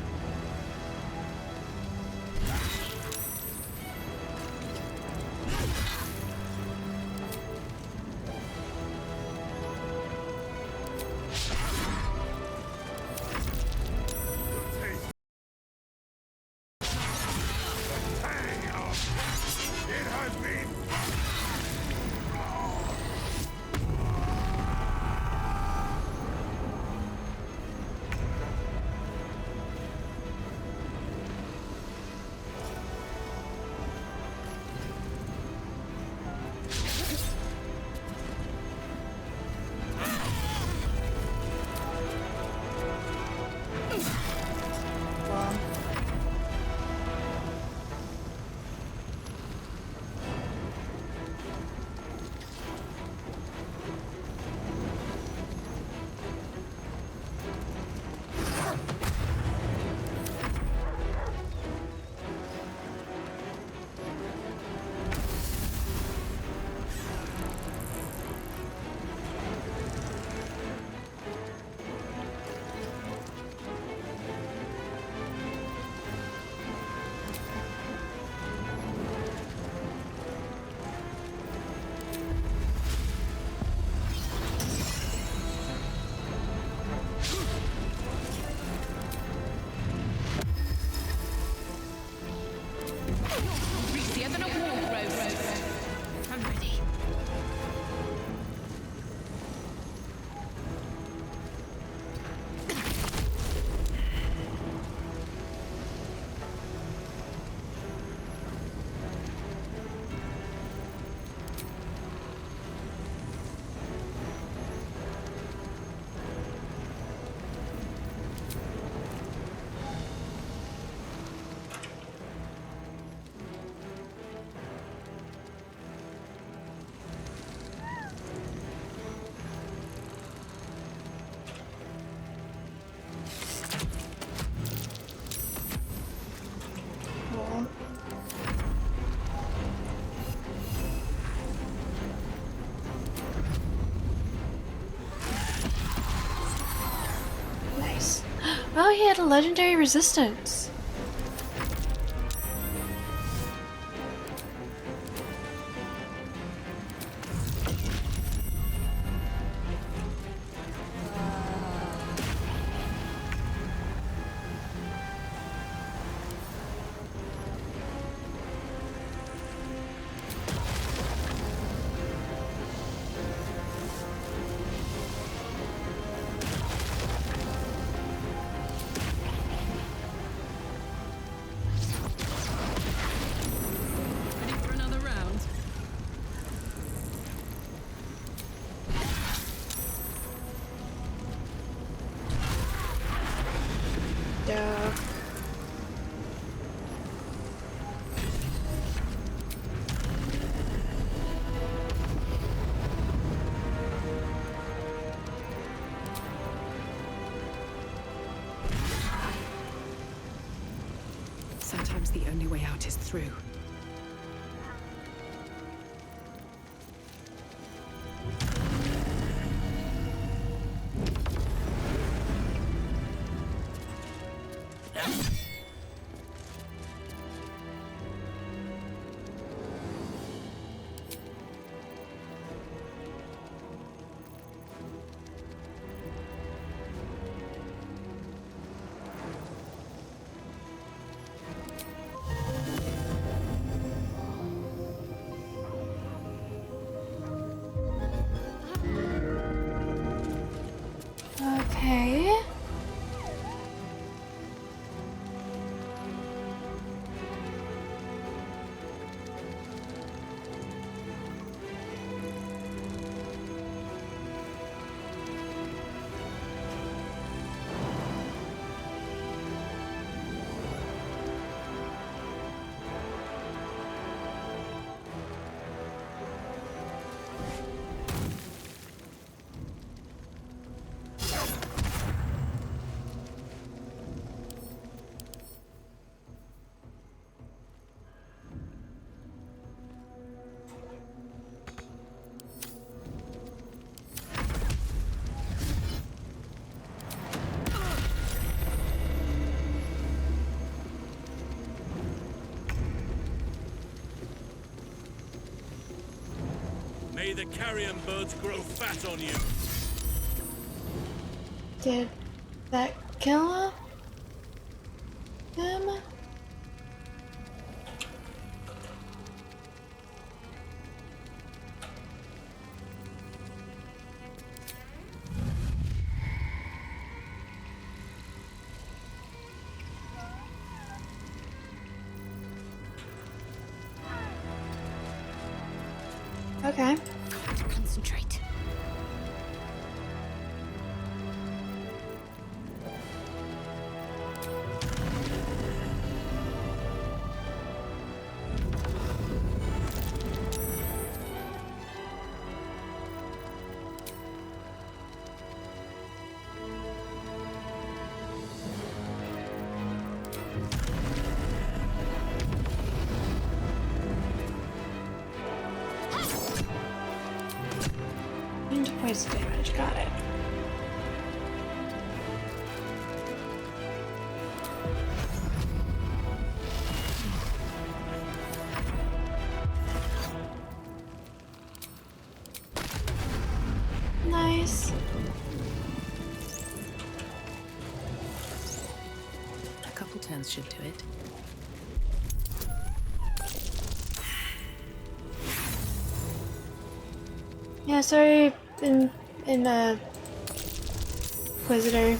Oh, he had a legendary resistance. Sometimes the only way out is through. Okay. May the carrion birds grow fat on you. Did that kill him? Okay. Concentrate. Into poison damage, got it. Nice. A couple turns should do it. Yeah, sorry, in Inquisitor,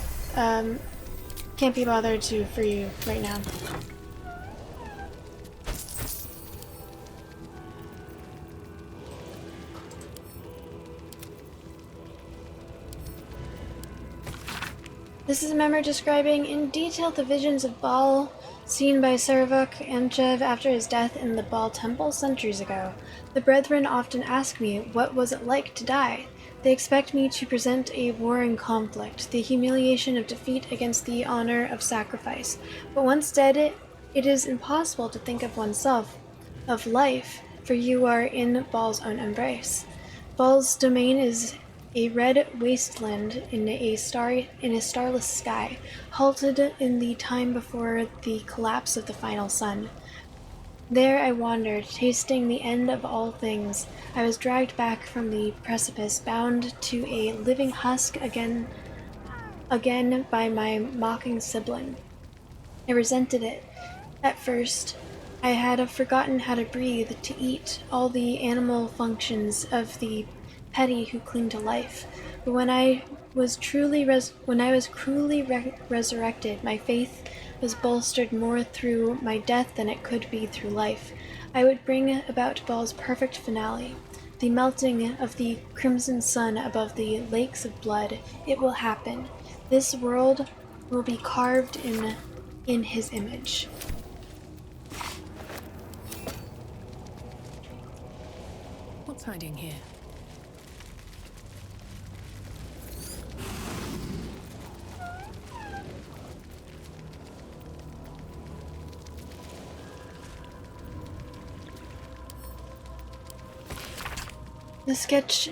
can't be bothered to for you right now. This is a memoir describing in detail the visions of Baal seen by Sarvuk Anchev after his death in the Baal temple centuries ago. The brethren often ask me, what was it like to die? They expect me to present a warring conflict, the humiliation of defeat against the honor of sacrifice. But once dead, it is impossible to think of oneself, of life, for you are in Baal's own embrace. Baal's domain is a red wasteland in a starless sky, halted in the time before the collapse of the final sun. There I wandered, tasting the end of all things. I was dragged back from the precipice, bound to a living husk again by my mocking sibling. I resented it. At first, I had forgotten how to breathe, to eat, all the animal functions of the petty who cling to life. But when I was cruelly resurrected, my faith was bolstered more through my death than it could be through life. I would bring about Baal's perfect finale, the melting of the crimson sun above the lakes of blood. It will happen. This world will be carved in his image. What's hiding here? The sketch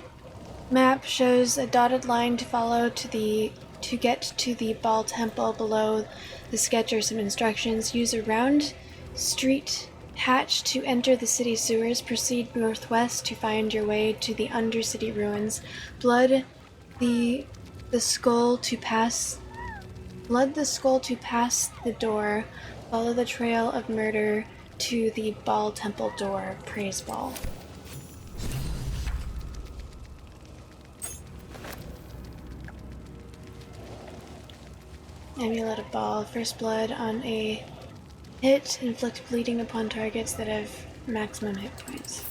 map shows a dotted line to follow to get to the Baal temple. Below the sketch are some instructions. Use a round street hatch to enter the city sewers. Proceed northwest to find your way to the undercity ruins. Blood the skull to pass the door. Follow the trail of murder to the Baal temple door. Praise Baal. Amulet of Ball. First blood on a hit. Inflict bleeding upon targets that have maximum hit points.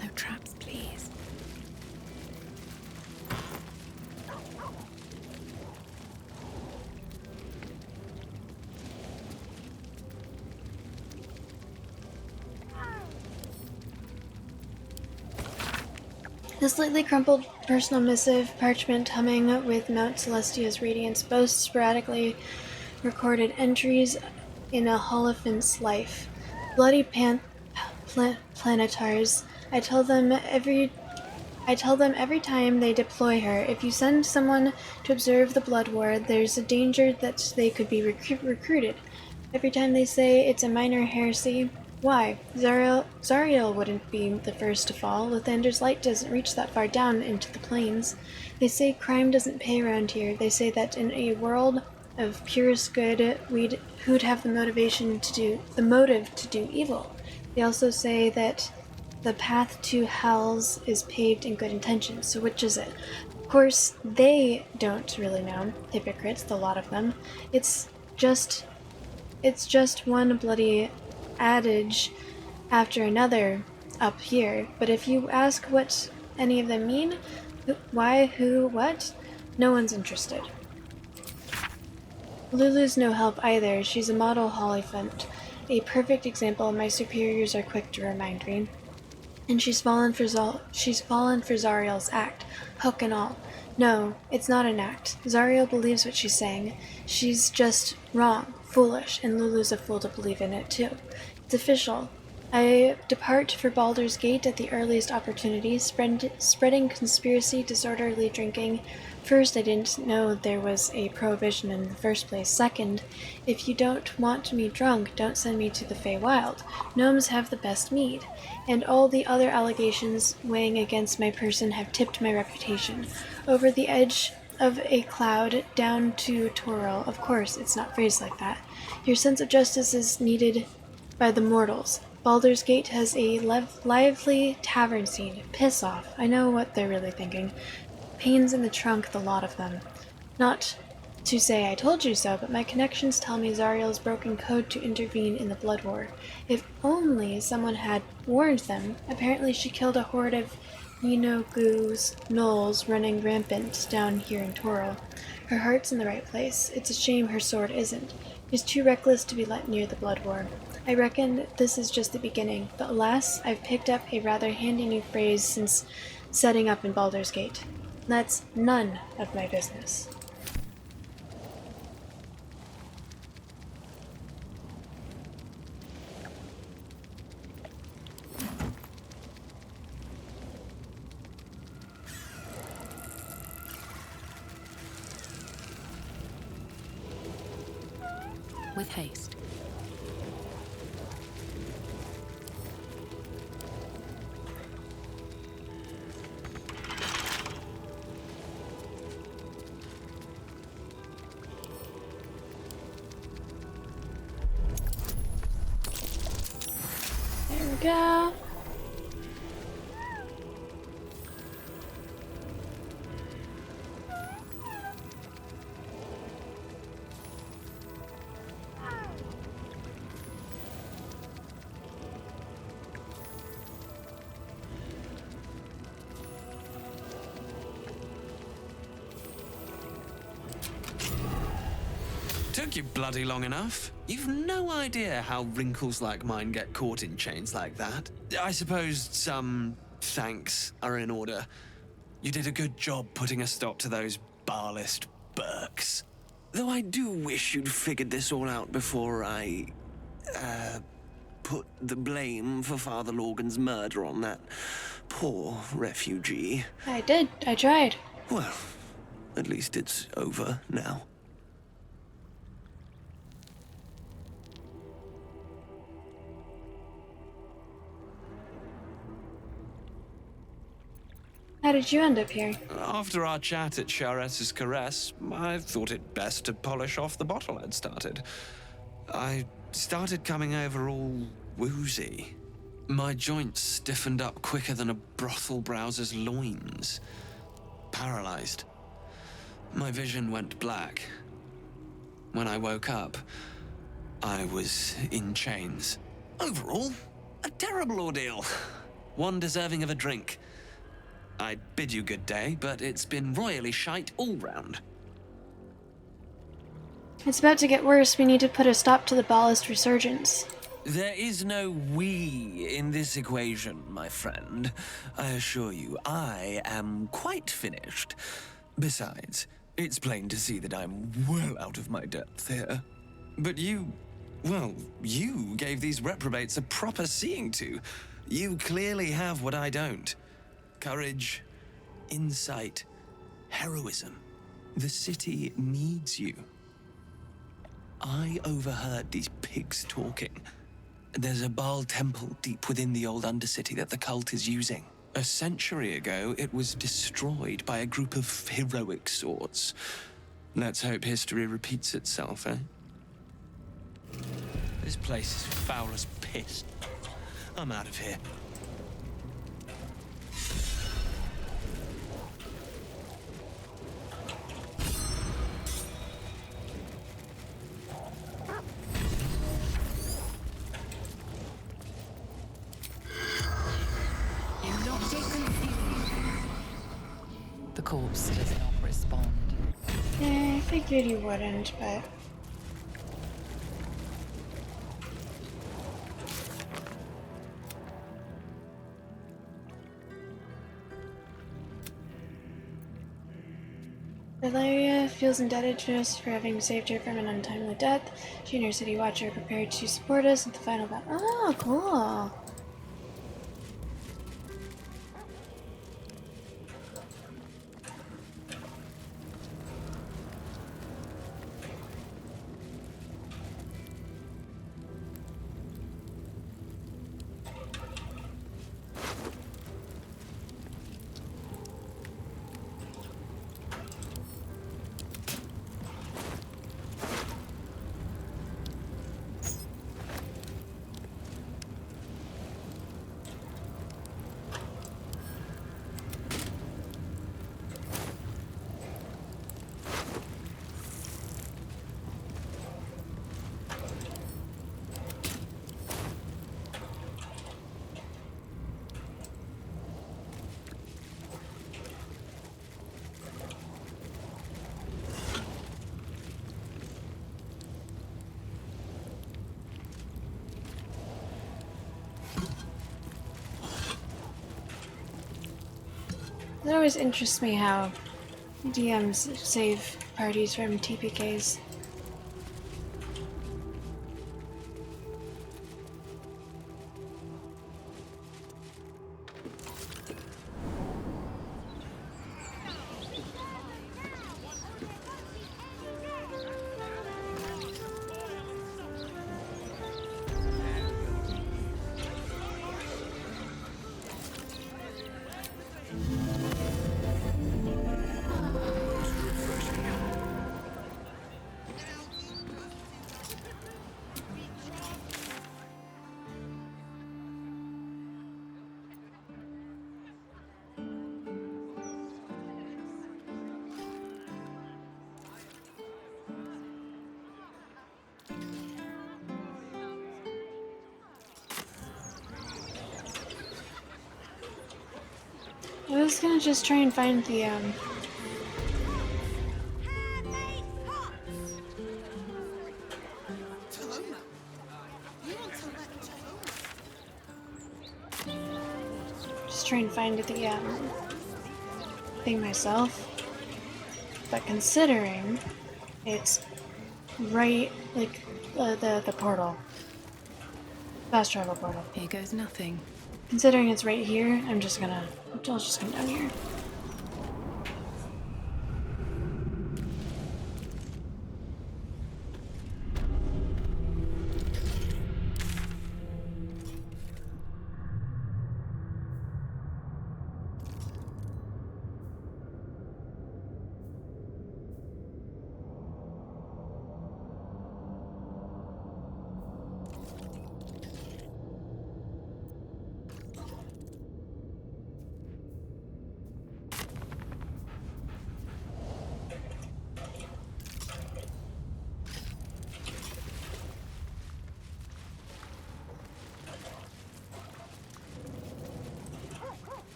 No traps, please. The slightly crumpled personal missive, parchment humming with Mount Celestia's radiance, boasts sporadically recorded entries in a Holophant's life. Bloody planetars. I tell them every time they deploy her, if you send someone to observe the Blood War, there's a danger that they could be recruited. Every time they say it's a minor heresy, why? Zariel wouldn't be the first to fall. Lathander's light doesn't reach that far down into the plains. They say crime doesn't pay around here. They say that in a world of purest good, who'd have the motive to do evil. They also say that the path to Hell's is paved in good intentions. So which is it? Of course, they don't really know. Hypocrites, the lot of them. It's just one bloody adage after another up here. But if you ask what any of them mean, why, who, what, no one's interested. Lulu's no help either. She's a model Holophant, a perfect example my superiors are quick to remind me. And she's fallen for Zariel's act, hook and all. No, it's not an act. Zariel believes what she's saying. She's just wrong, foolish, and Lulu's a fool to believe in it too. It's official. I depart for Baldur's Gate at the earliest opportunity, spreading conspiracy, disorderly drinking. First, I didn't know there was a prohibition in the first place. Second, if you don't want me drunk, don't send me to the Feywild. Gnomes have the best mead. And all the other allegations weighing against my person have tipped my reputation. Over the edge of a cloud, down to Toril. Of course, it's not phrased like that. Your sense of justice is needed by the mortals. Baldur's Gate has a lively tavern scene. Piss off. I know what they're really thinking. Pains in the trunk, the lot of them. Not to say I told you so, but my connections tell me Zariel's broken code to intervene in the Blood War. If only someone had warned them. Apparently she killed a horde of Gnolls running rampant down here in Toril. Her heart's in the right place. It's a shame her sword isn't. She's too reckless to be let near the Blood War. I reckon this is just the beginning, but alas, I've picked up a rather handy new phrase since setting up in Baldur's Gate. That's none of my business. With haste. There we go. Took you bloody long enough. You've no idea how wrinkles like mine get caught in chains like that. I suppose some thanks are in order. You did a good job putting a stop to those barlist Burks. Though I do wish you'd figured this all out before I, put the blame for Father Lorgan's murder on that poor refugee. I did. I tried. Well, at least it's over now. How did you end up here? After our chat at Charessa's Caress, I thought it best to polish off the bottle I'd started. I started coming over all woozy. My joints stiffened up quicker than a brothel browser's loins. Paralyzed. My vision went black. When I woke up, I was in chains. Overall, a terrible ordeal. One deserving of a drink. I'd bid you good day, but it's been royally shite all round. It's about to get worse. We need to put a stop to the Ballast resurgence. There is no we in this equation, my friend. I assure you, I am quite finished. Besides, it's plain to see that I'm well out of my depth here. But you gave these reprobates a proper seeing to. You clearly have what I don't. Courage, insight, heroism. The city needs you. I overheard these pigs talking. There's a Baal temple deep within the old Undercity that the cult is using. A century ago, it was destroyed by a group of heroic sorts. Let's hope history repeats itself, eh? This place is foul as piss. I'm out of here. The corpse does not respond. Yeah, I figured you wouldn't, but... Valeria feels indebted to us for having saved her from an untimely death. She and her city watcher are prepared to support us at the final battle. Oh, cool. It always interests me how DMs save parties from TPKs. I was gonna just try and find the, try and find the thing myself. But considering it's right, like, the portal. Fast travel portal. Here goes nothing. Considering it's right here, I'll just come down here.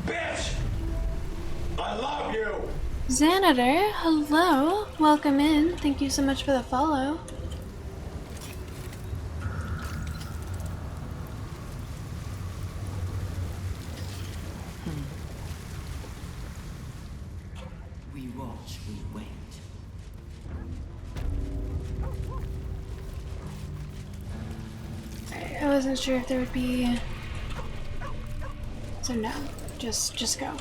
Bitch! I love you! Xanatar, hello. Welcome in. Thank you so much for the follow. We watch, we wait. I wasn't sure if there would be... So no, just go.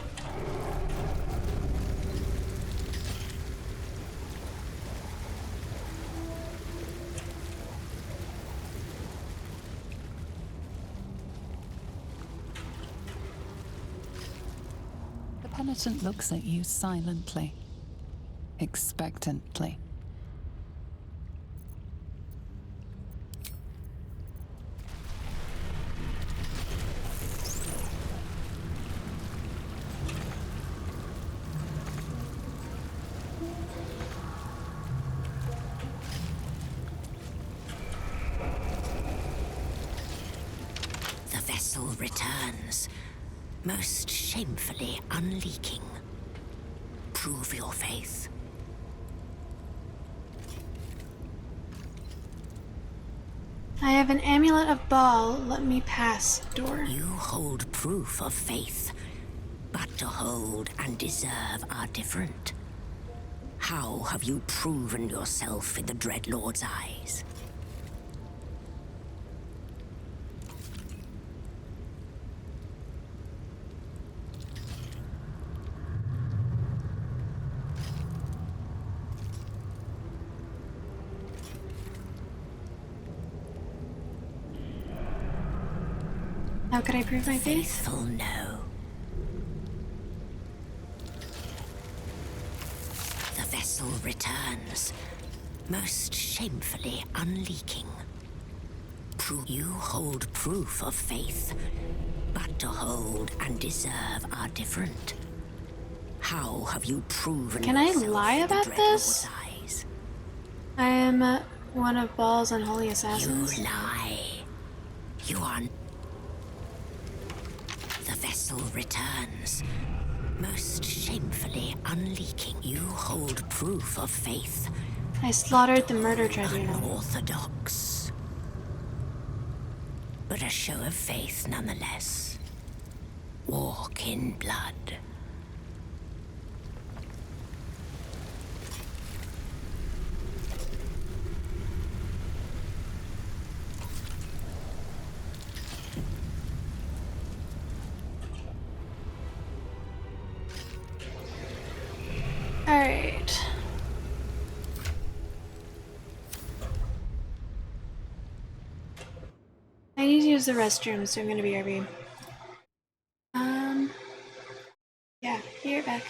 The penitent looks at you silently, expectantly. The vessel returns, most shamefully unleaking. Prove your faith. I have an amulet of Baal. Let me pass, door. You hold proof of faith, but to hold and deserve are different. How have you proven yourself in the Dreadlord's eyes? How could I prove my faith? Faithful no. The vessel returns, most shamefully unleaking. You hold proof of faith, but to hold and deserve are different. How have you proven Can I yourself lie in the about this? Dreadlord's eyes? I am one of Baal's unholy assassins. You lie. You are... The vessel returns, most shamefully unleaking. You hold proof of faith. I slaughtered the murder tribunal. Unorthodox. But a show of faith nonetheless. Walk in blood. Alright. I need to use the restroom, so I'm gonna be RB. Yeah, be right back.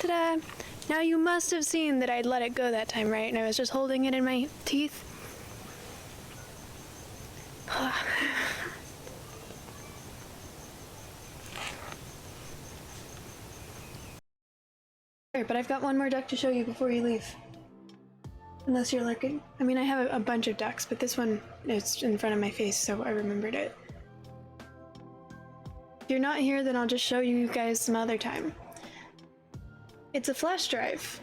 Ta-da! Now you must have seen that I'd let it go that time, right? And I was just holding it in my teeth. But I've got one more duck to show you before you leave. Unless you're looking. I mean, I have a bunch of ducks, but this one is in front of my face, so I remembered it. If you're not here, then I'll just show you guys some other time. It's a flash drive.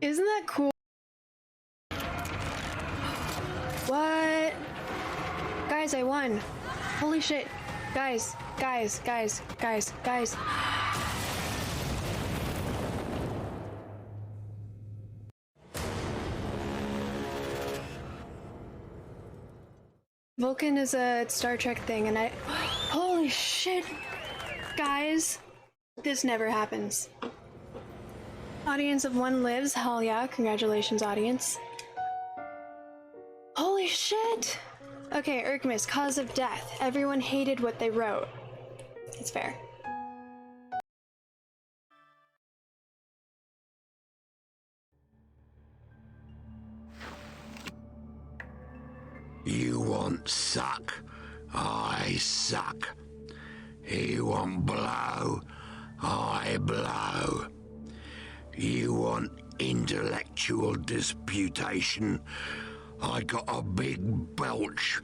Isn't that cool? What? Guys, I won. Holy shit. Guys. Vulcan is a Star Trek thing, and holy shit! Guys, this never happens. Audience of one lives, hell yeah, congratulations audience. Holy shit! Okay, Erkmis, cause of death. Everyone hated what they wrote. It's fair. You want suck, I suck. You want blow, I blow. You want intellectual disputation, I got a big belch.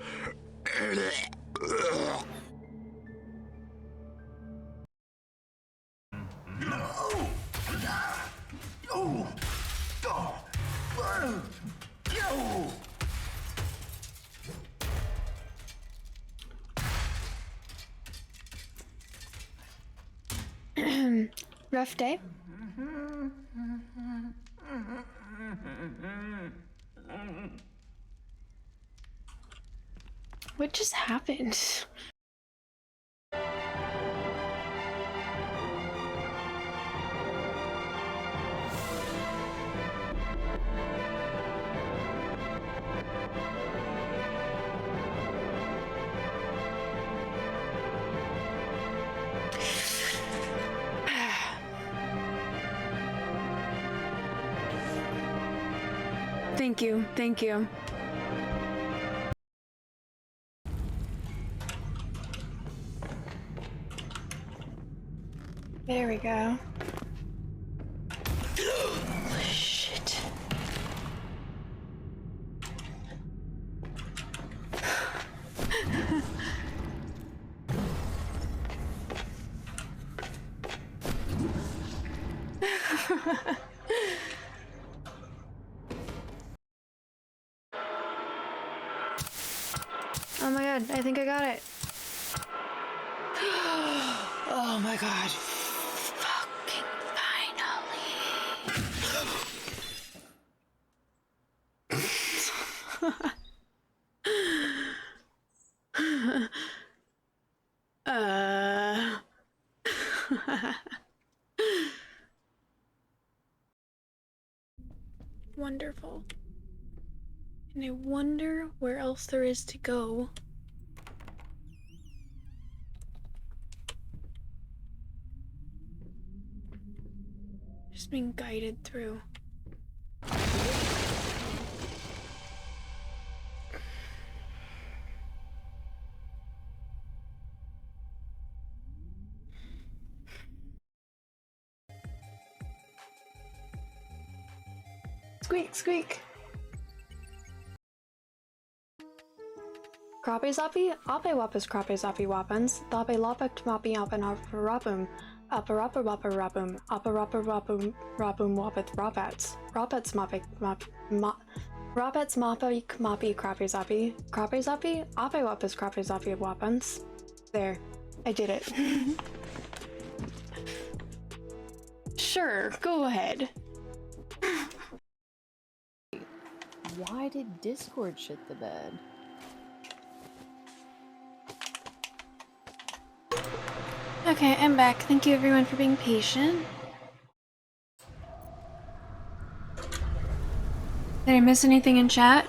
Rough day? What just happened? Thank you. There we go. Shit. Oh my god, I think I got it. Oh my god. Fucking finally. Wonderful. And I wonder where else there is to go. Just being guided through. Squeak, squeak. Krape zappy? Ape wappas krape zappy wappans. Thape lopak tmapi apan rapum. Aparapa wappa rapum. Aparapa rapum rapum wapat rapats. Rapats mapik Rapats mapi kmapi krape zappy. Krape zappy? Ape wappas krape zappy wappans. There. I did it. Sure, go ahead. Why did Discord shit the bed? Okay, I'm back. Thank you everyone for being patient. Did I miss anything in chat?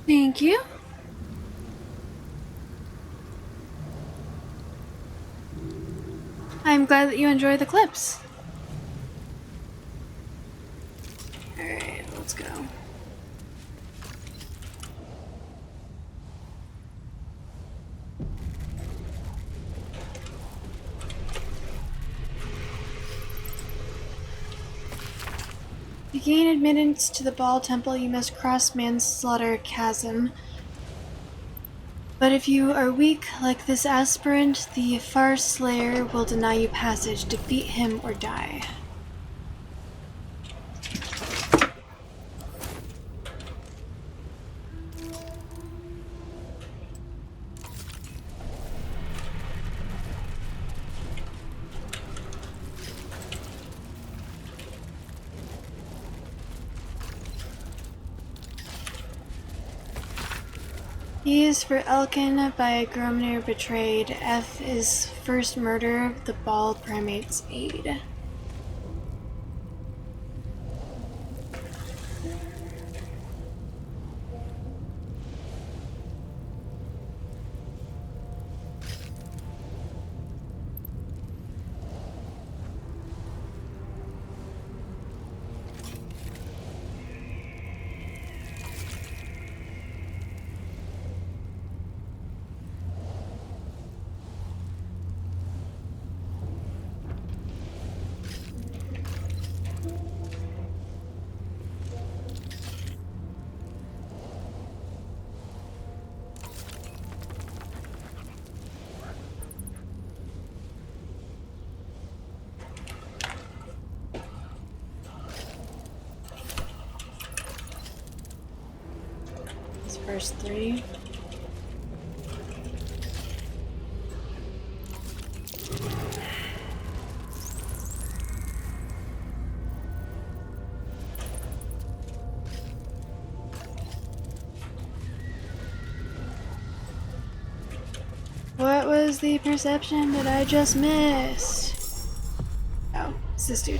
Thank you. I'm glad that you enjoy the clips. Alright, let's go. To gain admittance to the Ball Temple, you must cross Manslaughter Chasm. But if you are weak like this aspirant, the Far Slayer will deny you passage. Defeat him or die. E is for Elkin by Gromner betrayed. F is first murder of the Ball Primate's aid. First three. What was the perception that I just missed? Oh, it's this dude.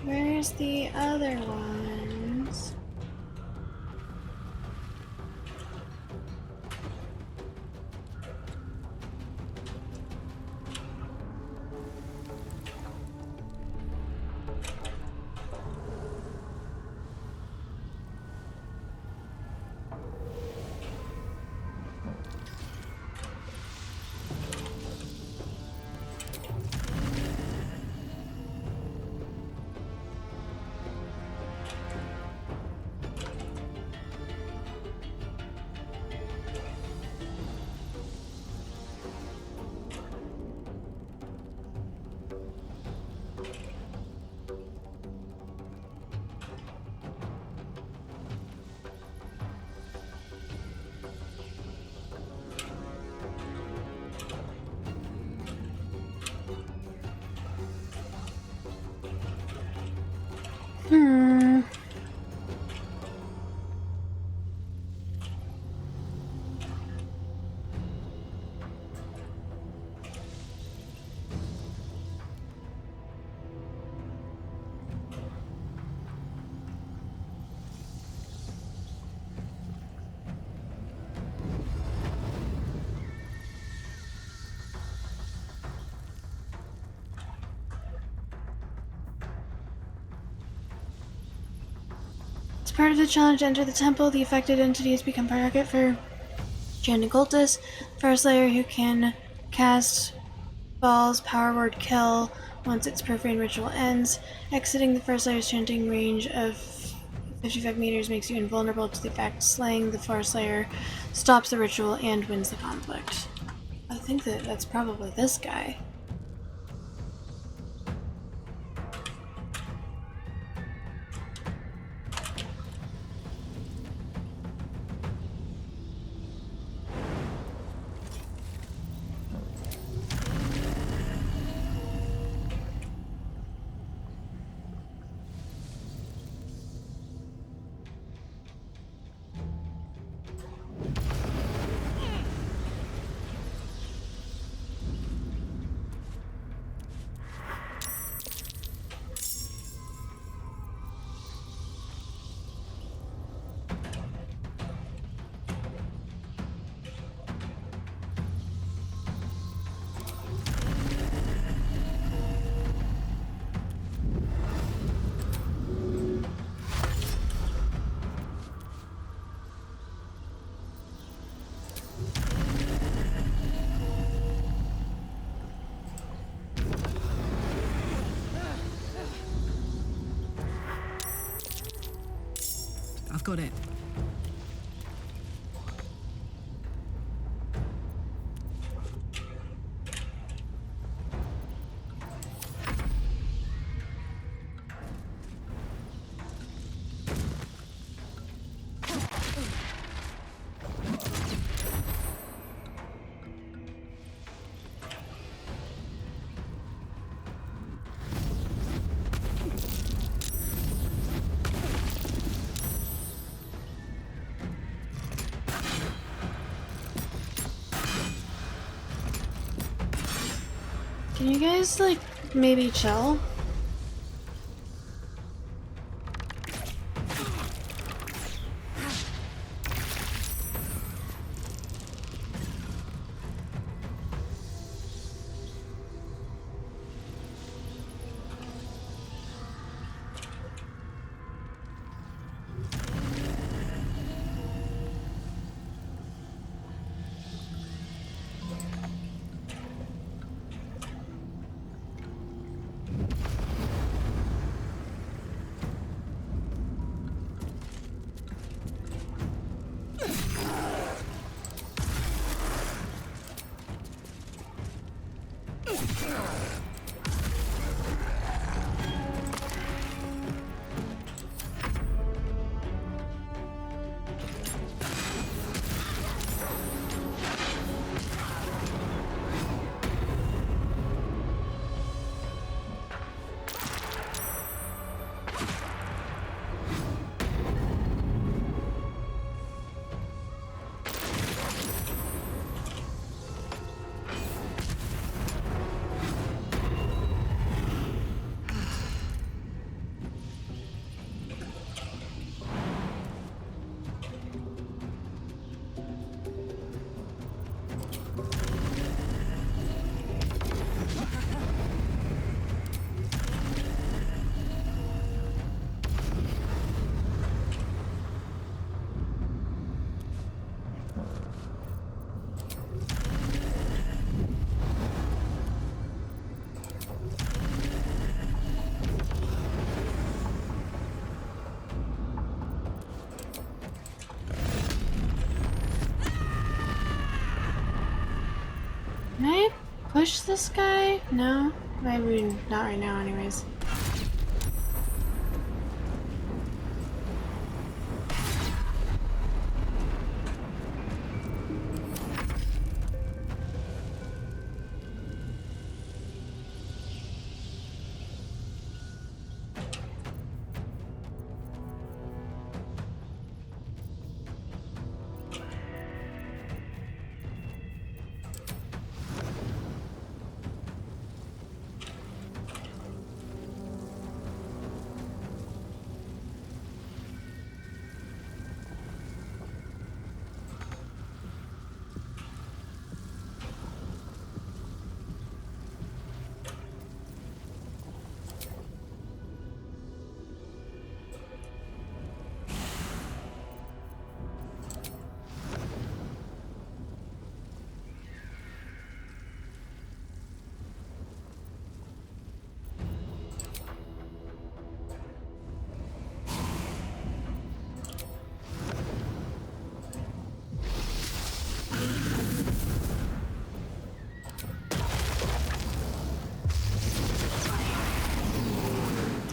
Where's the other ones? As part of the challenge to enter the temple, the affected entities become target for Jan Cultists, Fire Slayer who can cast Ball's power word kill Once its profane ritual ends, exiting the Forest Slayer's chanting range of 55 meters makes you invulnerable to the effect. Slaying the Forest Slayer stops the ritual and wins the conflict. I think that's probably this guy. I've got it. Can you guys, like, maybe chill? Can I push this guy? No? Maybe not right now anyways.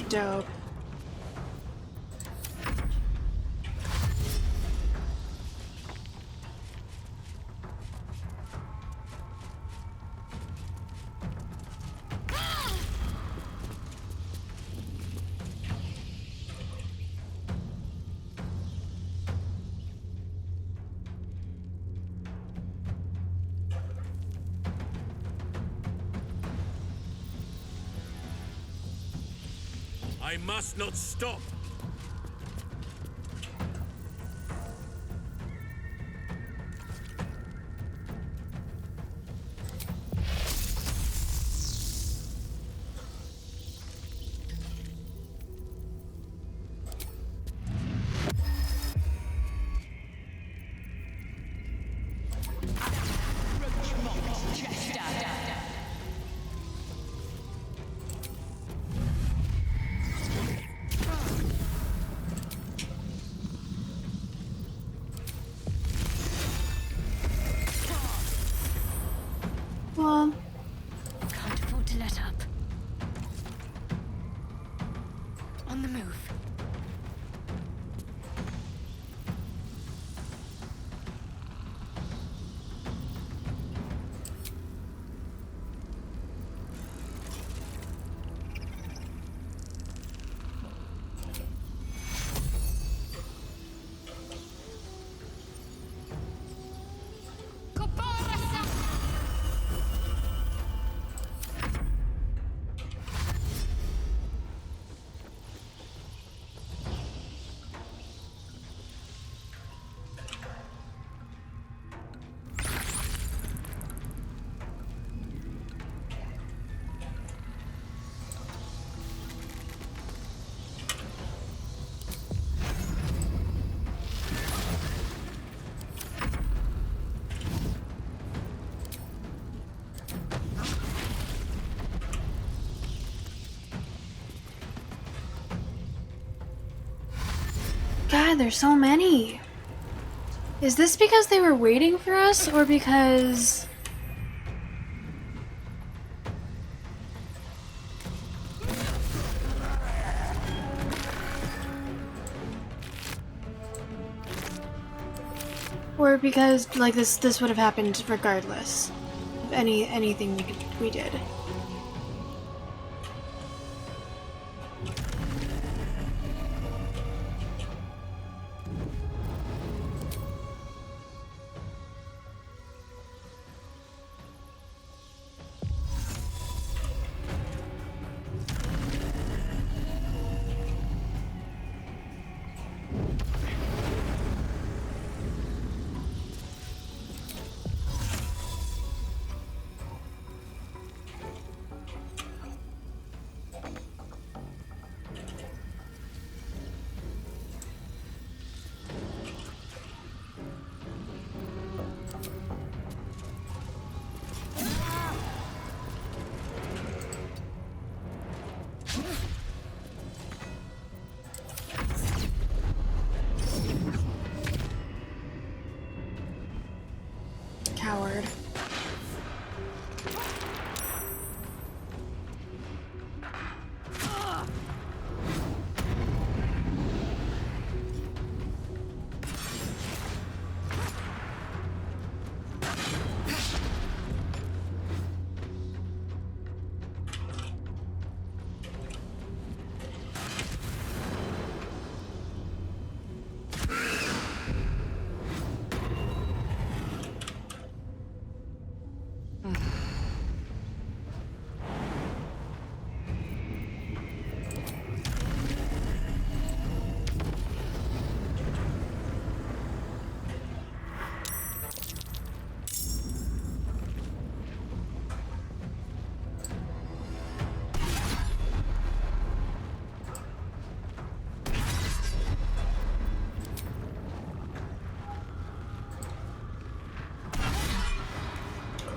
Dope. I must not stop. Well, Can't afford to let up. On the move. God, there's so many. Is this because they were waiting for us, or because... Or because, like, this would have happened regardless of anything we did. Coward.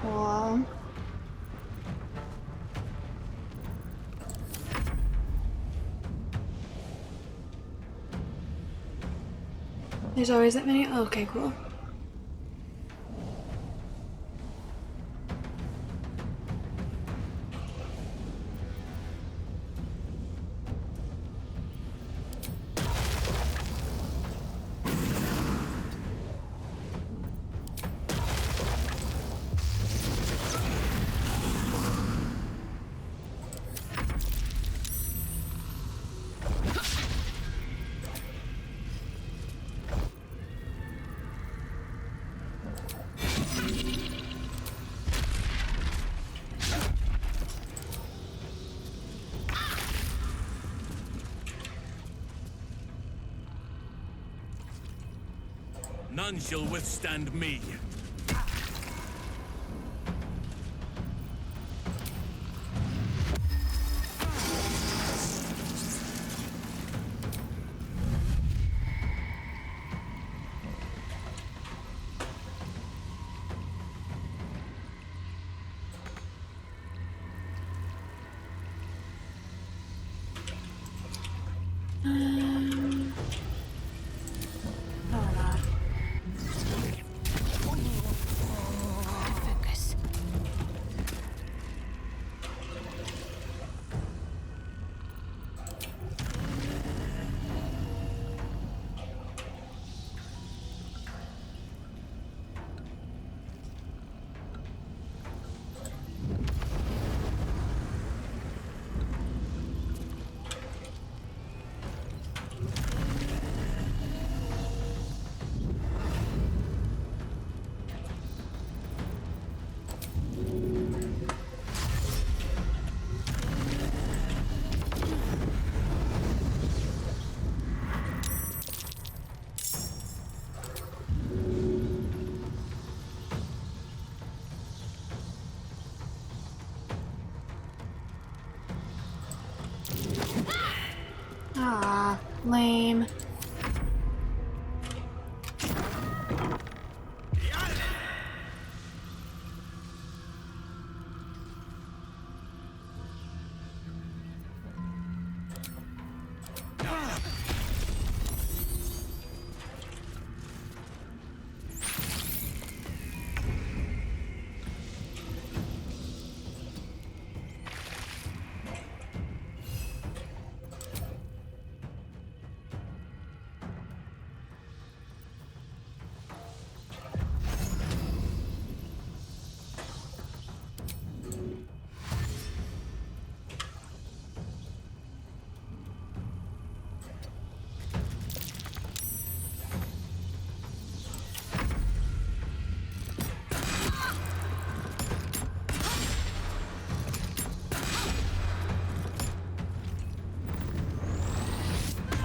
Cool. There's always that many? Oh, okay, cool. None shall withstand me. Focus. Ah, lame.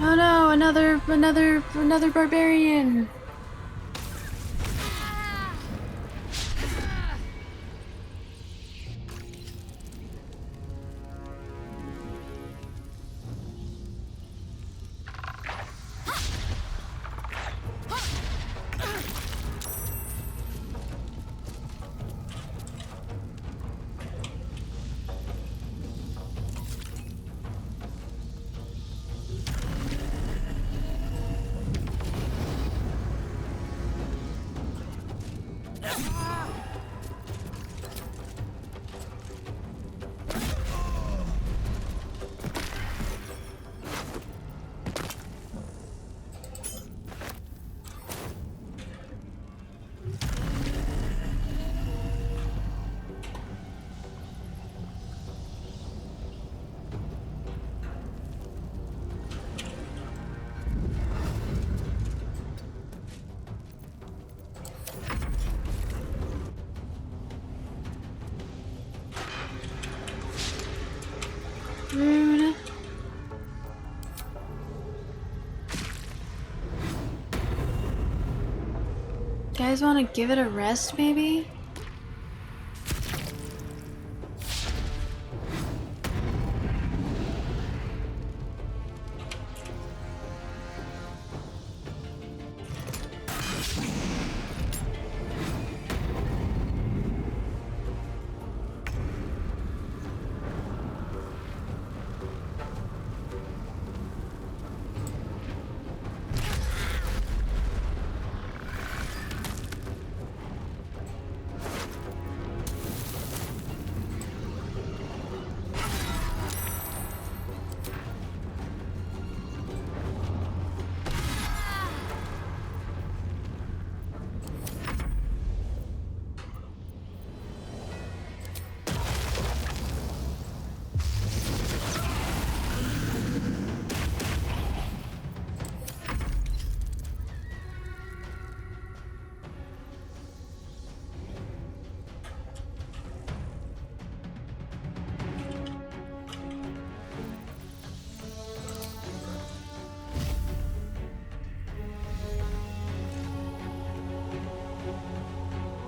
Oh no, another barbarian. Rude. Guys want to give it a rest, maybe?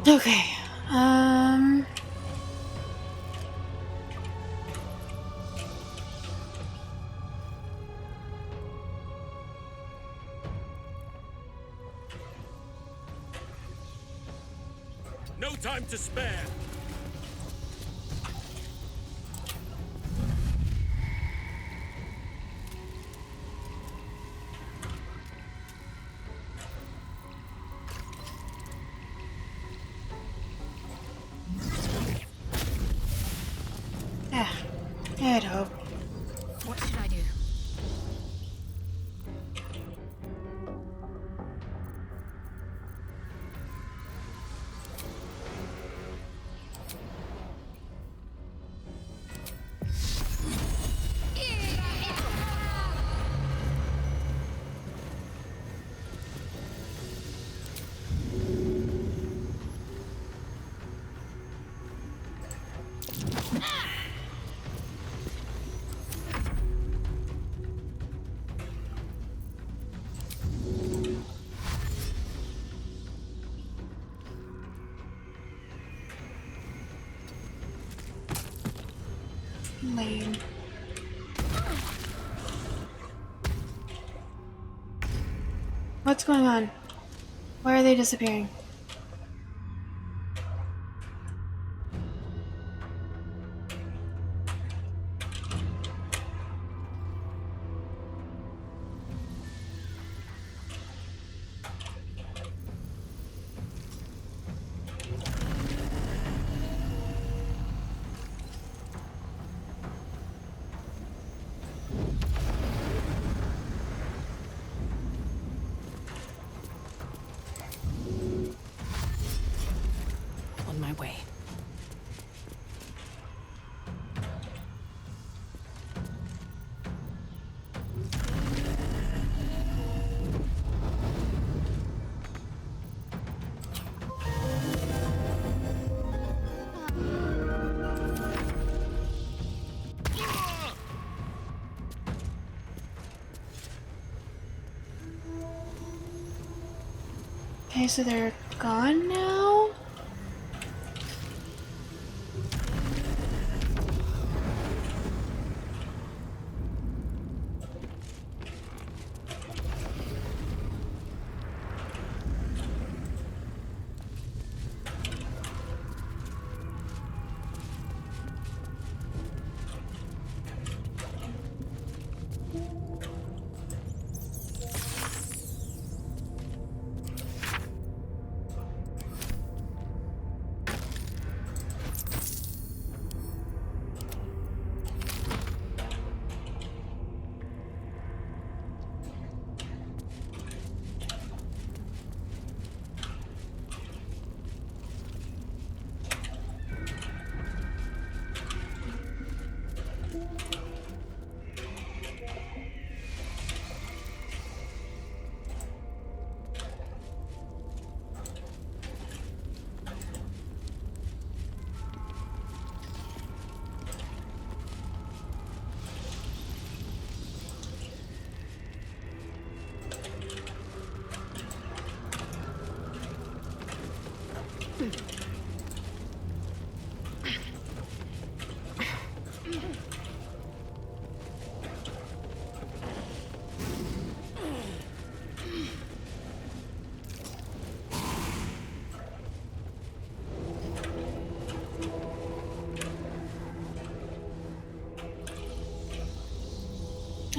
Okay. No time to spare. Yeah, I'd hope. What should I do? Lame. What's going on? Why are they disappearing? On my way. Okay, so they're gone now?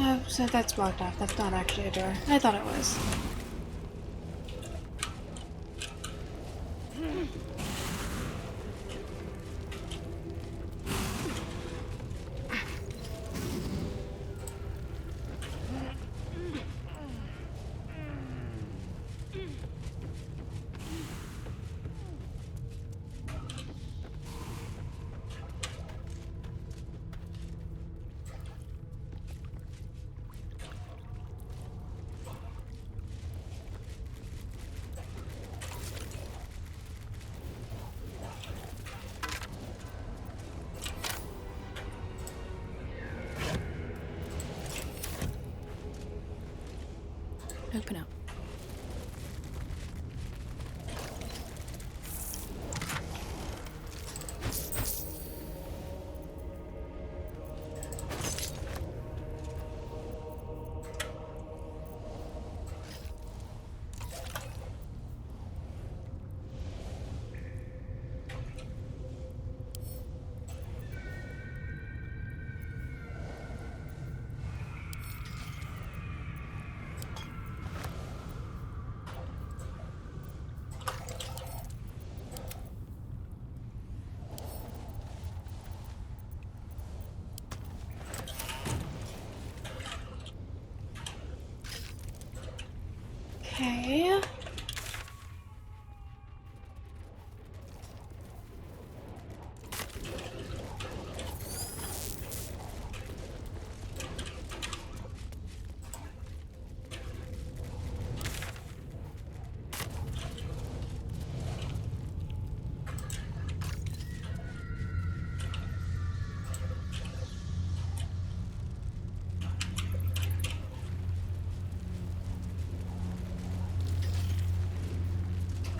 Oh, so that's blocked off. That's not actually a door. I thought it was. Open up. Okay.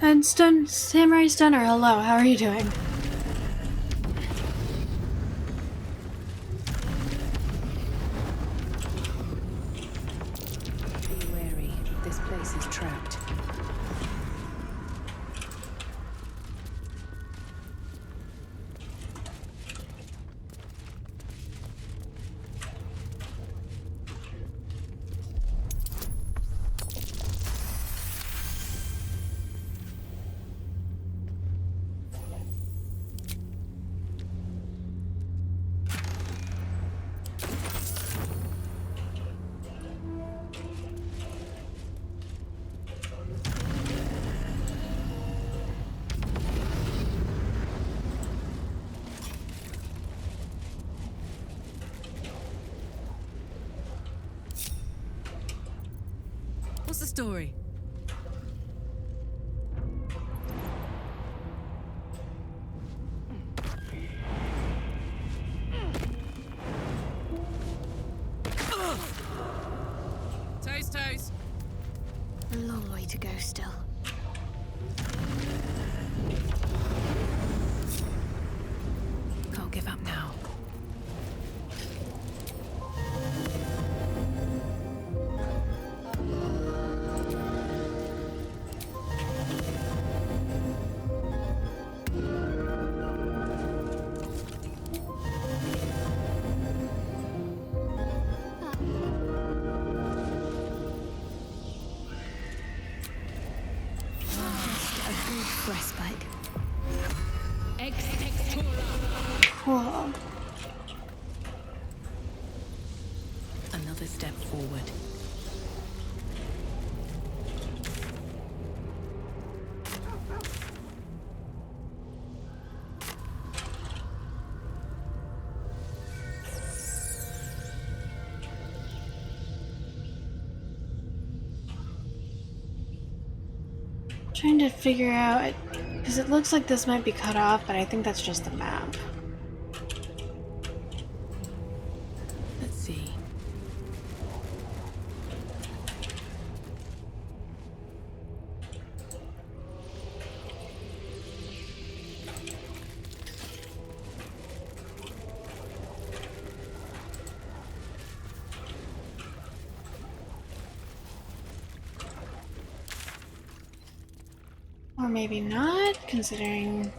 And Samurai Stunner, hello, how are you doing? Be wary. This place is trapped. What's the story? Toes. A long way to go still. Can't give up now. Respite. Cool. Another step forward. Trying to figure out, because it looks like this might be cut off, but I think that's just the map. Let's see. Or maybe not, considering...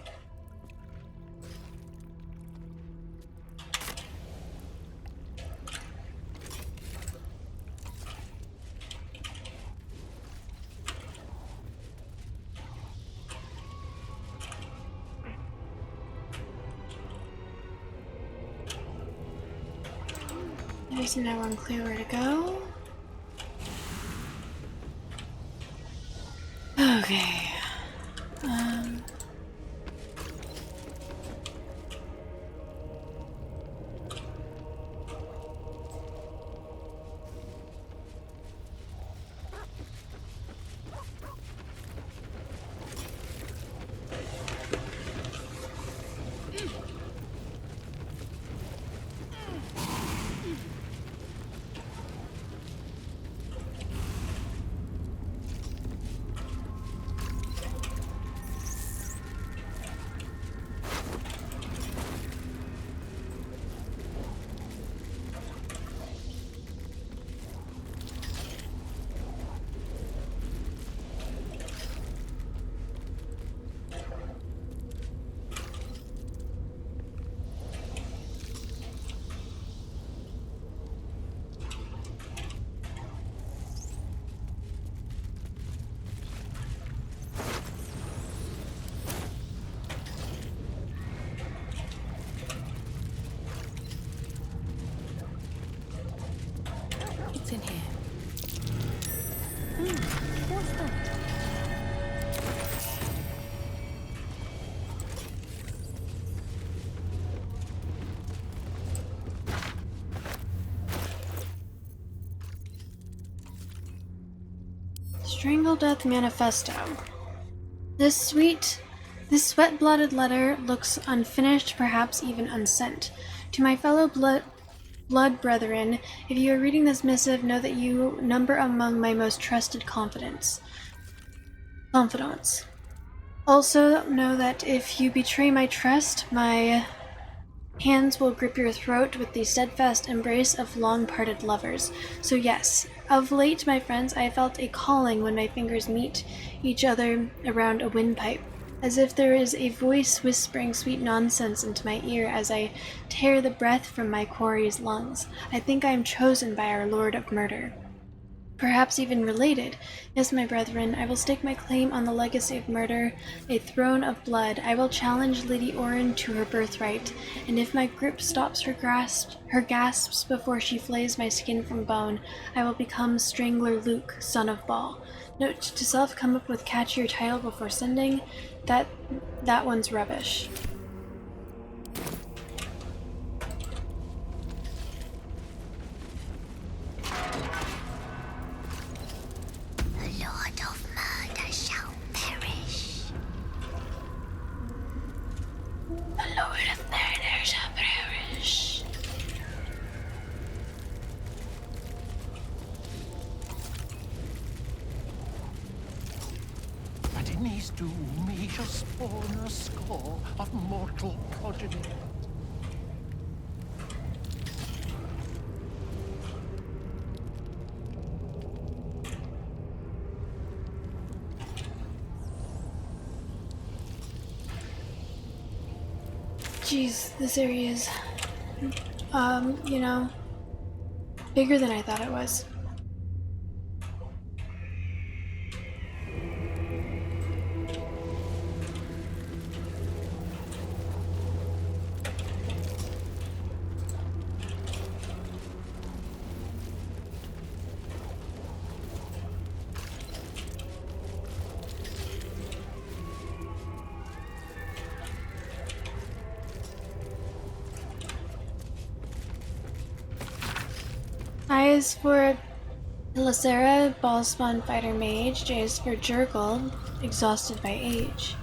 There's no one clear where to go. Okay. What's in here? Strangle Death Manifesto. This sweat-blooded letter looks unfinished, perhaps even unsent. To my fellow blood brethren, if you are reading this missive, know that you number among my most trusted confidants. Also, know that if you betray my trust, my hands will grip your throat with the steadfast embrace of long-parted lovers. So yes, of late, my friends, I felt a calling when my fingers meet each other around a windpipe, as if there is a voice whispering sweet nonsense into my ear as I tear the breath from my quarry's lungs. I think I am chosen by our Lord of Murder. Perhaps even related. Yes, my brethren, I will stake my claim on the legacy of murder, a throne of blood. I will challenge Lady Orin to her birthright, and if my grip stops her gasps before she flays my skin from bone, I will become Strangler Luke, son of Baal. Note to self, come up with catchier title before sending. That one's rubbish. But in his doom he shall spawn a score of mortal progeny. Jeez, this area is, you know, bigger than I thought it was. I is for Lacera, Ballspawn Fighter Mage. J is for Jurgle, exhausted by age.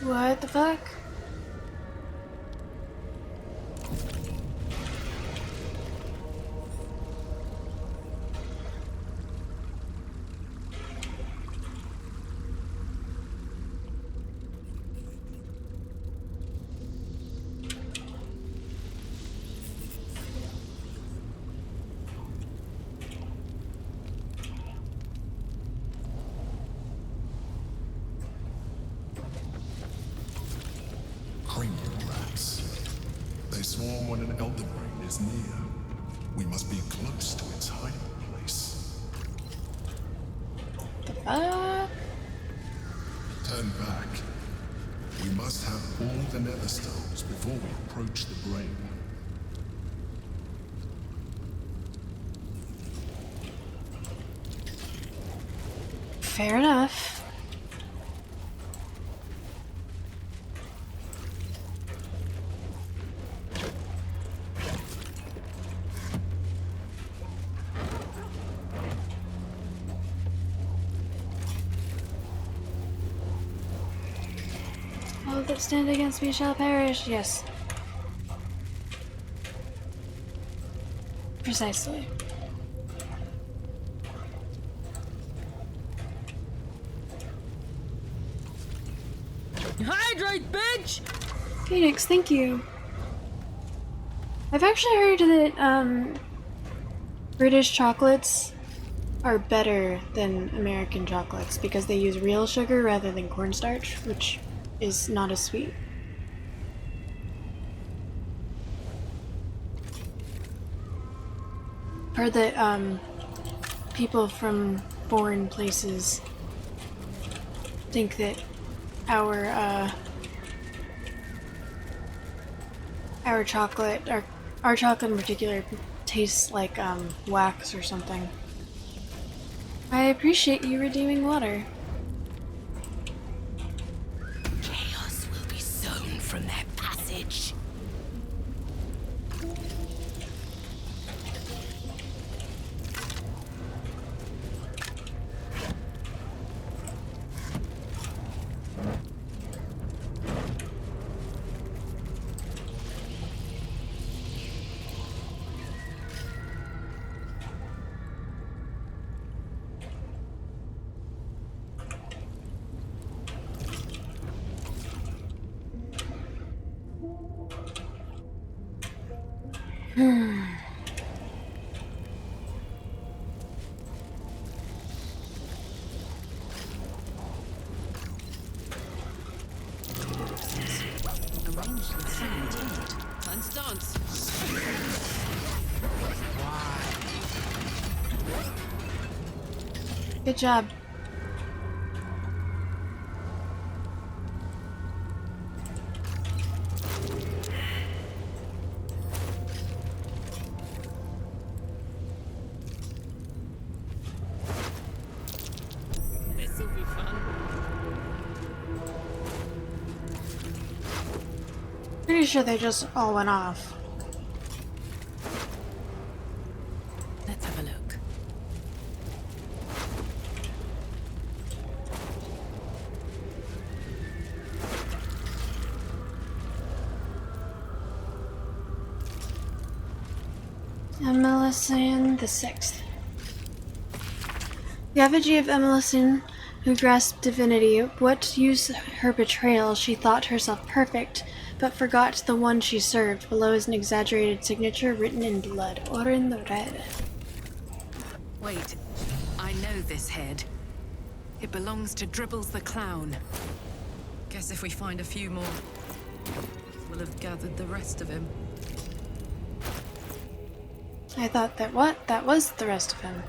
What the fuck? They swarm when an elder brain is near. We must be close to its hiding place. Turn back. We must have all the nether stones before we approach the brain. Fair enough. All that stand against me shall perish. Yes. Precisely. Hydrate, bitch! Phoenix, thank you. I've actually heard that British chocolates are better than American chocolates because they use real sugar rather than cornstarch, which is not as sweet. Heard that people from foreign places think that our chocolate, our chocolate in particular, tastes like wax or something. I appreciate you redeeming water. Chaos will be sown from that passage. Good job. This'll be fun. Pretty sure they just all went off. Let's have a look. Emilisin the Sixth. The effigy of Emilisin, who grasped divinity, what use her betrayal? She thought herself perfect, but forgot the one she served. Below is an exaggerated signature written in blood, or in the red. Wait, I know this head. It belongs to Dribbles the Clown. Guess if we find a few more, we'll have gathered the rest of him. I thought that what? That was the rest of him.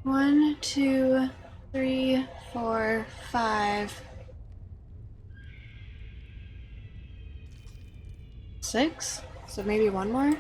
One, two, three, four, five, 6? So maybe one more?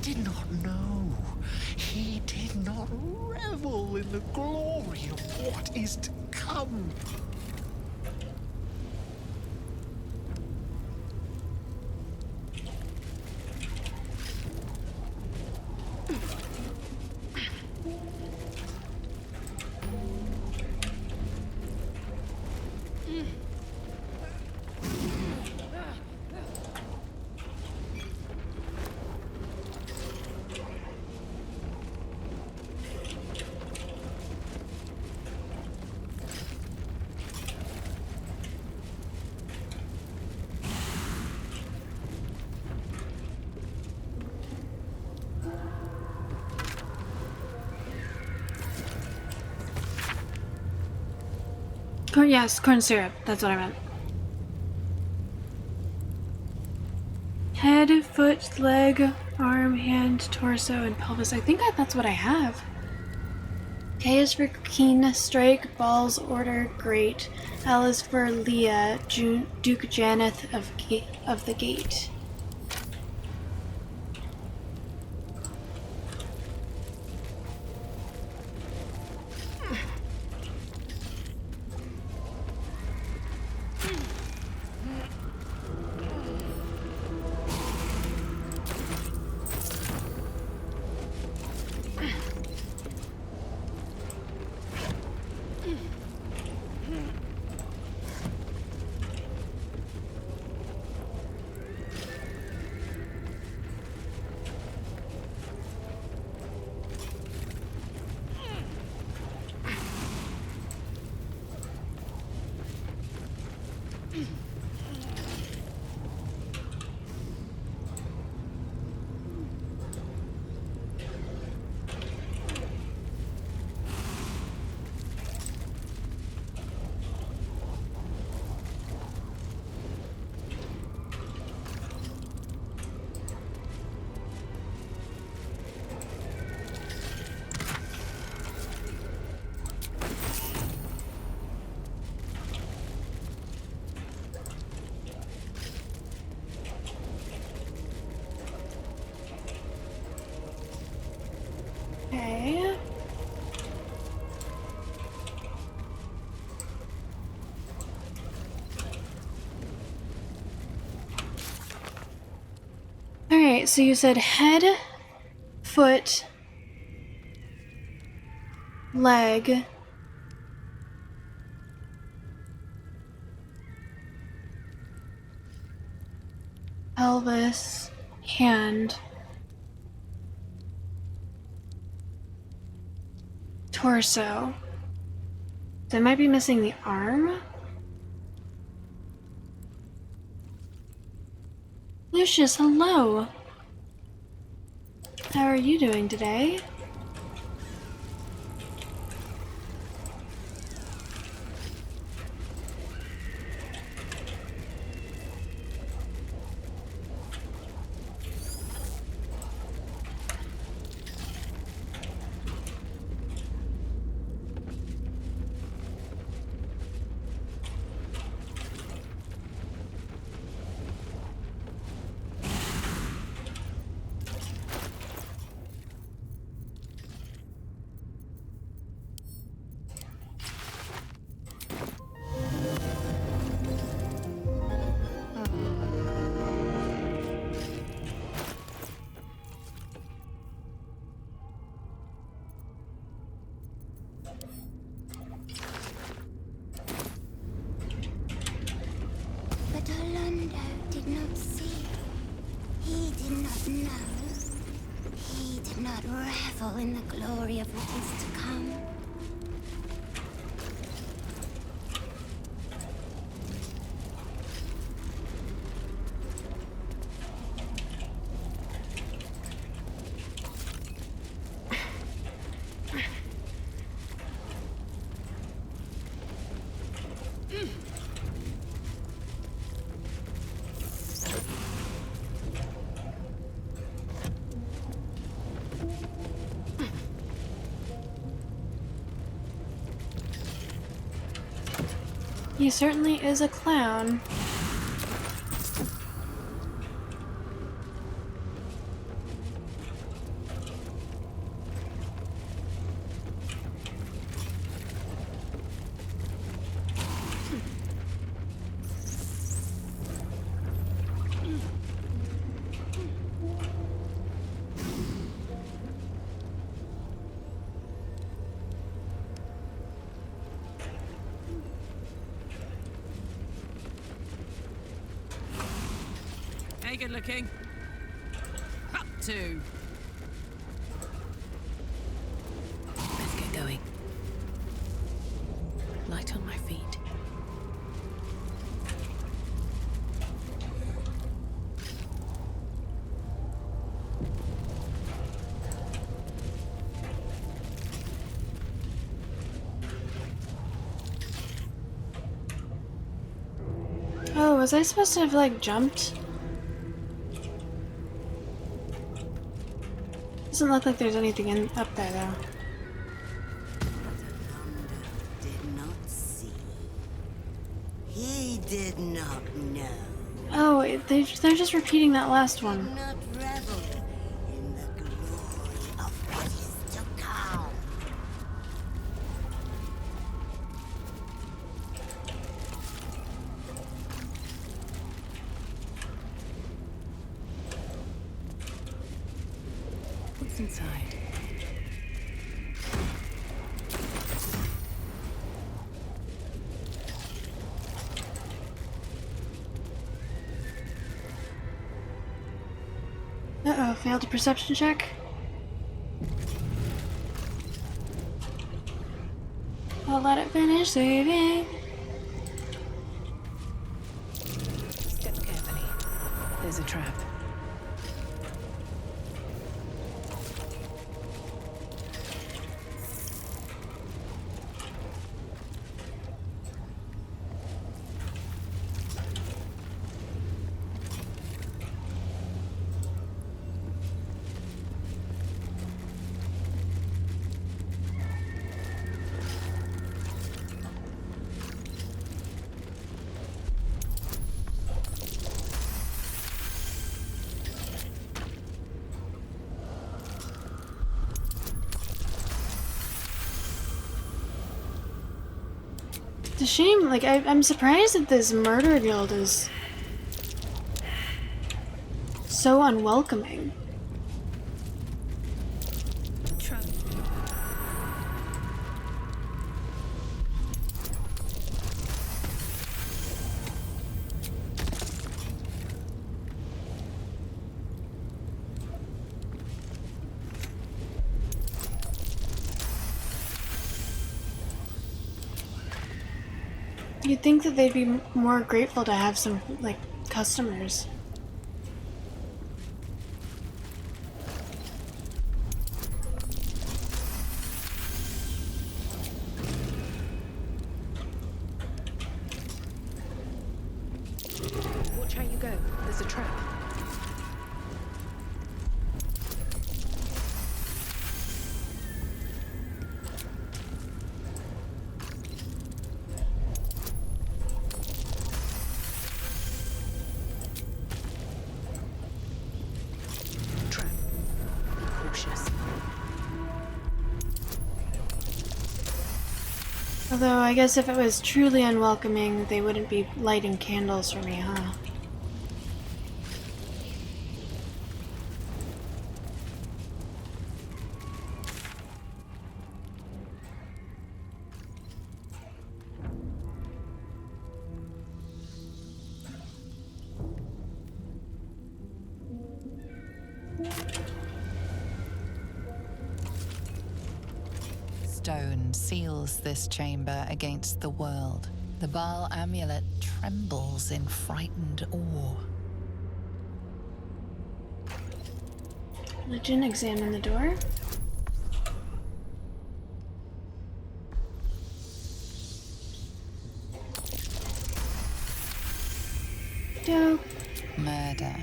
did not know. He did not revel in the glory of what is to come. Yes, corn syrup. That's what I meant. Head, foot, leg, arm, hand, torso, and pelvis. I think that's what I have. K is for keen, strike, balls, order, great. L is for Leah, Duke Janeth of the Gate. Okay. Alright, so you said head, foot, leg, pelvis, hand, torso. So I might be missing the arm? Lucius, hello! How are you doing today? But Orlando did not see. He did not know. He did not revel in the glory of what is to come. He certainly is a clown. Hey, good looking. Up to. Let's get going. Light on my feet. was I supposed to have, like, jumped? Doesn't look like there's anything up there, though. Did not see. He did not know. Oh, they're just repeating that last one. Did not revel in the glory of what is to come. What's inside? Uh-oh, failed a perception check. I'll let it finish saving. Step carefully. There's a trap. It's a shame, like, I'm surprised that this murder guild is so unwelcoming. You'd think that they'd be more grateful to have some, like, customers. Watch how you go. There's a trap. Although, I guess if it was truly unwelcoming, they wouldn't be lighting candles for me, huh? Stone seals this chamber against the world. The Baal amulet trembles in frightened awe. Legend, examine the door. Dope. Murder.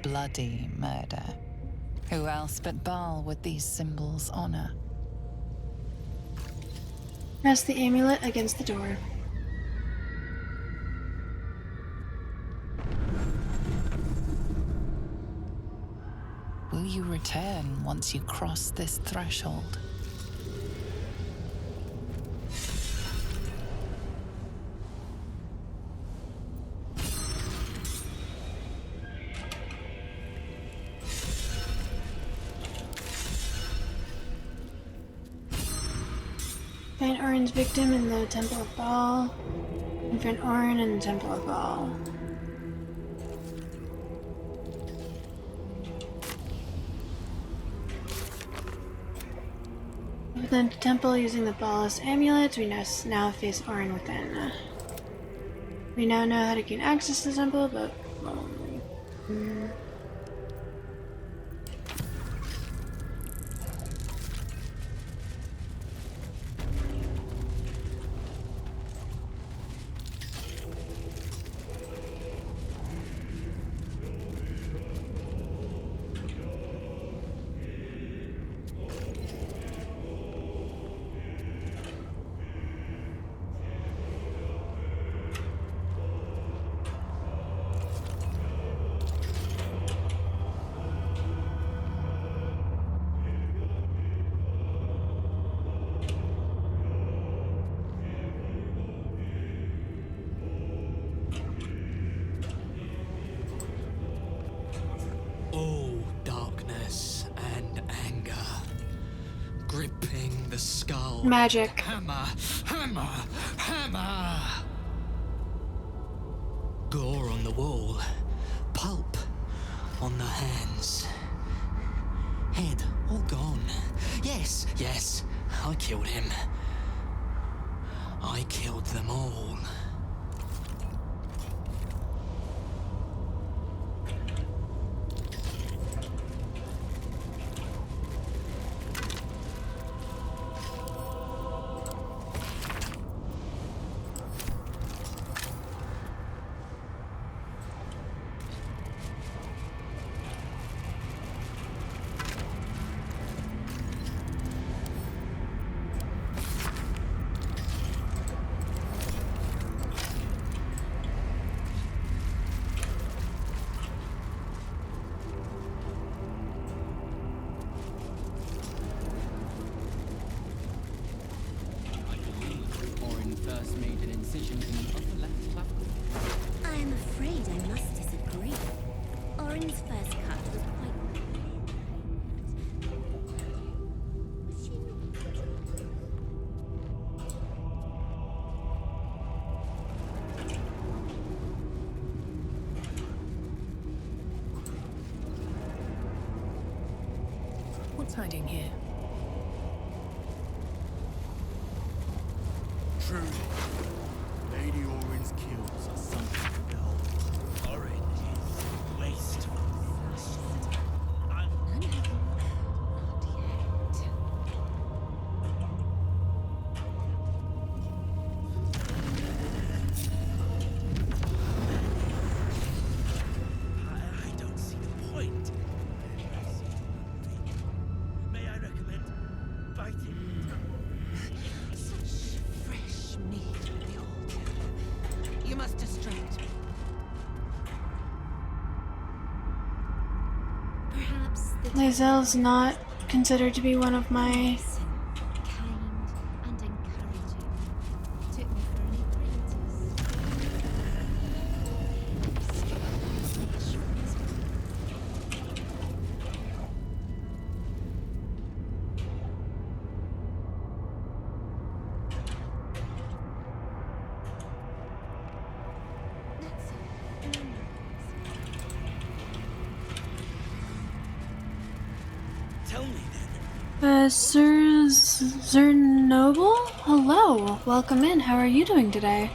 Bloody murder. Who else but Baal would these symbols honor? Press the amulet against the door. Will you return once you cross this threshold? Find Orin's victim in the Temple of Baal. And find Orin in the Temple of Baal. Within the temple using the Baalist amulet, we now face Orin within. We now know how to gain access to the temple, but... gripping the skull. Magic. Hammer, hammer, hammer. Gore on the wall, pulp on the hands. Head all gone. Yes, yes, I killed him. I killed them all. First made an incision in the upper left clavicle. I am afraid I must disagree. Orin's first cut was quite What's hiding here? Truly, Lady Orin's kills are something else. Orin is wasteful. I don't see the point. May I recommend biting? Such fresh meat on the altar. You must distract me. perhaps the Lae'zel's not considered to be one of my... kind and encouraging. Took me for an Tell me Sir Zernoble? Hello, welcome in. How are you doing today?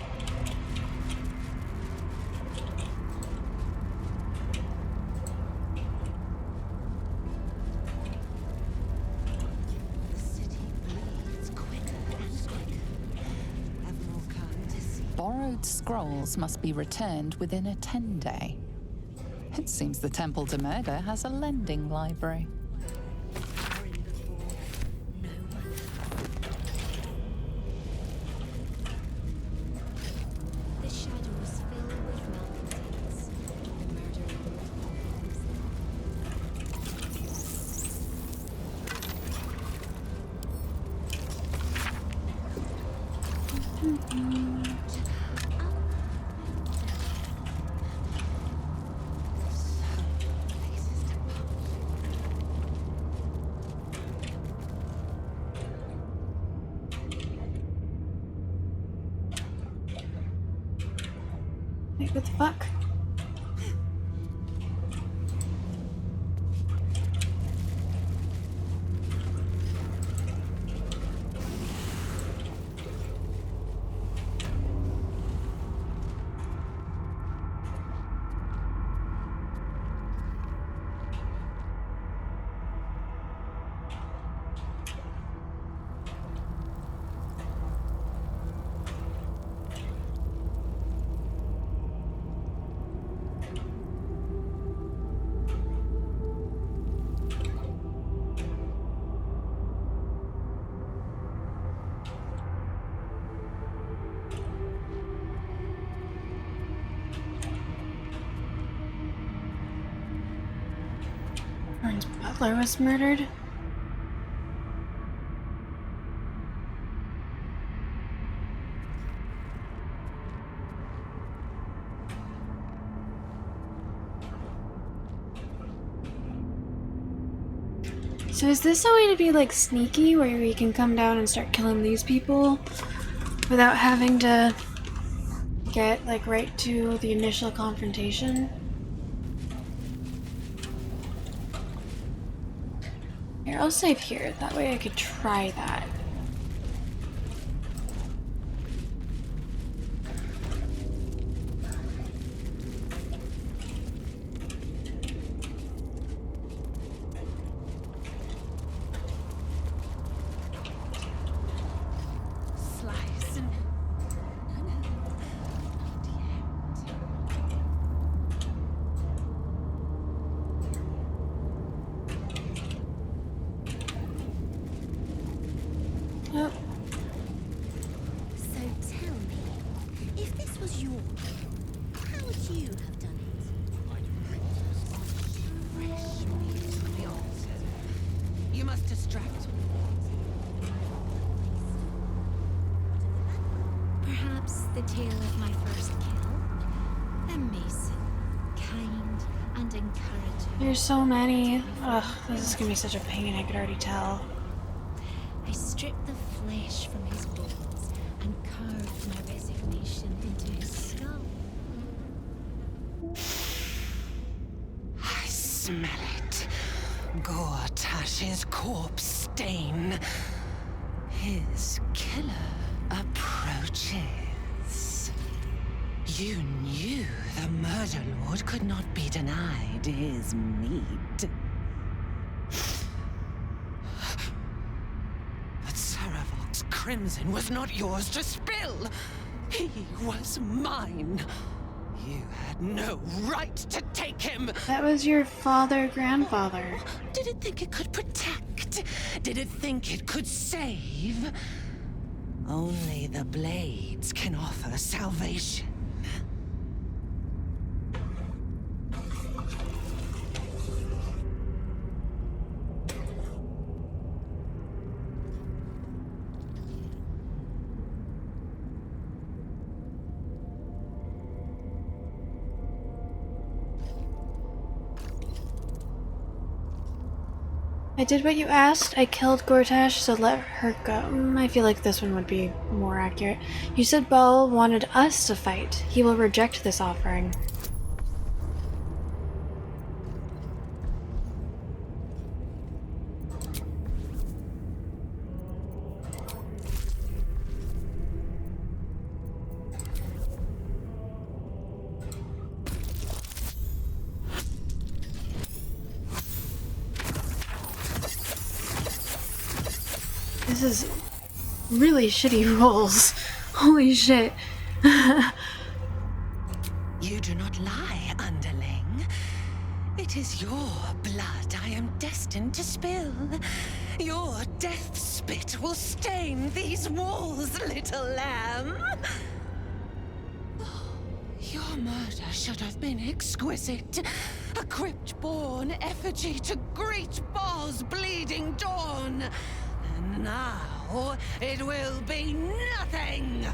Borrowed scrolls must be returned within a 10-day. It seems the Temple to Murder has a lending library. The shadows fill with malcontents. The murder Wait, what the fuck? Orin's butler was murdered. So is this a way to be like sneaky where we can come down and start killing these people without having to get like right to the initial confrontation? Here, I'll save here. That way I could try that. Oh. So tell me, if this was your how would you have done it? Fresh meat from the onset. You must distract me. Perhaps the tale of my first kill? A mason, kind and encouraging. There's so many. Ugh, this is gonna be such a pain, I could already tell. I stripped the flesh from his bones and carved my resignation into his skull. I smell it. Gortash's corpse stain. His killer approaches. You knew the murder lord could not be denied his meat. But Saravok's crimson was not yours to spill. He was mine. You had no right to take him. That was your grandfather. Did it think it could protect? Did it think it could save? Only the blades can offer salvation. I did what you asked. I killed Gortash, so let her go. I feel like this one would be more accurate. You said Baal wanted us to fight. He will reject this offering. This is really shitty rolls. Holy shit. You do not lie, underling. It is your blood I am destined to spill. Your death spit will stain these walls, little lamb. Your murder should have been exquisite. A crypt-born effigy to greet Baal's bleeding dawn. And now it will be nothing.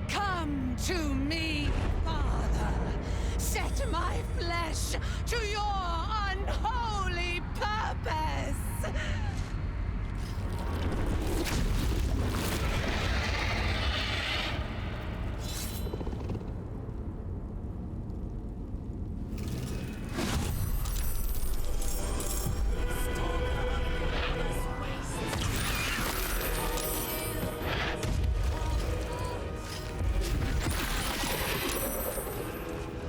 Come to me, Father. Set my flesh to your unholy purpose.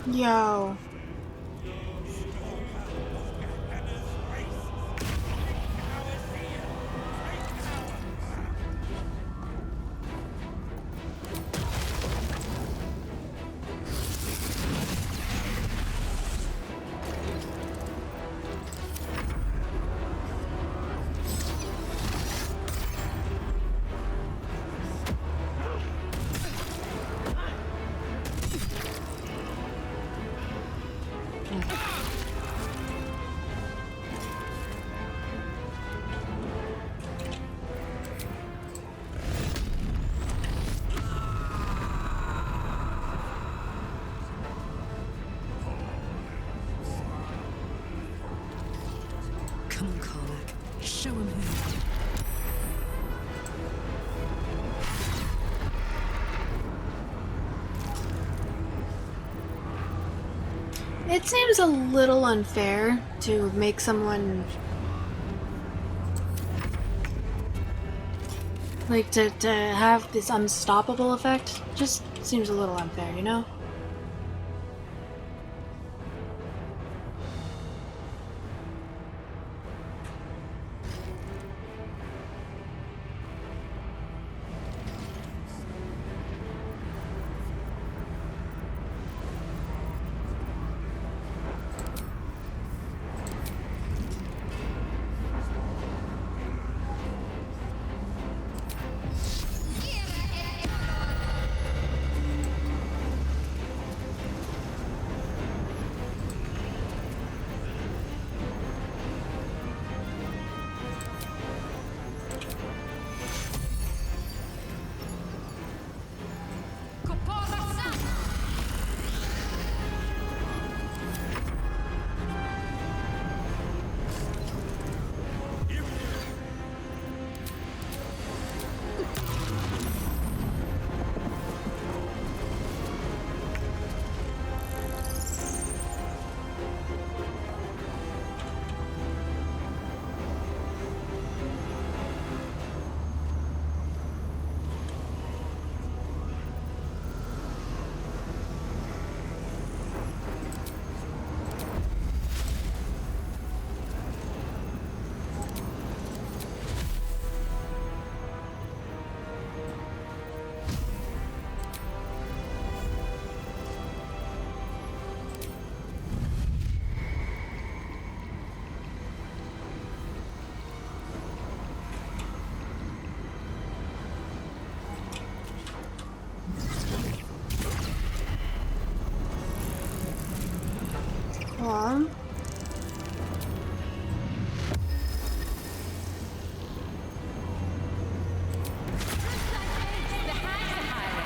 Yo. Show him who you are. It seems a little unfair to make someone like to have this unstoppable effect. Just seems a little unfair, you know?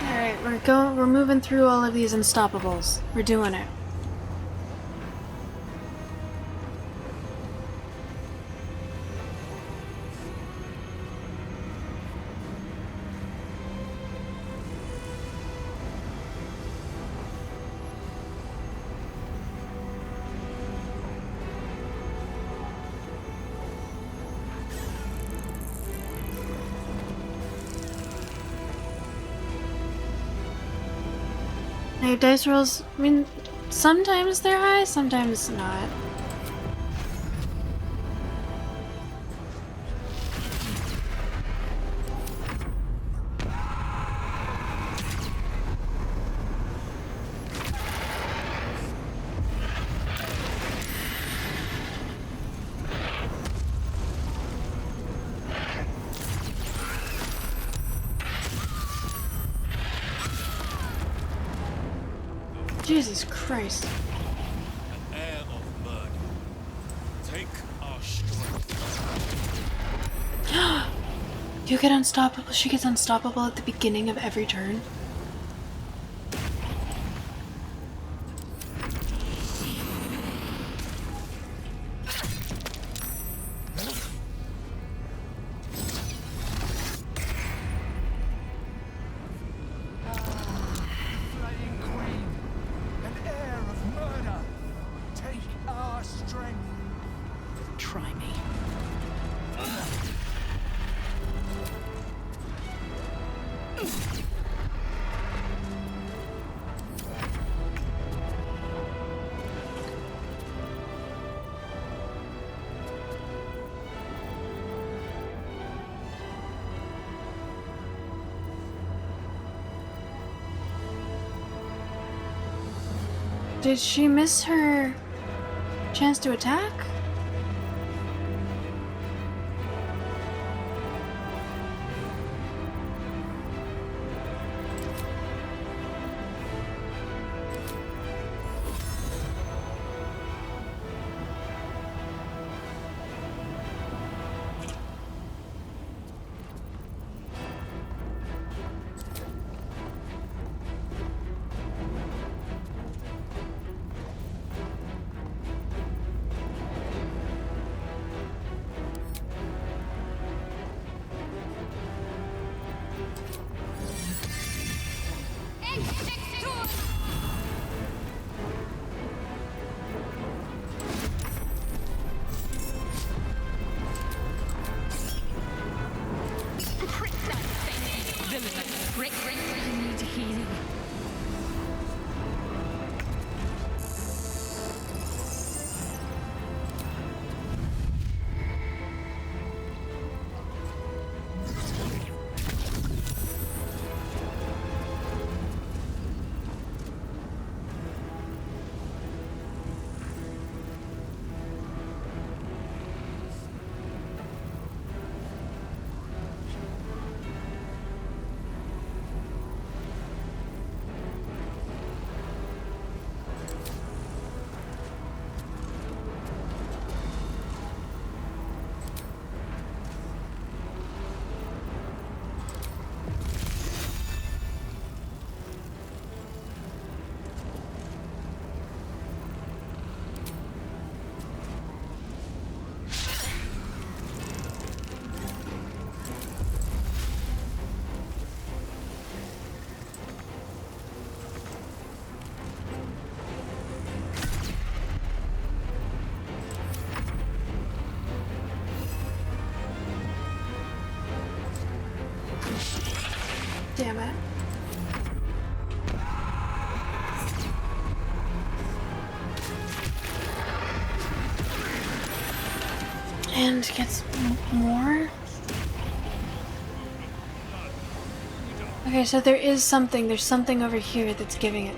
Alright, we're moving through all of these unstoppables. We're doing it. Now, dice rolls, I mean, sometimes they're high, sometimes not. Jesus Christ. An air of murder. Take our strength. You get unstoppable. She gets unstoppable at the beginning of every turn. Try me. Did she miss her chance to attack? damn it. And gets more. Okay, so there's something over here that's giving it.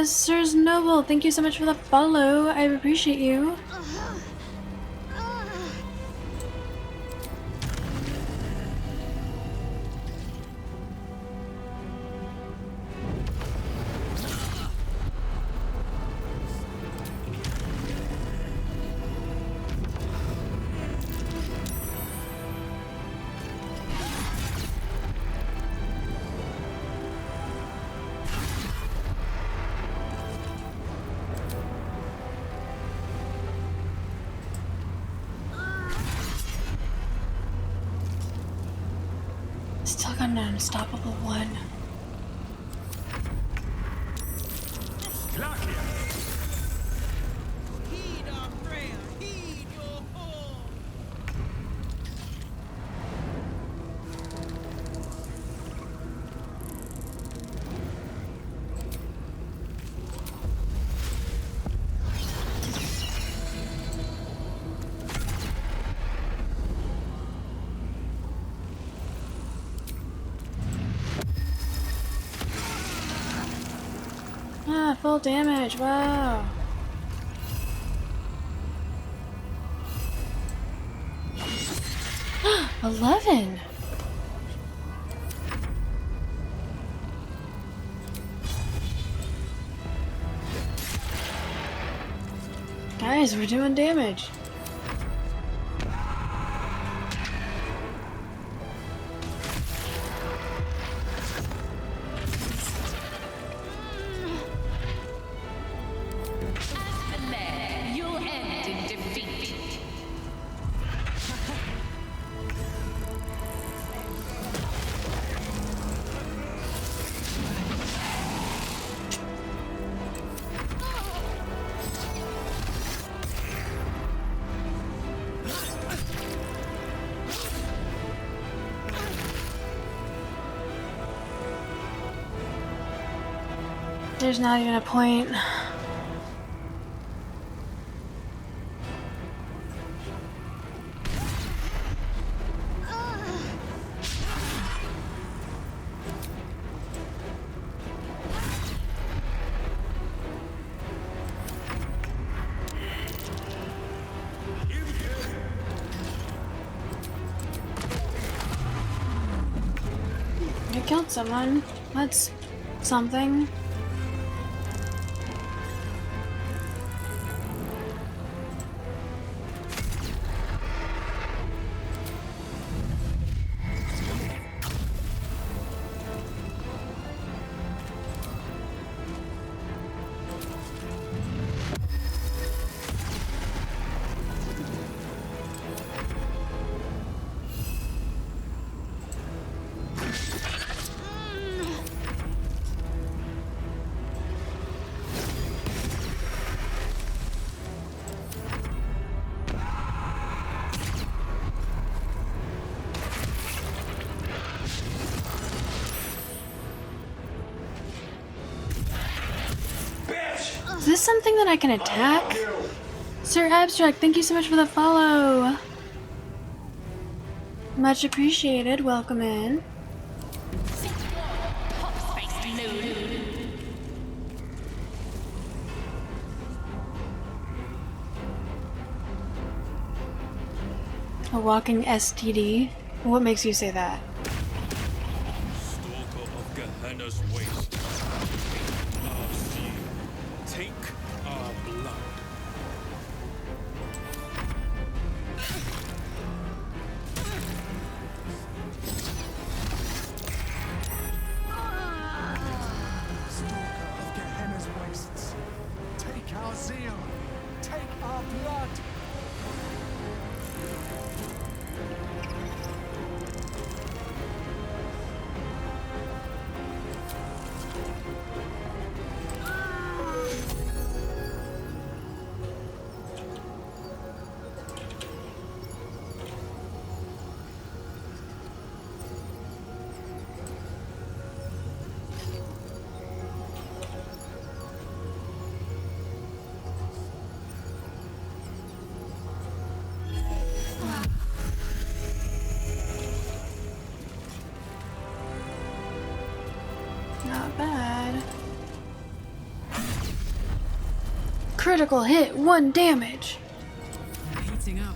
Sirs Noble, thank you so much for the follow. I appreciate you. Still got an unstoppable one. Ah, full damage, wow. $11. Guys, we're doing damage. There's not even a point. You killed someone. That's something. Is this something that I can attack? Sir Abstract, thank you so much for the follow. Much appreciated. Welcome in. A walking STD? What makes you say that? Stalker of Gehenna's waste. Take our seal. Take our blood. Stalker of Gehenna's wastes. Take our zeal. Take our blood. Not bad. Critical hit, 1 damage. Heating up.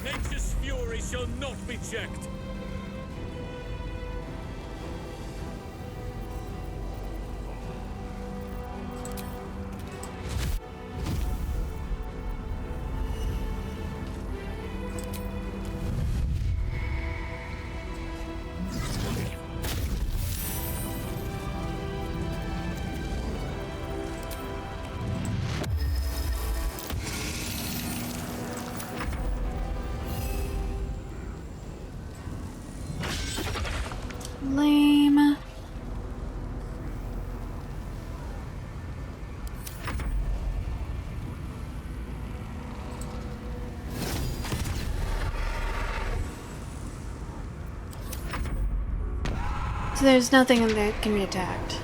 Nature's fury shall not be checked. Lame. So there's nothing that can be attacked.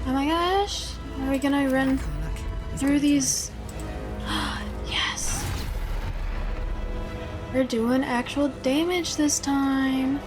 Oh my gosh, are we gonna run through these? Yes! We're doing actual damage this time!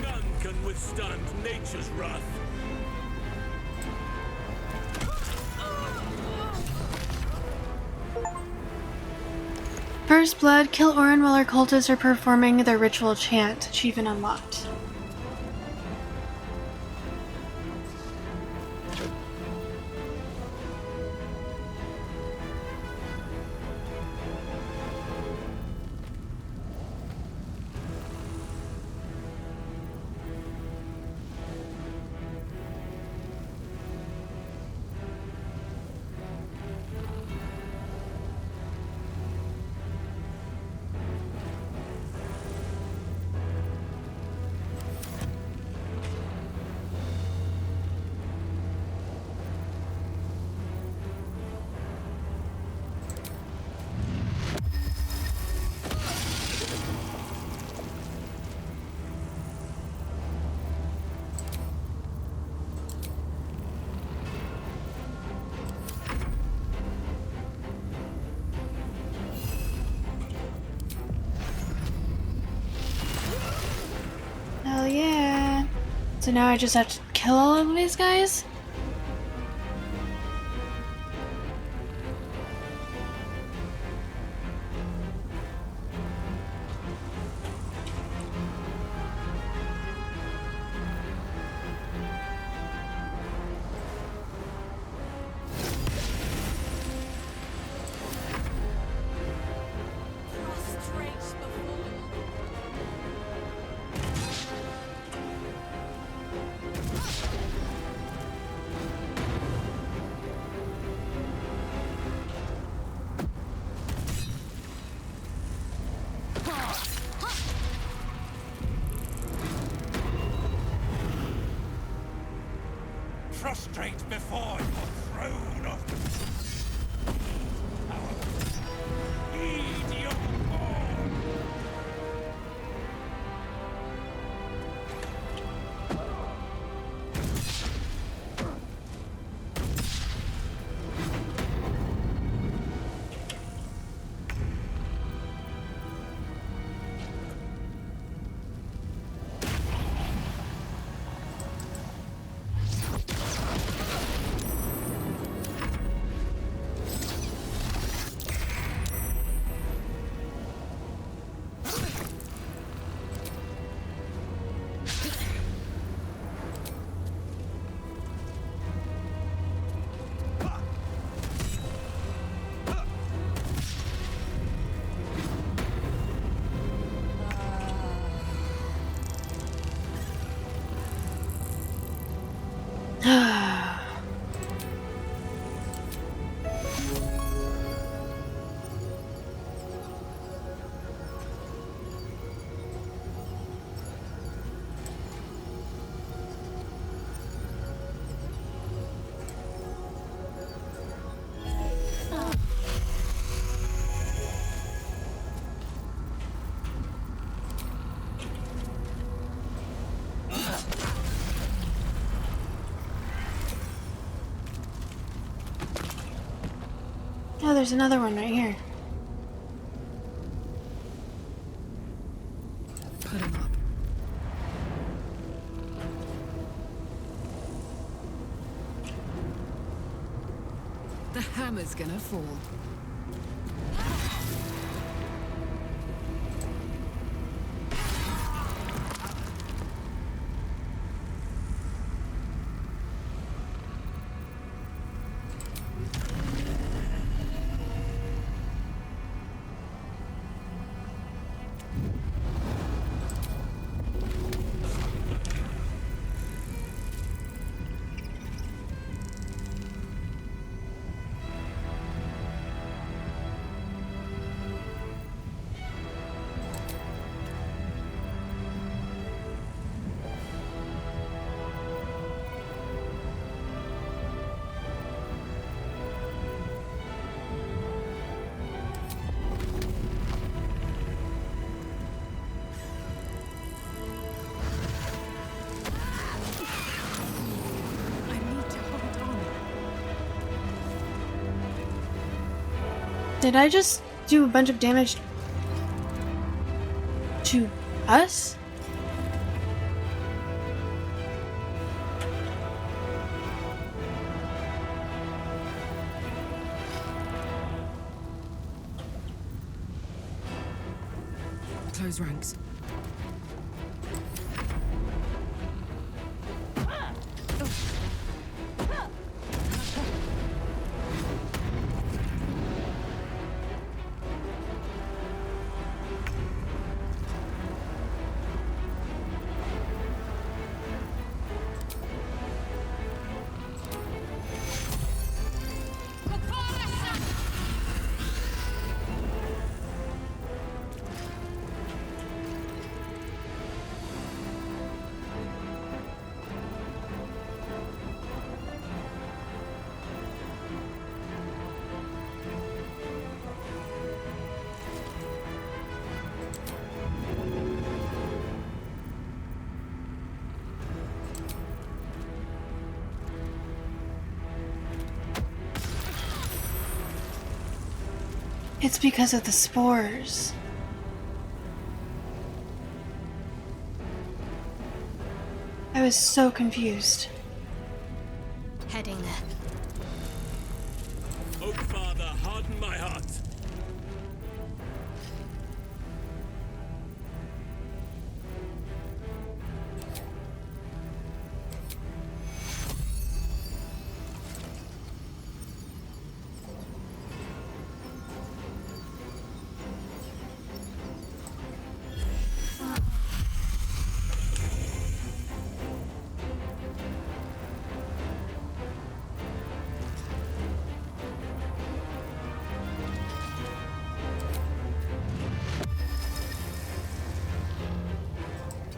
None can withstand nature's wrath. First blood, kill Orin while our cultists are performing their ritual chant. Achievement unlocked. So now I just have to kill all of these guys? Prostrate before your throne of power. Heed your call. Oh, there's another one right here. Put him up. The hammer's gonna fall. Did I just do a bunch of damage to us? Close ranks. It's because of the spores. I was so confused. Heading there. Oh, Father, harden my heart.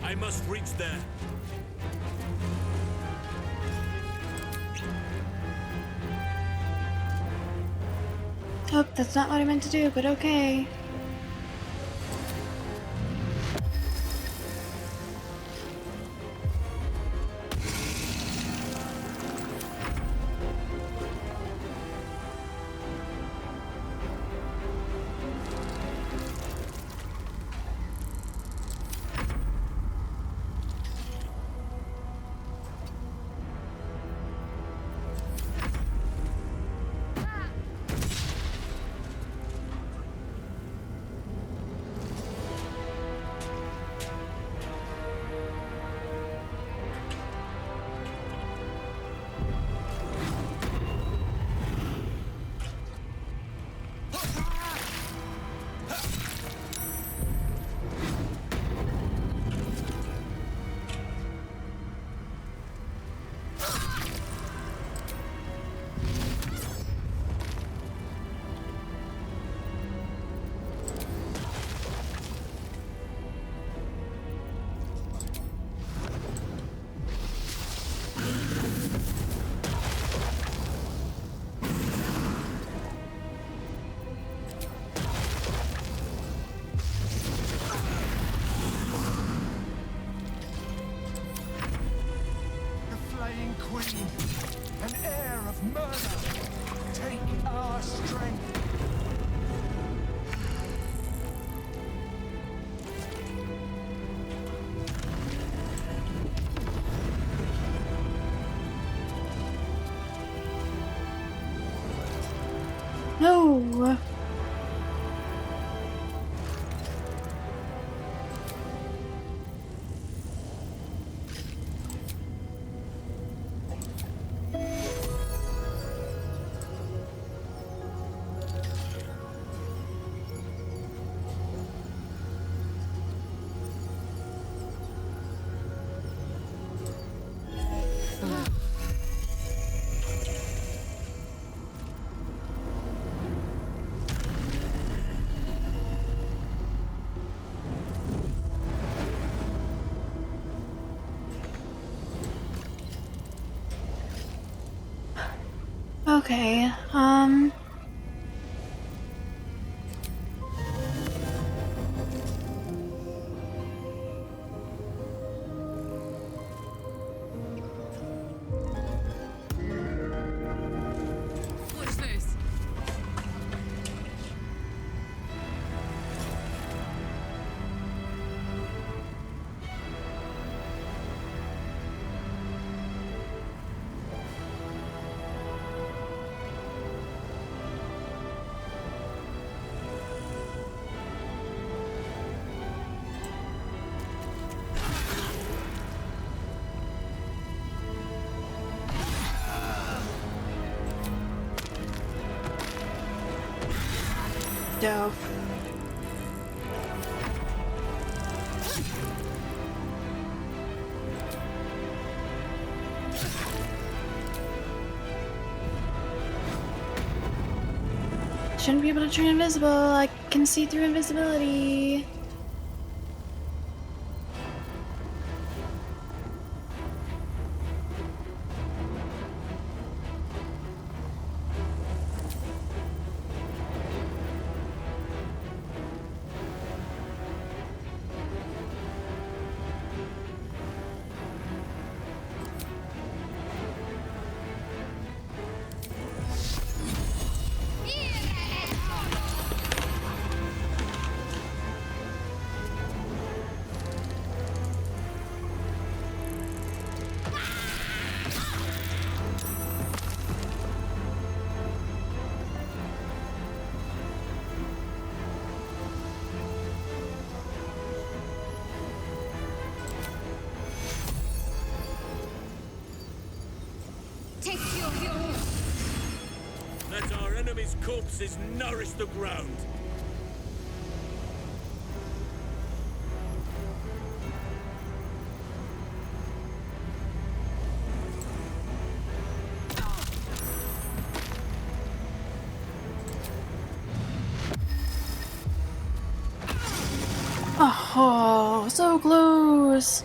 I must reach there. Oh, that's not what I meant to do, but okay. Queen, an heir of murder, take our strength. No! Okay, What's this? dope. Shouldn't be able to turn invisible. I can see through invisibility. enemy's corpses nourish the ground. Oh, so close!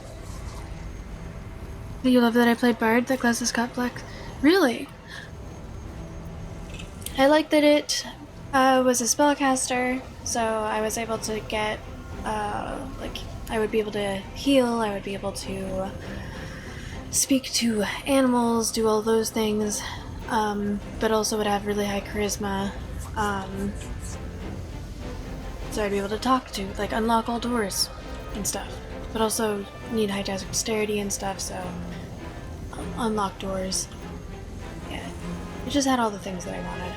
Do you love that I played Bard? That class has got black. Really? I like that it was a spellcaster, so I was able to get, like, I would be able to heal, I would be able to speak to animals, do all those things, but also would have really high charisma, so I'd be able to talk to, like, unlock all doors and stuff, but also need high dexterity and stuff, so unlock doors. Yeah, it just had all the things that I wanted.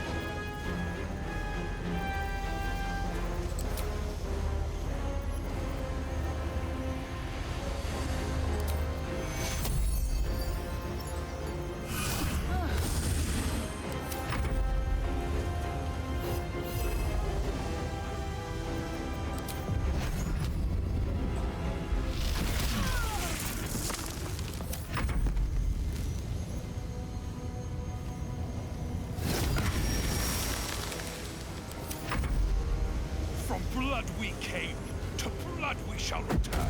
From blood we came, to blood we shall return.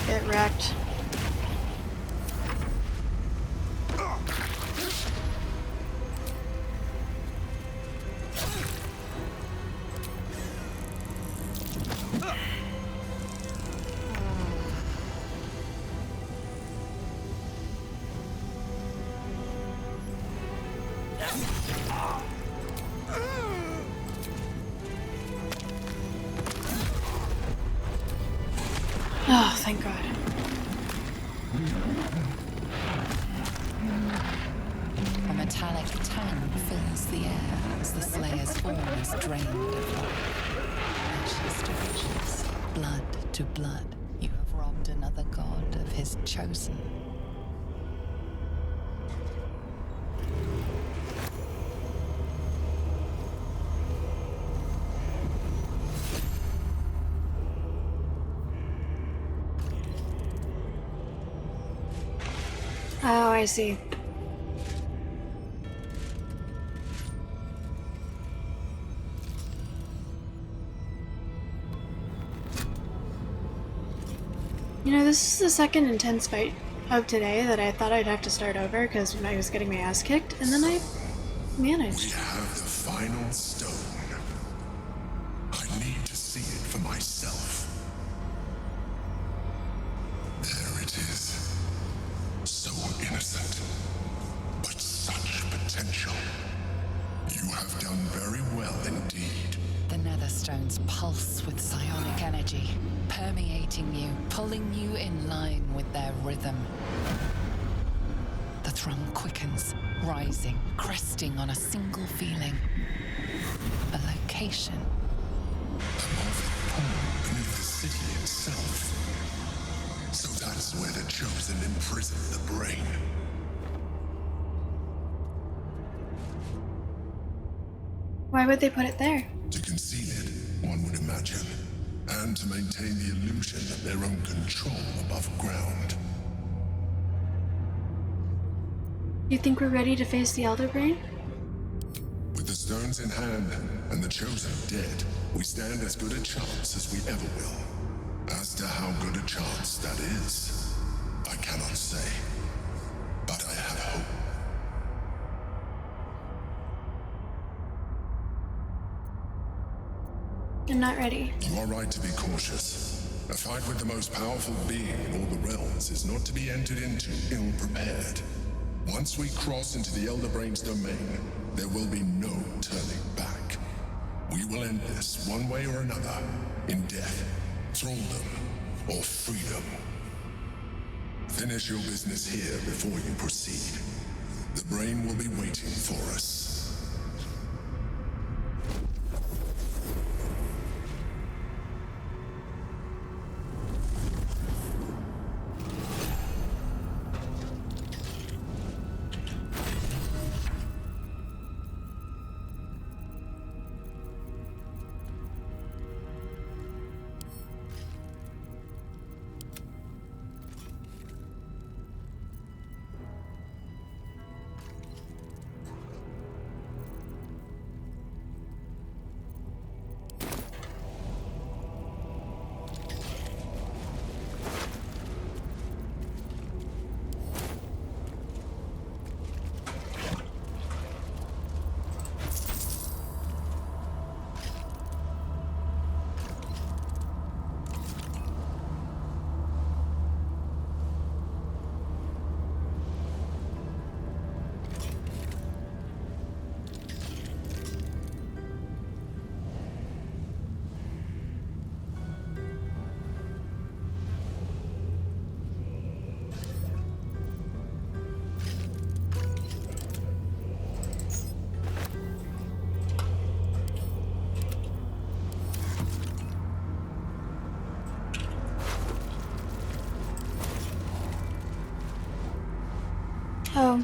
Get wrecked. Oh, thank God. A metallic tang fills the air as the Slayer's form is drained of life. Ashes to ashes, blood to blood, you have robbed another god of his chosen. Oh, I see. You know, this is the second intense fight of today that I thought I'd have to start over because I was getting my ass kicked, and then I managed. We have the final stone. I need to see it for myself. There it is. So innocent, but such potential. You have done very well indeed. The Netherstones pulse with psionic energy, permeating you, pulling you in line with their rhythm. The thrum quickens, rising, cresting on a single feeling. A location. A mountain pool beneath the city itself. So that's where the Chosen imprison the brain. Why would they put it there? To conceal it, one would imagine. And to maintain the illusion of their own control above ground. You think we're ready to face the Elder Brain? With the stones in hand and the Chosen dead, we stand as good a chance as we ever will. As to how good a chance that is, I cannot say. But I have hope. I'm not ready. You are right to be cautious. A fight with the most powerful being in all the realms is not to be entered into ill-prepared. Once we cross into the Elder Brain's domain, there will be no turning back. We will end this one way or another, in death, thraldom, or freedom. Finish your business here before you proceed. The Brain will be waiting for us. Oh.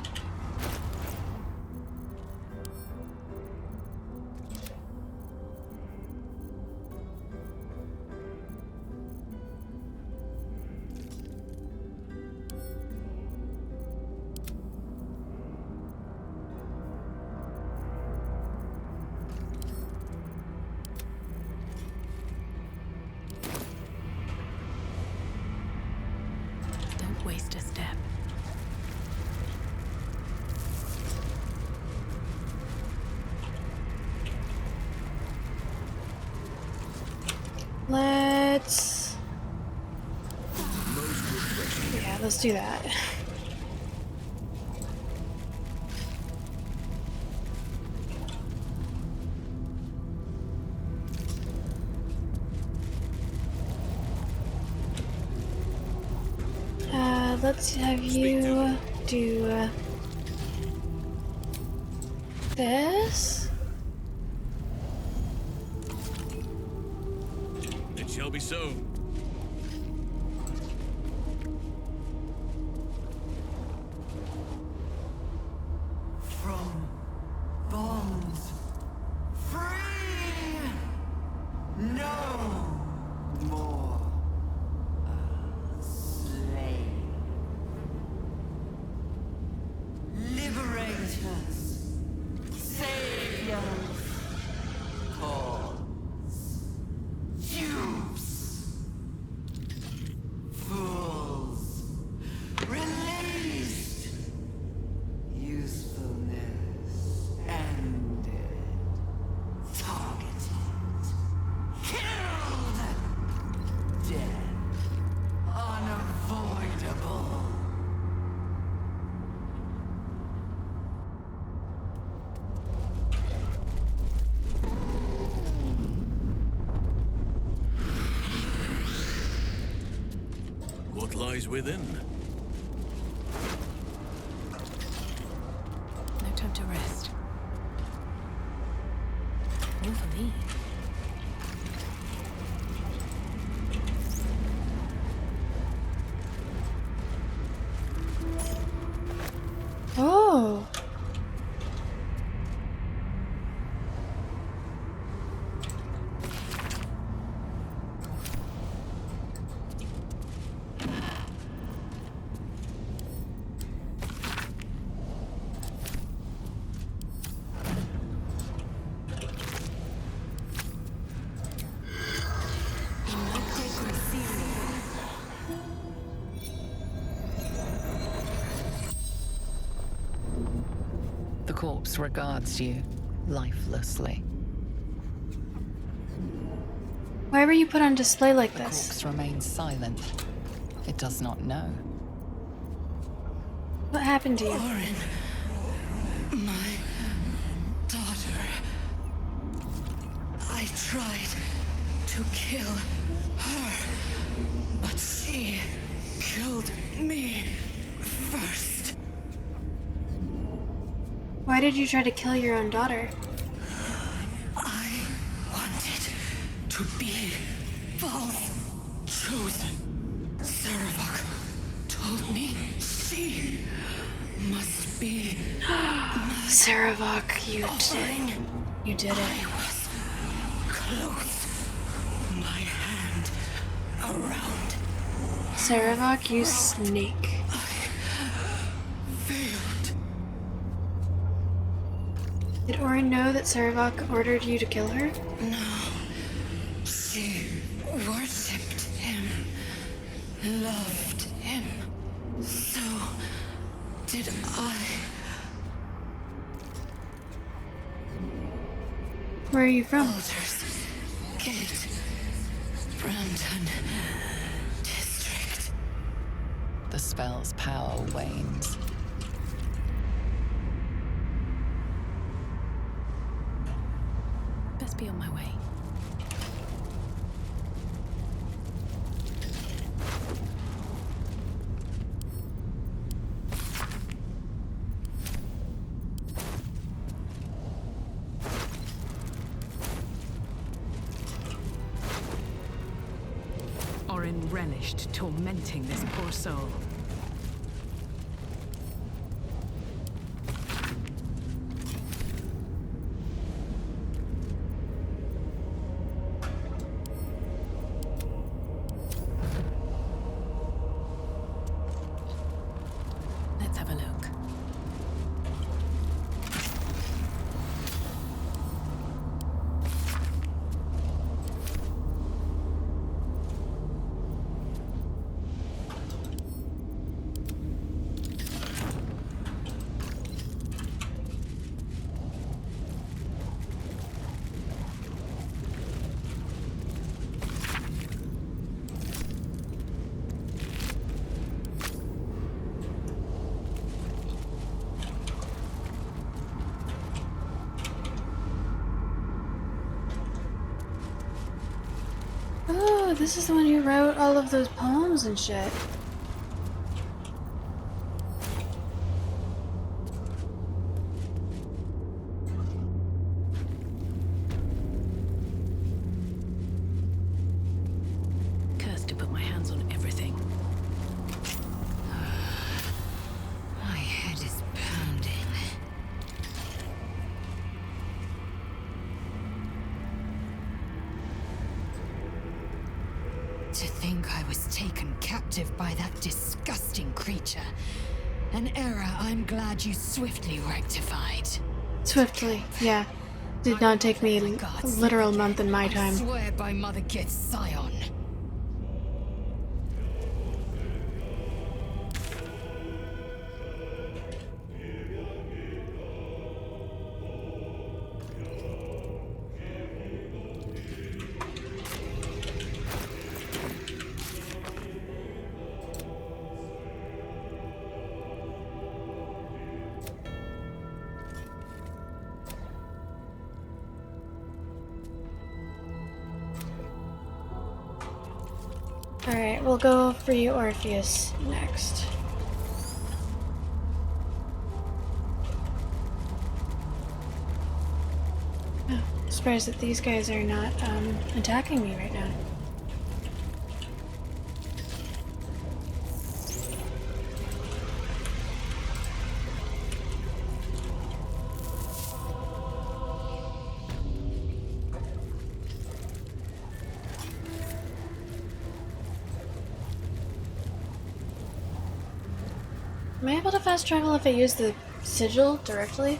Don't waste a step. Let's... Yeah, let's do that. Let's have you do this. It shall be so. From bonds free, no more a slave. Liberators, saviors, pawns, dupes, fools, released, usefulness ended, targeted, killed, death unavoidable. What lies within? No time to rest. All for me. Oh. The corpse regards you lifelessly. Why were you put on display like The this? corpse remains silent. It does not know. What happened to you? Orin, my daughter. I tried to kill her, but she killed me first. Why did you try to kill your own daughter? I wanted to be false chosen. Saravok told me she must be Saravok, you did it. I was close. My hand around. Saravok, you snake. Failed. Did Orin know that Saravok ordered you to kill her? No. She worshipped him. Loved him. So did I. Where are you from? Baldurs Gate. Brandon District. The spell's power wanes. Best be on my way. Orin relished tormenting this poor soul. Let's have a look. Oh, this is the one who wrote all of those poems and shit. Cursed to put my hands on everything. My head is pounding. To think I was taken captive by that disgusting creature. An error I'm glad you swiftly rectified. Swiftly, yeah. Did not take me a literal month in my I time. swear by Mother Git's Scion. Alright, we'll go for you, Orpheus, next. Oh, surprised that these guys are not attacking me right now. Am I able to fast travel if I use the sigil directly?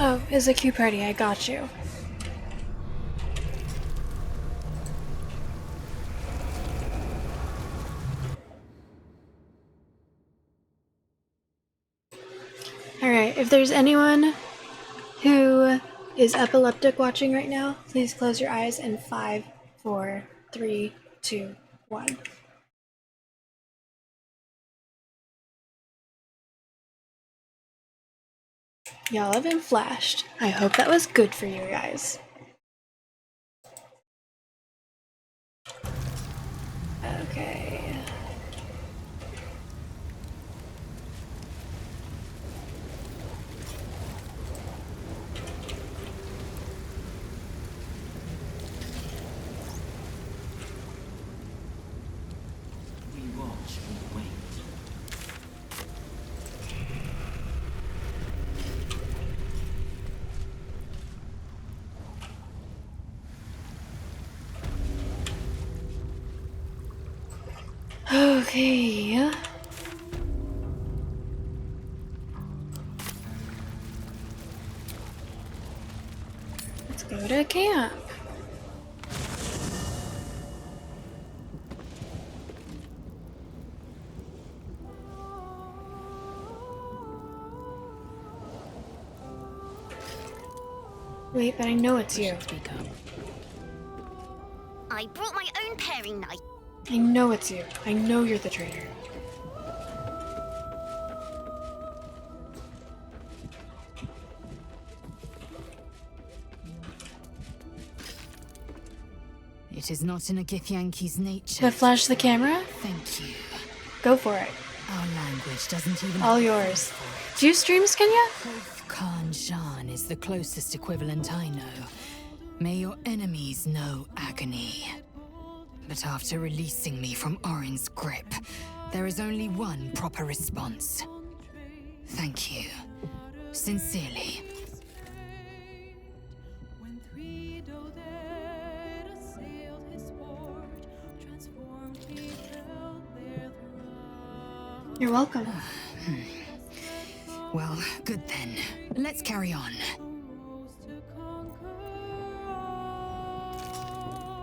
Oh, is a Q party, I got you. Alright, if there's anyone who is epileptic watching right now, please close your eyes in 5, 4, 3, 2, 1. Y'all have been flashed. I hope that was good for you guys. Okay. We watch, we wait. Okay. Let's go to camp. Wait, but I know it's you. I brought my own paring knife. I know it's you. I know you're the traitor. It is not in a Githyanki's nature. To flash the camera? Thank you. Go for it. Our language doesn't even... All yours. Do you stream, Kenya? Khan Jan is the closest equivalent I know. May your enemies know agony. But after releasing me from Orin's grip, there is only one proper response. Thank you. Sincerely. You're welcome. Well, good then. Let's carry on.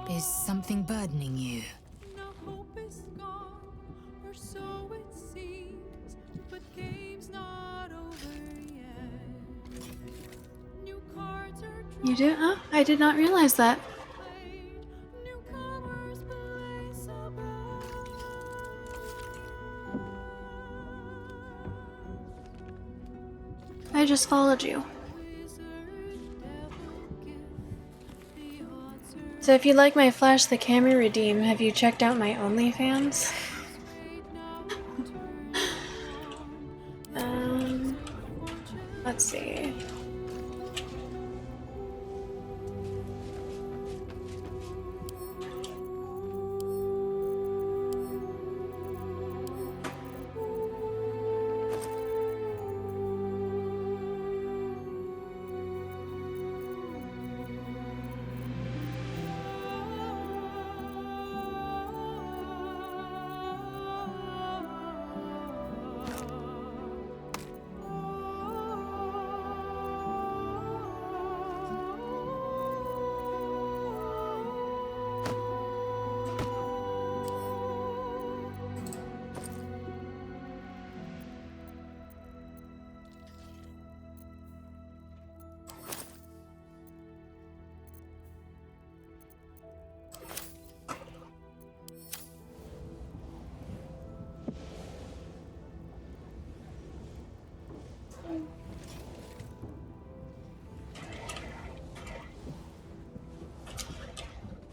Is something burdening you? You do? Huh? I did not realize that. I just followed you. So if you like my Flash the Camera redeem, have you checked out my OnlyFans? Let's see.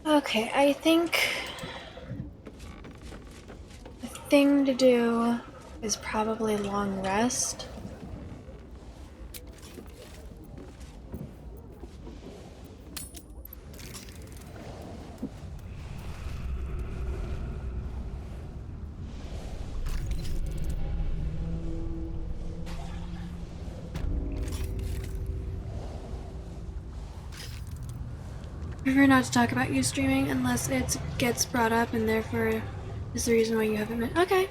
Okay, I think the thing to do is probably long rest. Prefer not to talk about you streaming unless it gets brought up and therefore is the reason why you haven't been. Okay.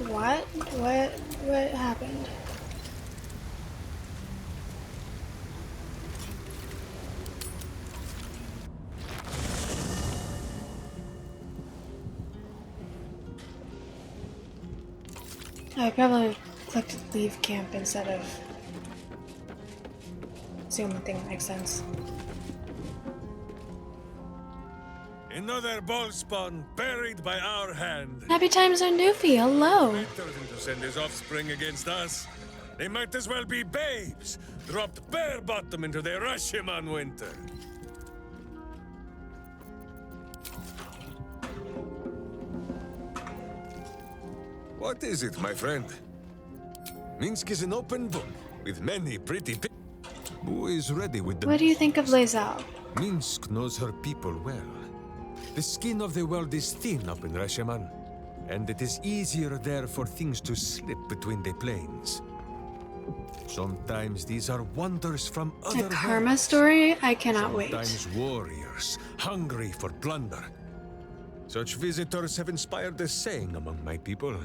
What? What happened? I probably clicked leave camp instead of zoom. I think it makes sense. Another ball spawn buried by our hand. Happy times on Newfie, hello! Better than to send his offspring against us. They might as well be babes, dropped bare bottom into the Rashiman winter. What is it, my friend? Minsk is an open book, with many pretty Who is ready with the... What do you think of Lae'zel? Minsk knows her people well. The skin of the world is thin up in Rashiman, and it is easier there for things to slip between the planes. Sometimes these are wonders from other A karma worlds. story? I cannot wait. Sometimes warriors, hungry for plunder. Such visitors have inspired a saying among my people.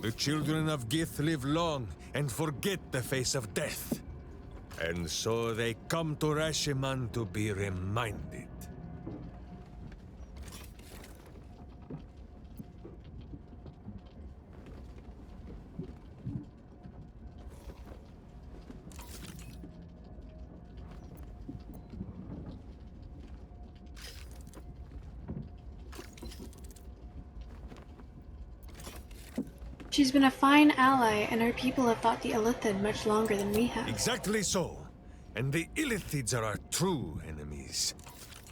The children of Gith live long and forget the face of death. And so they come to Rashiman to be reminded. She's been a fine ally, and our people have fought the Illithid much longer than we have. Exactly so. And the Illithids are our true enemies.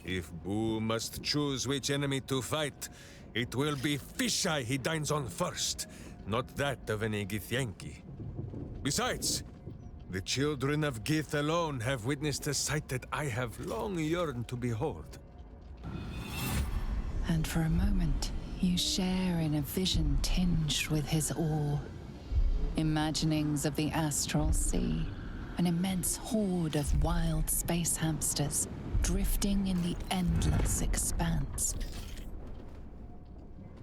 If Boo must choose which enemy to fight, it will be Fisheye he dines on first, not that of any Githyanki. Besides, the children of Gith alone have witnessed a sight that I have long yearned to behold. And for a moment, you share in a vision tinged with his awe. Imaginings of the astral sea, an immense horde of wild space hamsters drifting in the endless expanse.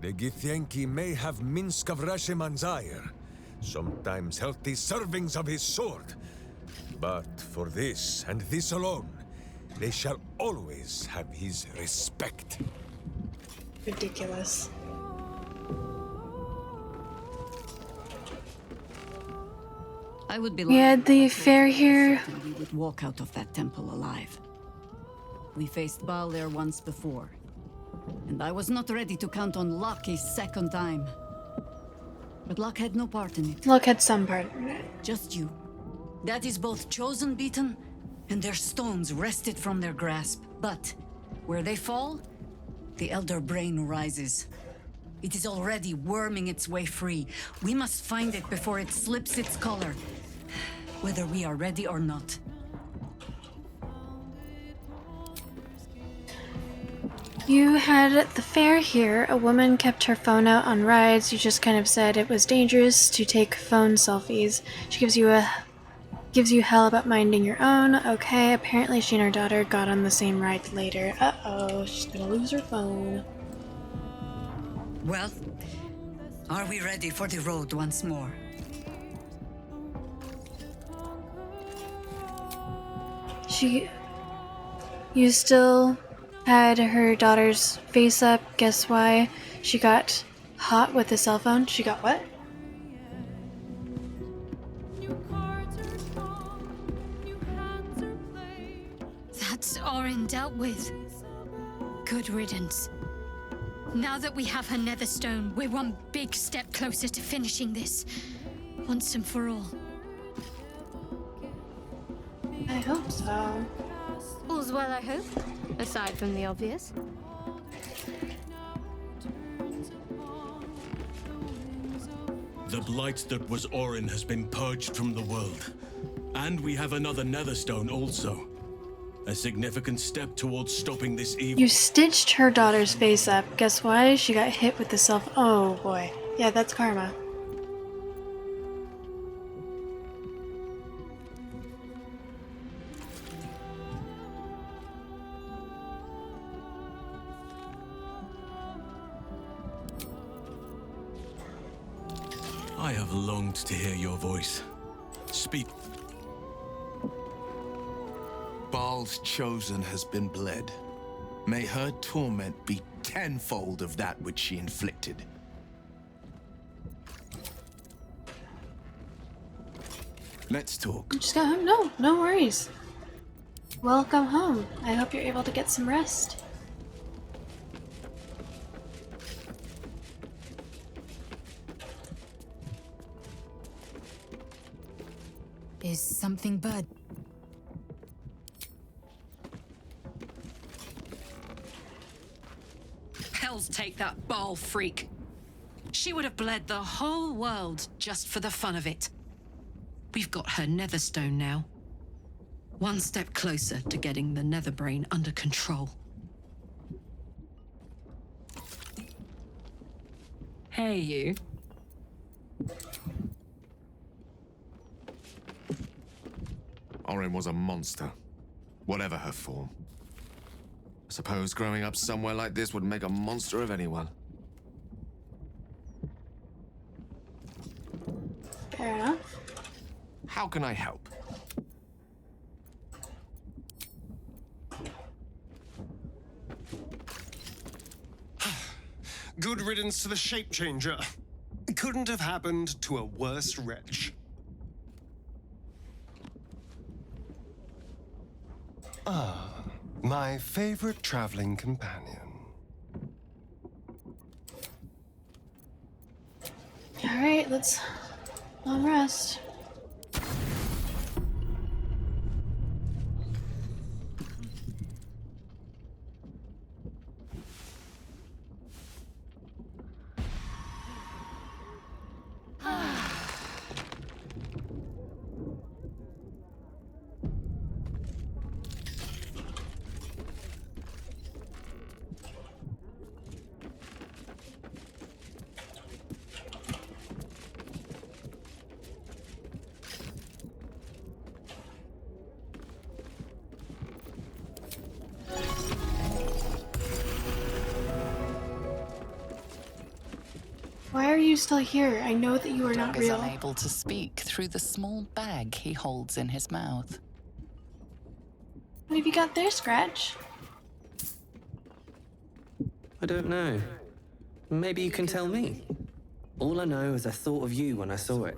The Githyanki may have Minsk of Rashiman's ire, sometimes healthy servings of his sword. But for this, and this alone, they shall always have his respect. Ridiculous. I would be We had the fair here. we would walk out of that temple alive. We faced Baldur once before, and I was not ready to count on luck a second time. But luck had no part in it. Luck had some part in it. Just you. That is both chosen beaten, and their stones wrested from their grasp. But where they fall, the Elder Brain rises. It is already worming its way free. We must find it before it slips its collar, whether we are ready or not. You had at the fair here. A woman kept her phone out on rides. You just kind of said it was dangerous to take phone selfies. She gives you hell about minding your own. Okay, apparently she and her daughter got on the same ride later. Uh-oh, she's gonna lose her phone. Well, are we ready for the road once more? You still had her daughter's face up. Guess why? She got hot with the cell phone. She got what? That's Orin dealt with. Good riddance. Now that we have her Netherstone, we're one big step closer to finishing this. Once and for all. I hope so. All's well, I hope. Aside from the obvious. The blight that was Orin has been purged from the world. And we have another Netherstone also. A significant step towards stopping this evil. You stitched her daughter's face up. Guess why? She got hit with the cell phone. Oh boy. Yeah, that's karma. I have longed to hear your voice. Speak. Baal's chosen has been bled. May her torment be tenfold of that which she inflicted. Let's talk. Just go home. No, no worries. Welcome home. I hope you're able to get some rest. Is something bad? Hells take that Baal freak. She would have bled the whole world just for the fun of it. We've got her Netherstone now. One step closer to getting the Netherbrain under control. Hey, you. Orin was a monster, whatever her form. I suppose growing up somewhere like this would make a monster of anyone. Fair enough. How can I help? Good riddance to the shape changer. Couldn't have happened to a worse wretch. Ah, my favorite traveling companion. Alright, let's long rest. Why are you still here? I know that you are not Dog is real. unable to speak through the small bag he holds in his mouth. What have you got there, Scratch? I don't know. Maybe you can tell me. All I know is I thought of you when I saw it.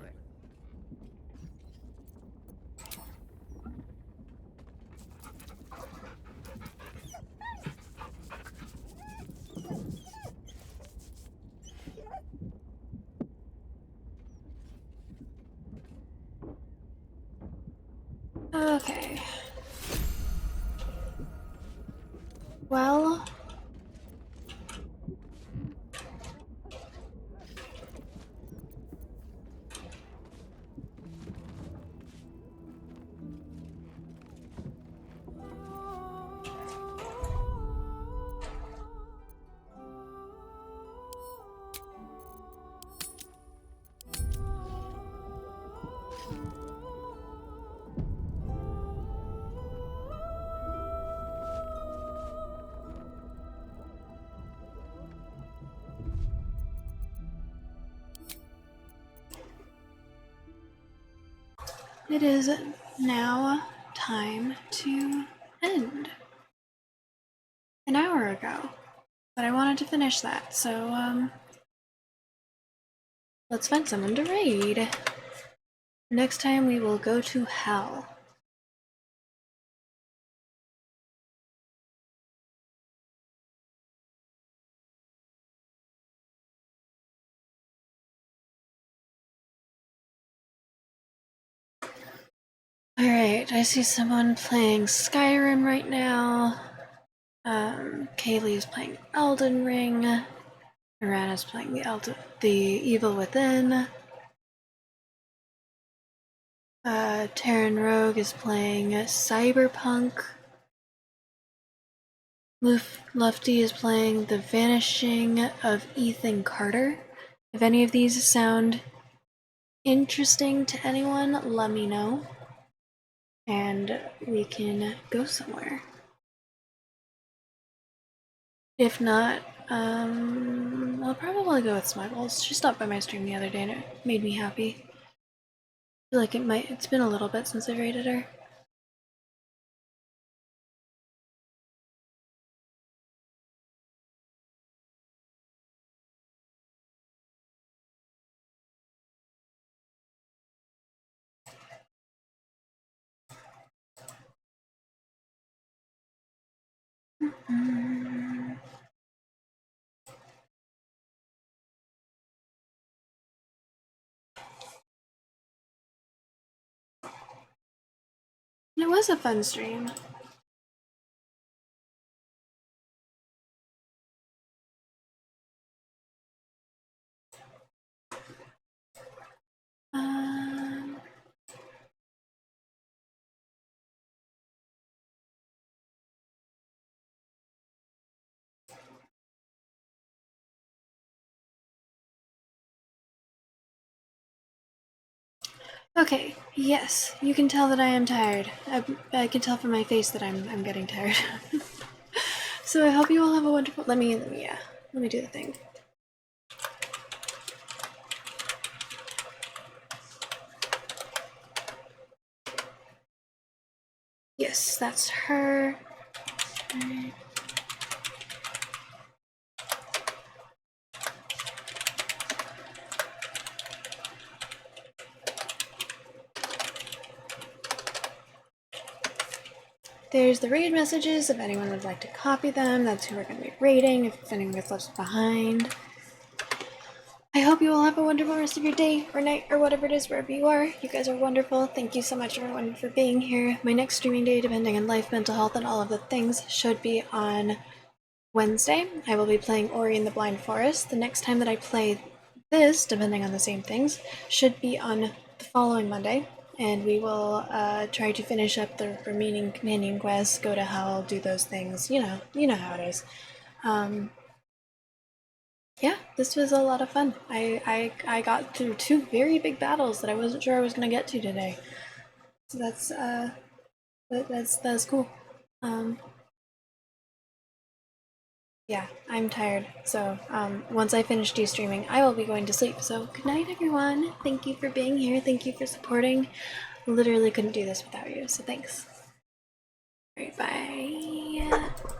Okay. Well... It is now time to end. An hour ago. But I wanted to finish that, so let's find someone to raid. Next time we will go to hell. Alright, I see someone playing Skyrim right now. Kaylee's playing Elden Ring. Mirana's playing the Evil Within. Terran Rogue is playing Cyberpunk. Lufty is playing The Vanishing of Ethan Carter. If any of these sound interesting to anyone, let me know. And we can go somewhere. If not, I'll probably go with Smuggles. She stopped by my stream the other day and it made me happy. I feel like it's been a little bit since I rated her. It was a fun stream. Okay, yes, you can tell that I am tired. I can tell from my face that I'm getting tired. So I hope you all have a wonderful. Let me do the thing. Yes, that's her. There's the raid messages if anyone would like to copy them. That's who we're going to be raiding if anyone gets left behind. I hope you all have a wonderful rest of your day or night or whatever it is wherever you are. You guys are wonderful. Thank you so much everyone for being here. My next streaming day, depending on life, mental health, and all of the things, should be on Wednesday. I will be playing Ori and the Blind Forest. The next time that I play this, depending on the same things, should be on the following Monday. And we will try to finish up the remaining companion quests, go to hell, do those things. You know how it is. Yeah, this was a lot of fun. I got through 2 very big battles that I wasn't sure I was gonna get to today. So that's cool. Yeah, I'm tired. So once I finish de-streaming, I will be going to sleep. So good night, everyone. Thank you for being here. Thank you for supporting. Literally couldn't do this without you. So thanks. All right, bye.